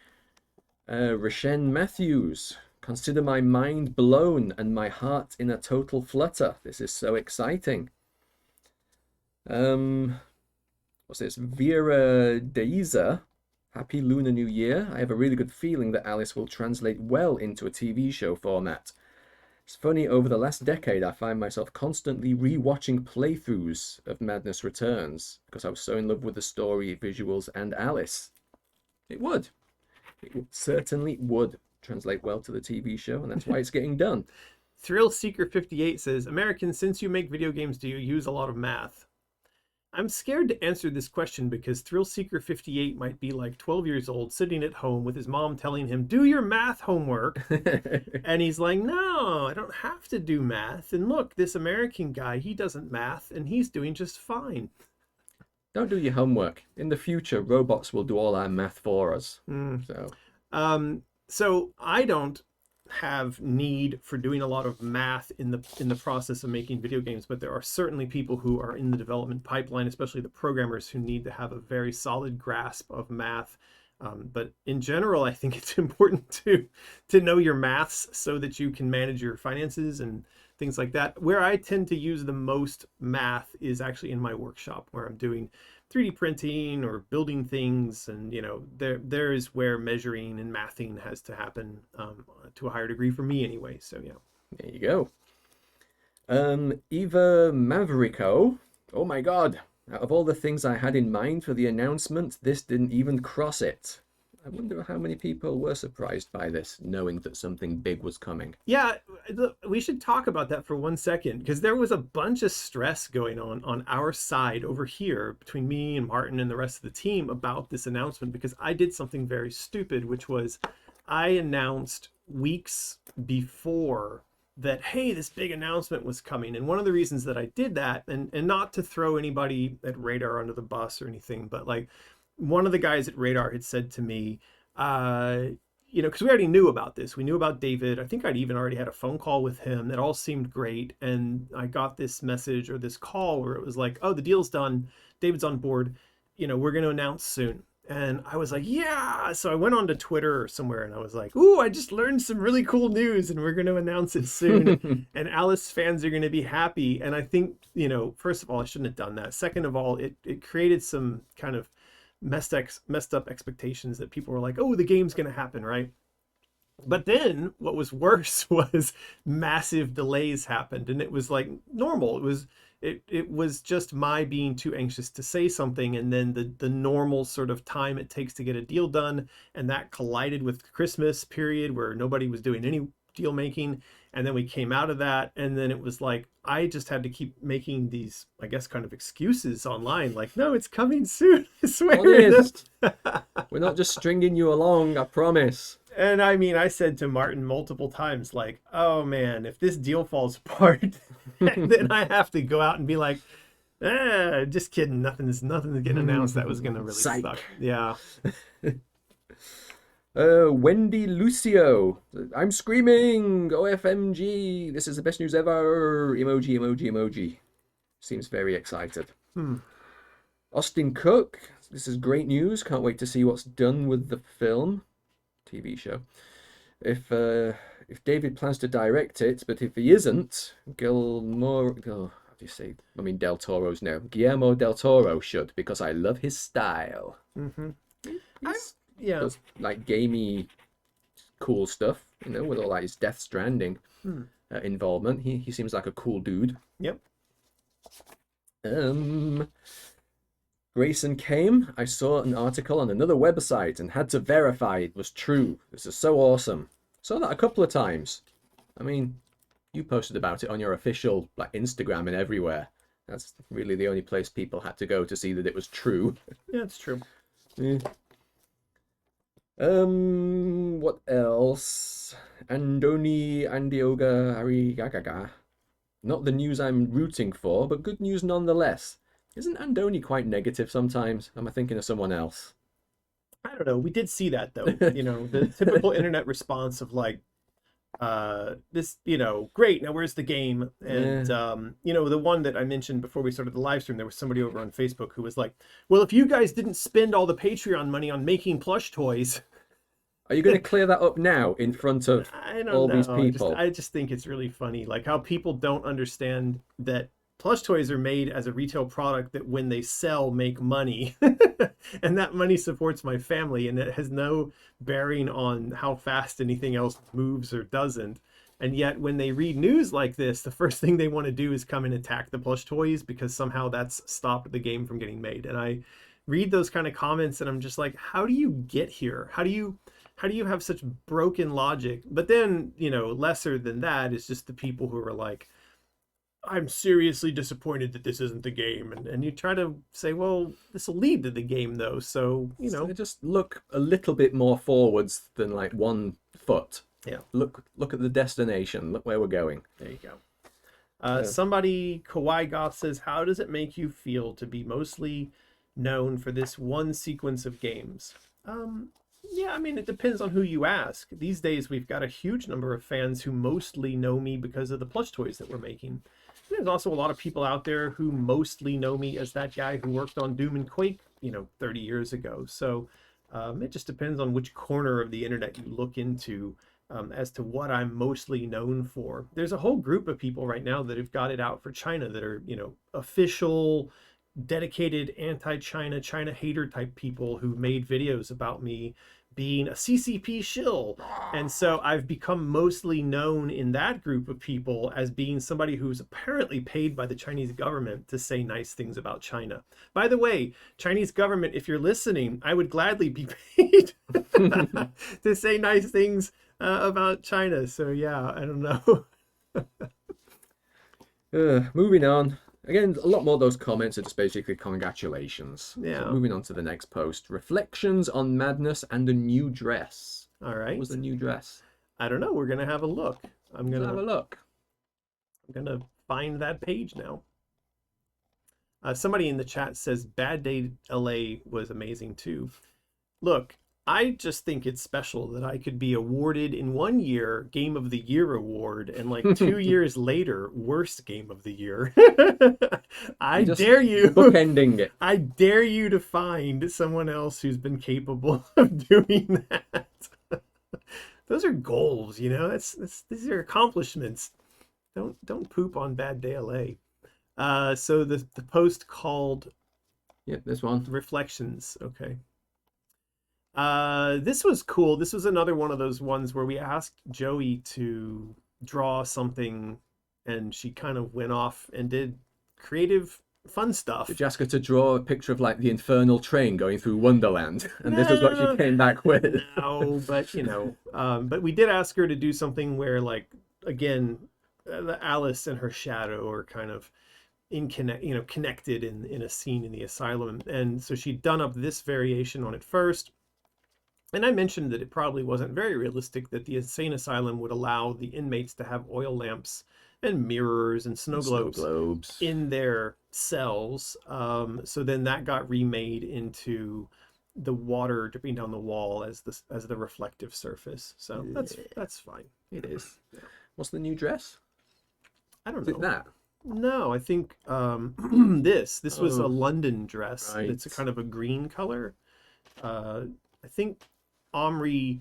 B: Rashen Matthews. Consider my mind blown and my heart in a total flutter. This is so exciting. What's this? Vera Deiza. Happy Lunar New Year. I have a really good feeling that Alice will translate well into a TV show format. It's funny, over the last decade, I find myself constantly re-watching playthroughs of Madness Returns because I was so in love with the story, visuals, and Alice. It would. It certainly would translate well to the TV show, and that's why it's getting done.
A: Thrill Seeker 58 says, Americans, since you make video games, do you use a lot of math? I'm scared to answer this question because Thrill Seeker 58 might be like 12 years old, sitting at home with his mom telling him, do your math homework. And he's like, no, I don't have to do math. And look, this American guy, he doesn't math and he's doing just fine.
B: Don't do your homework. In the future, robots will do all our math for us.
A: So I don't have need for doing a lot of math in the process of making video games, but there are certainly people who are in the development pipeline, especially the programmers, who need to have a very solid grasp of math. But in general, I think it's important to know your maths so that you can manage your finances and things like that. Where I tend to use the most math is actually in my workshop, where I'm doing 3D printing or building things, and there is where measuring and mathing has to happen to a higher degree for me anyway. So yeah,
B: there you go. Eva Maverico. Oh my god, out of all the things I had in mind for the announcement, this didn't even cross it. I wonder how many people were surprised by this, knowing that something big was coming.
A: Yeah, we should talk about that for 1 second, because there was a bunch of stress going on our side over here between me and Martin and the rest of the team about this announcement, because I did something very stupid, which was I announced weeks before that, hey, this big announcement was coming. And one of the reasons that I did that, and not to throw anybody at Radar under the bus or anything, but like, one of the guys at Radar had said to me, because we already knew about this. We knew about David. I think I'd even already had a phone call with him. That all seemed great. And I got this message or this call where it was like, oh, the deal's done. David's on board. We're going to announce soon. And I was like, yeah. So I went on to Twitter or somewhere and I was like, ooh, I just learned some really cool news and we're going to announce it soon. And Alice fans are going to be happy. And I think, you know, first of all, I shouldn't have done that. Second of all, it created some kind of messed up expectations that people were like, oh, the game's going to happen, right? But then what was worse was massive delays happened, and it was like normal. It was just my being too anxious to say something, and then the normal sort of time it takes to get a deal done, and that collided with Christmas period where nobody was doing any deal making, and then we came out of that, and then it was like I just had to keep making these, I guess, kind of excuses online, like, no, it's coming soon. I swear.
B: Honest. We're not just stringing you along, I promise.
A: And I mean, I said to Martin multiple times, like, oh man, if this deal falls apart, then I have to go out and be like, just kidding. Nothing's getting announced. That was going to really suck. Yeah.
B: Wendy Lucio. I'm screaming. OFMG. This is the best news ever. Emoji, emoji, emoji. Seems very excited. Austin Cook. This is great news. Can't wait to see what's done with the film. TV show. If David plans to direct it, but if he isn't, Guillermo del Toro's now. Guillermo del Toro should, because I love his style.
A: Yeah.
B: Does like gamey, cool stuff, you know, with all like his Death Stranding involvement. He seems like a cool dude.
A: Yep.
B: Grayson came. I saw an article on another website and had to verify it was true. This is so awesome. Saw that a couple of times. I mean, you posted about it on your official like Instagram and everywhere. That's really the only place people had to go to see that it was true.
A: Yeah, it's true.
B: Yeah. What else? Andioga Arigagaga. Not the news I'm rooting for, but good news nonetheless. Isn't Andoni quite negative sometimes? Am I thinking of someone else?
A: I don't know. We did see that though. You know, the typical internet response of like, this, you know, great, now where's the game? And you know, the one that I mentioned before we started the live stream, there was somebody over on Facebook who was like, well, if you guys didn't spend all the Patreon money on making plush toys,
B: are you going to clear that up now in front of all these people?
A: I just think it's really funny, like how people don't understand that plush toys are made as a retail product that when they sell make money and that money supports my family, and it has no bearing on how fast anything else moves or doesn't. And yet when they read news like this, the first thing they want to do is come and attack the plush toys because somehow that's stopped the game from getting made. And I read those kind of comments and I'm just like, how do you get here? How do you have such broken logic? But then, you know, lesser than that is just the people who are like, I'm seriously disappointed that this isn't the game. And you try to say, well, this will lead to the game though. So, you know,
B: so just look a little bit more forwards than like 1 foot.
A: Yeah.
B: Look at the destination. Look where we're going.
A: There you go. Somebody, Kawaii Goth says, how does it make you feel to be mostly known for this one sequence of games? Yeah, I mean, it depends on who you ask. These days, we've got a huge number of fans who mostly know me because of the plush toys that we're making. There's also a lot of people out there who mostly know me as that guy who worked on Doom and Quake, you know, 30 years ago. So it just depends on which corner of the internet you look into as to what I'm mostly known for. There's a whole group of people right now that have got it out for China that are, you know, official, dedicated anti-China, China hater type people who made videos about me being a CCP shill. And so I've become mostly known in that group of people as being somebody who's apparently paid by the Chinese government to say nice things about China. By the way, Chinese government, if you're listening, I would gladly be paid to say nice things about China. So yeah, I don't know.
B: Moving on. Again, a lot more of those comments are just basically congratulations.
A: Yeah.
B: So moving on to the next post. Reflections on madness and a new dress.
A: All right.
B: What was the new dress?
A: I don't know. We're going to have a look. I'm going to
B: have a look.
A: I'm going to find that page now. Somebody in the chat says Bad Day LA was amazing too. Look, I just think it's special that I could be awarded in 1 year Game of the Year award and like 2 years later worst Game of the Year. I dare you.
B: Bookending it.
A: I dare you to find someone else who's been capable of doing that. Those are goals, you know. These are accomplishments. Don't poop on bad day LA. So the post called
B: this one.
A: Reflections. Okay. This was cool. This was another one of those ones where we asked Joey to draw something and she kind of went off and did creative fun stuff.
B: Did you ask her to draw a picture of like the infernal train going through Wonderland? And this is what she came back with.
A: No, but you know, but we did ask her to do something where like, again, the Alice and her shadow are kind of connected in a scene in the asylum. And so she'd done up this variation on it first. And I mentioned that it probably wasn't very realistic that the insane asylum would allow the inmates to have oil lamps and mirrors and snow globes in their cells. So then that got remade into the water dripping down the wall as the reflective surface. So that's fine.
B: It is. Yeah. What's the new dress?
A: I don't know.
B: Is it that?
A: No, I think this was a London dress. Right. It's a kind of a green color. I think Omri,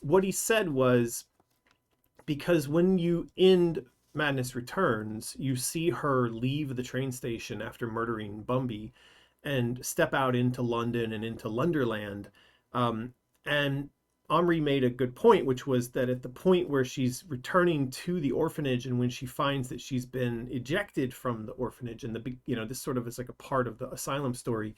A: what he said was, because when you end Madness Returns, you see her leave the train station after murdering Bumby and step out into London and into Lunderland. And Omri made a good point, which was that at the point where she's returning to the orphanage and when she finds that she's been ejected from the orphanage, and this sort of is like a part of the asylum story,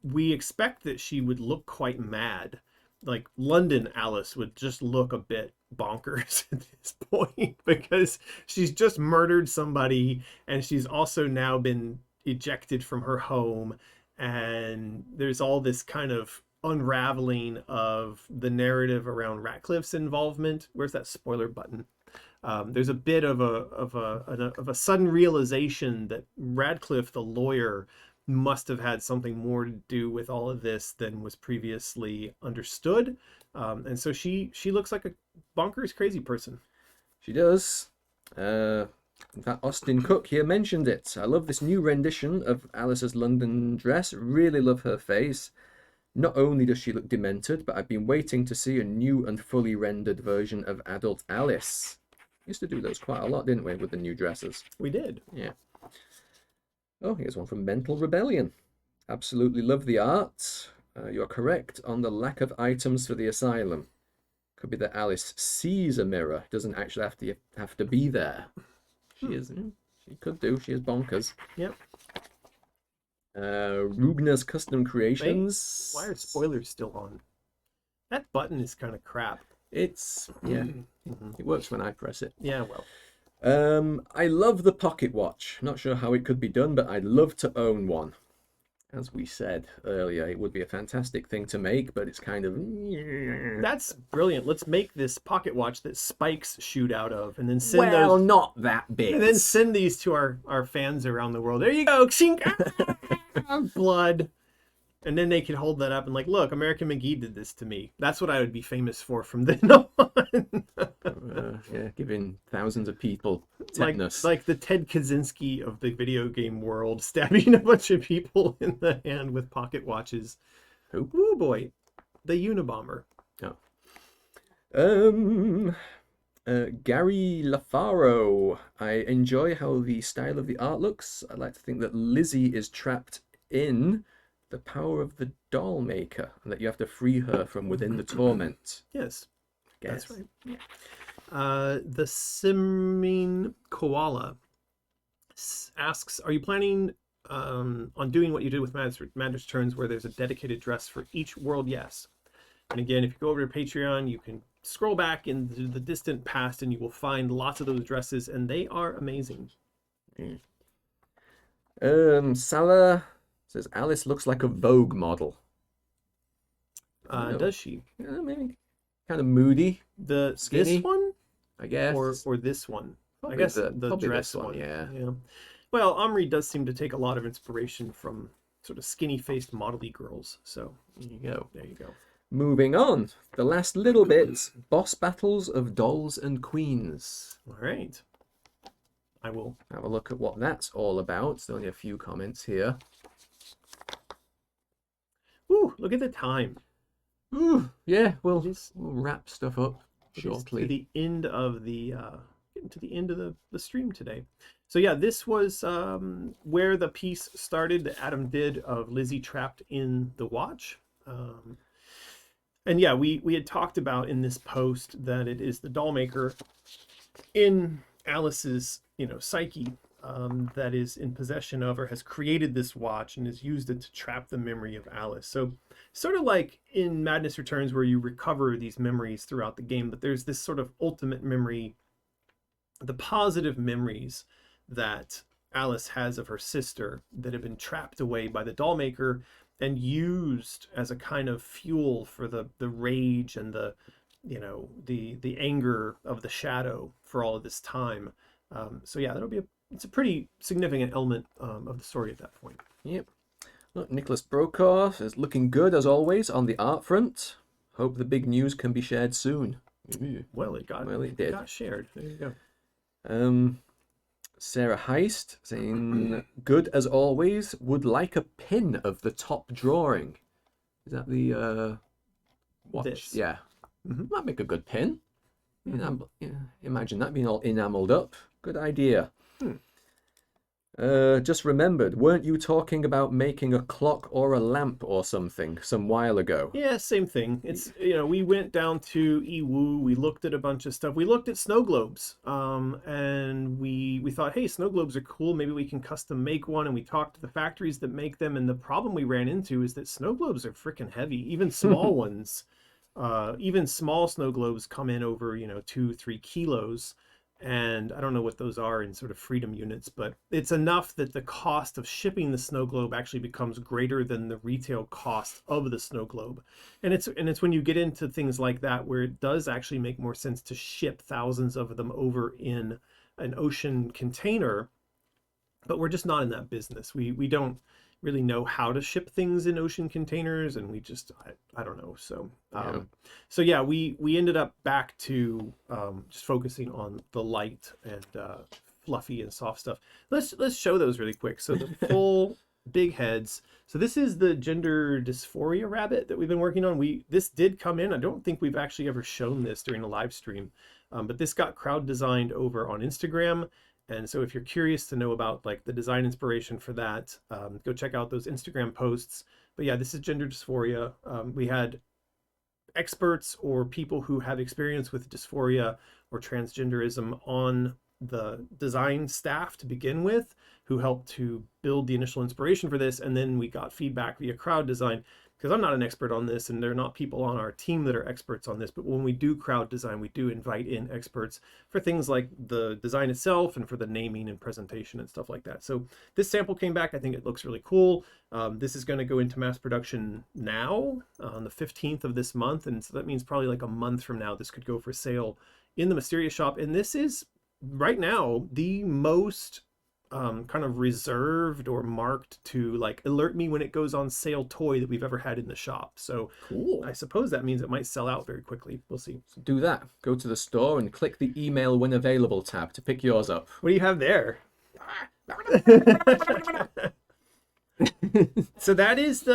A: we expect that she would look quite mad. Like London Alice would just look a bit bonkers at this point because she's just murdered somebody and she's also now been ejected from her home, and there's all this kind of unraveling of the narrative around Ratcliffe's involvement. Where's that spoiler button? There's a bit of a sudden realization that Radcliffe, the lawyer, must have had something more to do with all of this than was previously understood. And so she looks like a bonkers crazy person.
B: She does. In fact, Austin Cook here mentioned it. I love this new rendition of Alice's London dress. Really love her face. Not only does she look demented, but I've been waiting to see a new and fully rendered version of adult Alice. Used to do those quite a lot, didn't we, with the new dresses?
A: We did.
B: Yeah. Oh, here's one from Mental Rebellion. Absolutely love the art. You're correct on the lack of items for the asylum. Could be that Alice sees a mirror. Doesn't actually have to be there. She is. She could do. She is bonkers.
A: Yep.
B: Rubna's Custom Creations.
A: Why are spoilers still on? That button is kind of crap.
B: It's It works when I press it.
A: Yeah, well.
B: I love the pocket watch. Not sure how it could be done, but I'd love to own one. As we said earlier, it would be a fantastic thing to make, but it's kind of...
A: That's brilliant. Let's make this pocket watch that spikes shoot out of, and then send
B: well,
A: those...
B: not that big.
A: And then send these to our fans around the world. There you go. Blood. And then they could hold that up and like, look, American McGee did this to me. That's what I would be famous for from then on.
B: Yeah, giving thousands of people tetanus.
A: Like the Ted Kaczynski of the video game world, stabbing a bunch of people in the hand with pocket watches.
B: Who?
A: Oh boy, the Unabomber.
B: Oh. Gary Lafaro. I enjoy how the style of the art looks. I like to think that Lizzie is trapped in the power of the doll maker, and that you have to free her from within the torment.
A: Yes, that's right. The Simming Koala asks, are you planning on doing what you did with Madness Returns, where there's a dedicated dress for each world? Yes. And again, if you go over to Patreon, you can scroll back into the distant past and you will find lots of those dresses, and they are amazing.
B: Salah says Alice looks like a Vogue model.
A: Does she?
B: Maybe kind of moody. Skinny,
A: this one,
B: I guess,
A: or this one.
B: Probably
A: I guess the dress
B: one. Yeah.
A: Well, Omri does seem to take a lot of inspiration from sort of skinny-faced model-y girls. So
B: There you go.
A: there you go.
B: Moving on, the last little bit, boss battles of dolls and queens.
A: All right. I will.
B: Have a look at what that's all about. There's only a few comments here.
A: Ooh, look at the time.
B: Ooh, yeah, we'll
A: It
B: wrap stuff up
A: is
B: shortly.
A: to the end of the getting to the end of the stream today. So yeah, this was where the piece started that Adam did of Lizzie trapped in the watch. And yeah, we had talked about in this post that it is the doll maker in Alice's, psyche that is in possession of or has created this watch and has used it to trap the memory of Alice. So sort of like in Madness Returns where you recover these memories throughout the game, but there's this sort of ultimate memory, the positive memories that Alice has of her sister that have been trapped away by the doll maker and used as a kind of fuel for the rage and the anger of the shadow for all of this time. So yeah, it's a pretty significant element of the story at that point.
B: Yep. Look, Nicholas Brokaw is looking good as always on the art front. Hope the big news can be shared soon.
A: Well, it
B: did.
A: got shared. There you go.
B: Sarah Heist saying, good as always, would like a pin of the top drawing. Is that the watch?
A: This.
B: Yeah.
A: Mhm.
B: Might make a good pin. Imagine that being all enameled up. Good idea. Just remembered, weren't you talking about making a clock or a lamp or something some while ago?
A: Yeah, same thing. It's, we went down to Iwu, we looked at a bunch of stuff. We looked at snow globes, and we thought, hey, snow globes are cool. Maybe we can custom make one. And we talked to the factories that make them. And the problem we ran into is that snow globes are freaking heavy, even small ones. Even small snow globes come in over, 2-3 kilos. And I don't know what those are in sort of freedom units, but it's enough that the cost of shipping the snow globe actually becomes greater than the retail cost of the snow globe. And it's when you get into things like that where it does actually make more sense to ship thousands of them over in an ocean container. But we're just not in that business. We don't really know how to ship things in ocean containers, and we just I don't know. So yeah, we ended up back to just focusing on the light and fluffy and soft stuff. Let's show those really quick. So the full big heads. So this is the gender dysphoria rabbit that we've been working on. This did come in. I don't think we've actually ever shown this during a live stream, but this got crowd designed over on Instagram. And so if you're curious to know about like the design inspiration for that, go check out those Instagram posts. But yeah, this is gender dysphoria. We had experts or people who have experience with dysphoria or transgenderism on the design staff to begin with, who helped to build the initial inspiration for this. And then we got feedback via crowd design, because I'm not an expert on this and there are not people on our team that are experts on this, but when we do crowd design, we do invite in experts for things like the design itself and for the naming and presentation and stuff like that. So this sample came back. I think it looks really cool. This is going to go into mass production now on the 15th of this month. And so that means probably like a month from now, this could go for sale in the Mysterious Shop. And this is right now the most kind of reserved or marked to like alert me when it goes on sale toy that we've ever had in the shop. So
B: Cool.
A: I suppose that means it might sell out very quickly. We'll see.
B: So do that. Go to the store and click the email when available tab to pick yours up.
A: What do you have there? So that is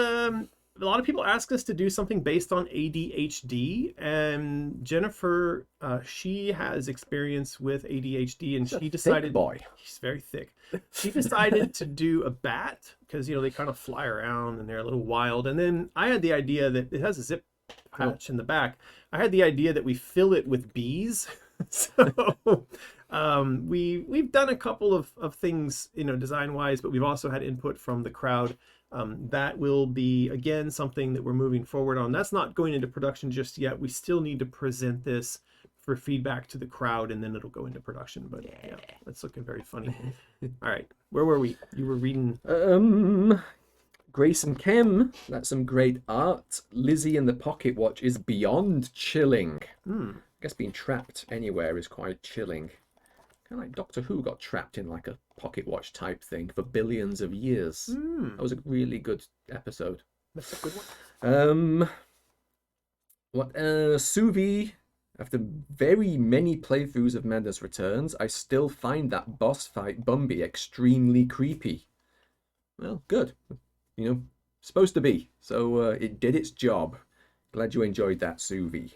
A: a lot of people ask us to do something based on ADHD, and Jennifer, she has experience with ADHD, and she decided,
B: boy.
A: He's very thick. She decided to do a bat because they kind of fly around and they're a little wild. And then I had the idea that it has a zip patch in the back. I had the idea that we fill it with bees. So we've done a couple of things, design wise, but we've also had input from the crowd. That will be, again, something that we're moving forward on. That's not going into production just yet. We still need to present this for feedback to the crowd, and then it'll go into production. But yeah, that's looking very funny. All right, where were we? You were reading.
B: Grace and Kim, that's some great art. Lizzie and the pocket watch is beyond chilling. I guess being trapped anywhere is quite chilling. Kind of like Doctor Who got trapped in like a pocket watch type thing for billions of years. That was a really good episode.
A: That's a good one.
B: Suvi, after very many playthroughs of Madness Returns, I still find that boss fight Bumby extremely creepy. Well, good. You know, supposed to be. So it did its job. Glad you enjoyed that, Suvi.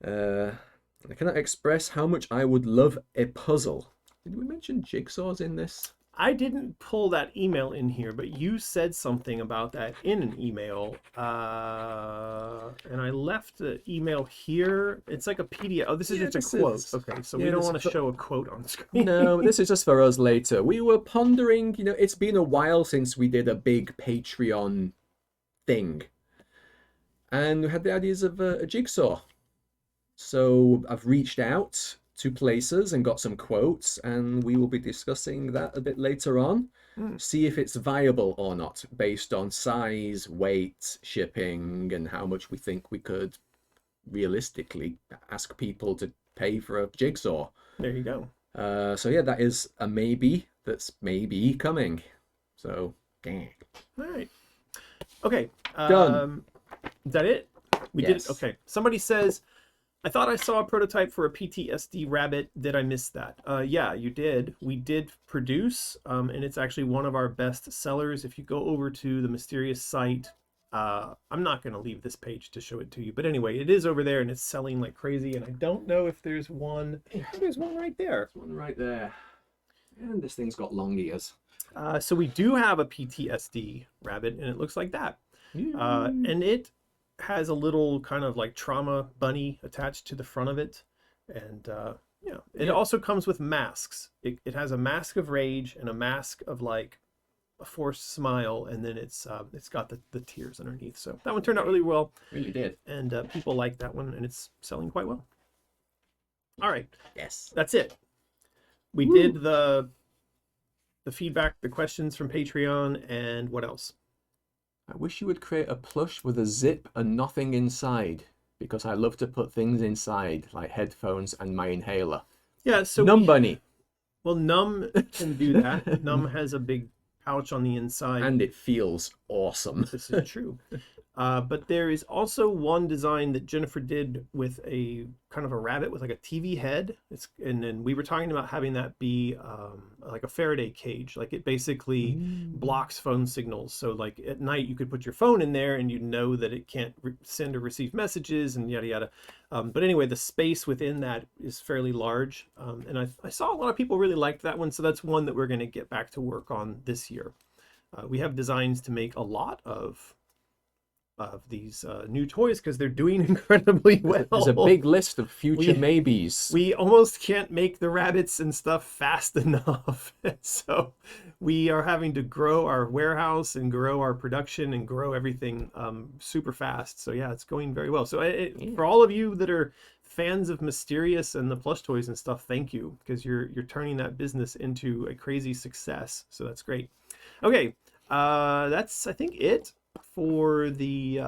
B: I cannot express how much I would love a puzzle. Did we mention jigsaws in this?
A: I didn't pull that email in here, but you said something about that in an email. And I left the email here. It's like a PDF. Oh, this is just a quote. Okay, so we don't want to show a quote on screen.
B: No, this is just for us later. We were pondering, you know, it's been a while since we did a big Patreon thing. And we had the ideas of a jigsaw. So I've reached out to places and got some quotes, and we will be discussing that a bit later on. See if it's viable or not, based on size, weight, shipping, and how much we think we could realistically ask people to pay for a jigsaw.
A: There you go.
B: So yeah, that is a maybe that's maybe coming. So, dang.
A: All right. Okay.
B: Done.
A: Is that it? We
B: Yes.
A: did. Okay. Somebody says, I thought I saw a prototype for a PTSD rabbit. Did I miss that? Yeah, you did. We did produce, and it's actually one of our best sellers. If you go over to the mysterious site, I'm not going to leave this page to show it to you. But anyway, it is over there, and it's selling like crazy. And I don't know if there's one. There's one right there.
B: There's one right there. And this thing's got long ears.
A: So we do have a PTSD rabbit, and it looks like that. And it has a little kind of like trauma bunny attached to the front of it, and yeah, it also comes with masks. It has a mask of rage and a mask of like a forced smile, and then it's got the tears underneath. So that one turned out really well.
B: Really did.
A: And people like that one, and it's selling quite well. All right,
B: Yes.
A: that's it. We did the feedback, the questions from Patreon, and what else?
B: I wish you would create a plush with a zip and nothing inside, because I love to put things inside, like headphones and my inhaler.
A: Yeah, so
B: Numb Bunny.
A: Well, Numb can do that. Numb has a big pouch on the inside.
B: And it feels awesome.
A: This is true. But there is also one design that Jennifer did with a kind of a rabbit with like a TV head. And then we were talking about having that be like a Faraday cage. Like it basically blocks phone signals. So like at night you could put your phone in there and you know that it can't send or receive messages and yada yada. But anyway, the space within that is fairly large. And I saw a lot of people really liked that one. So that's one that we're going to get back to work on this year. We have designs to make a lot of these new toys because they're doing incredibly well.
B: There's a big list of future maybes.
A: We almost can't make the rabbits and stuff fast enough. So we are having to grow our warehouse and grow our production and grow everything super fast. So yeah, it's going very well. So for all of you that are fans of Mysterious and the plush toys and stuff, thank you, because you're turning that business into a crazy success. So that's great. Okay, that's I think it for the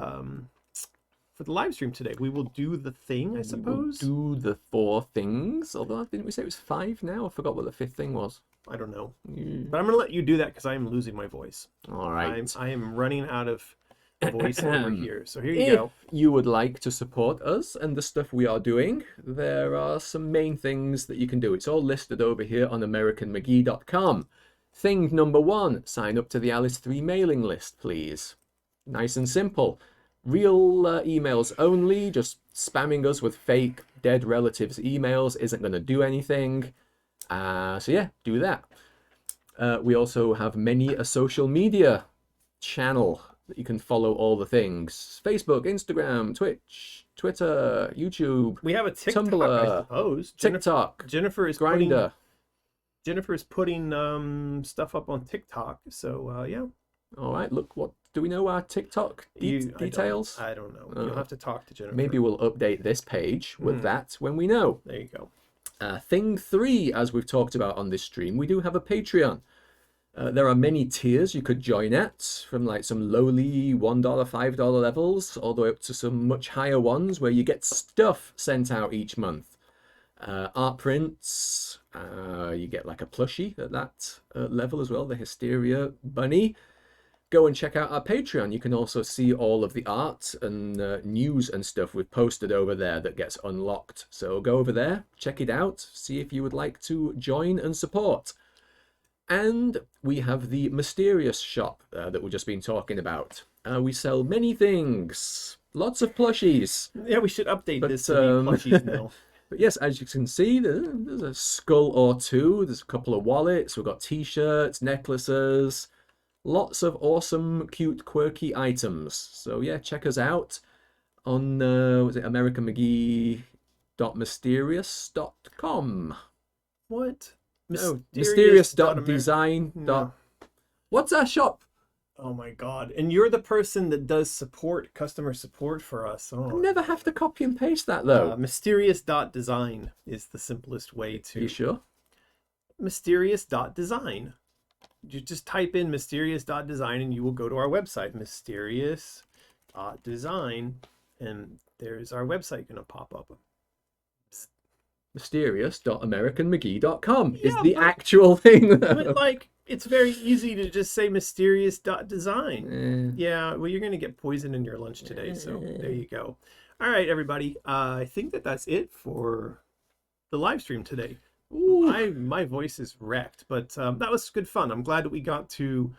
A: live stream today. We will do the thing, I suppose.
B: We will do the 4 things. Although didn't we say it was 5 now? I forgot what the 5th thing was.
A: I don't know, but I'm gonna let you do that because I am losing my voice.
B: All right.
A: I am running out of voice over here. So here you go.
B: If you would like to support us and the stuff we are doing, there are some main things that you can do. It's all listed over here on AmericanMcGee.com. Thing number 1, sign up to the Alice 3 mailing list, please. Nice and simple. Real emails only. Just spamming us with fake dead relatives emails isn't going to do anything. So yeah, do that. We also have many a social media channel that you can follow all the things. Facebook, Instagram, Twitch, Twitter, YouTube.
A: We have a TikTok,
B: Tumblr,
A: I suppose.
B: TikTok,
A: Jennifer is
B: Grindr.
A: Jennifer's putting stuff up on TikTok. So yeah.
B: All right, look, what do we know our TikTok details?
A: I don't know. You'll have to talk to Jennifer.
B: Maybe we'll update this page with that when we know.
A: There you go.
B: Thing 3, as we've talked about on this stream, we do have a Patreon. There are many tiers you could join at, from like some lowly $1, $5 levels, all the way up to some much higher ones where you get stuff sent out each month. art prints. You get like a plushie at that level as well, the Hysteria Bunny. Go and check out our Patreon. You can also see all of the art and news and stuff we've posted over there that gets unlocked. So go over there, check it out, see if you would like to join and support. And we have the Mysterious shop that we've just been talking about. We sell many things, lots of plushies.
A: Yeah, we should update this to be plushies now.
B: But yes, as you can see, there's a skull or two. There's a couple of wallets. We've got t-shirts, necklaces, lots of awesome, cute, quirky items. So yeah, check us out on was it americanmcgee.mysterious.com.
A: What?
B: Mysterious.design.
A: No.
B: What's our shop?
A: Oh my god. And you're the person that does customer support for us.
B: I
A: Oh.
B: never have to copy and paste that though.
A: Mysterious.design is the simplest way to.
B: Are you sure?
A: Mysterious.design. You just type in mysterious.design and you will go to our website, mysterious.design, and there's our website going to pop up.
B: Mysterious.americanmcgee.com is
A: Yeah,
B: the actual thing.
A: But like, it's very easy to just say mysterious.design. Yeah, well, you're going to get poison in your lunch today, so there you go. All right, everybody. I think that's it for the live stream today. Ooh. My voice is wrecked, but that was good fun. I'm glad that we got to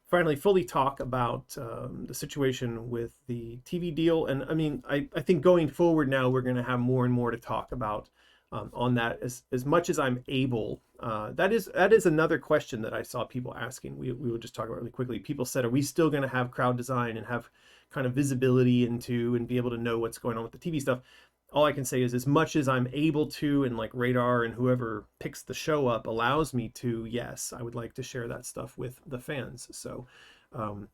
A: finally fully talk about the situation with the TV deal. And I mean, I think going forward now, we're going to have more and more to talk about on that as much as I'm able. That is another question that I saw people asking. We will just talk about really quickly. People said, are we still going to have crowd design and have kind of visibility into and be able to know what's going on with the TV stuff? All I can say is as much as I'm able to, and like Radar and whoever picks the show up allows me to, yes, I would like to share that stuff with the fans. So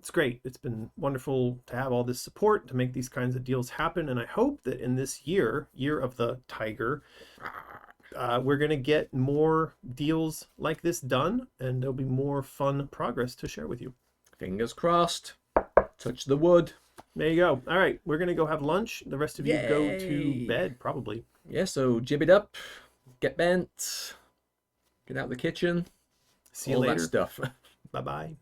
A: it's great. It's been wonderful to have all this support to make these kinds of deals happen. And I hope that in this year of the tiger, we're going to get more deals like this done, and there'll be more fun progress to share with you.
B: Fingers crossed. Touch the wood.
A: There you go. All right, we're going to go have lunch. The rest of you go to bed, probably.
B: Yeah, so jib it up, get bent, get out the kitchen,
A: See you
B: all
A: later.
B: that stuff.
A: Bye-bye.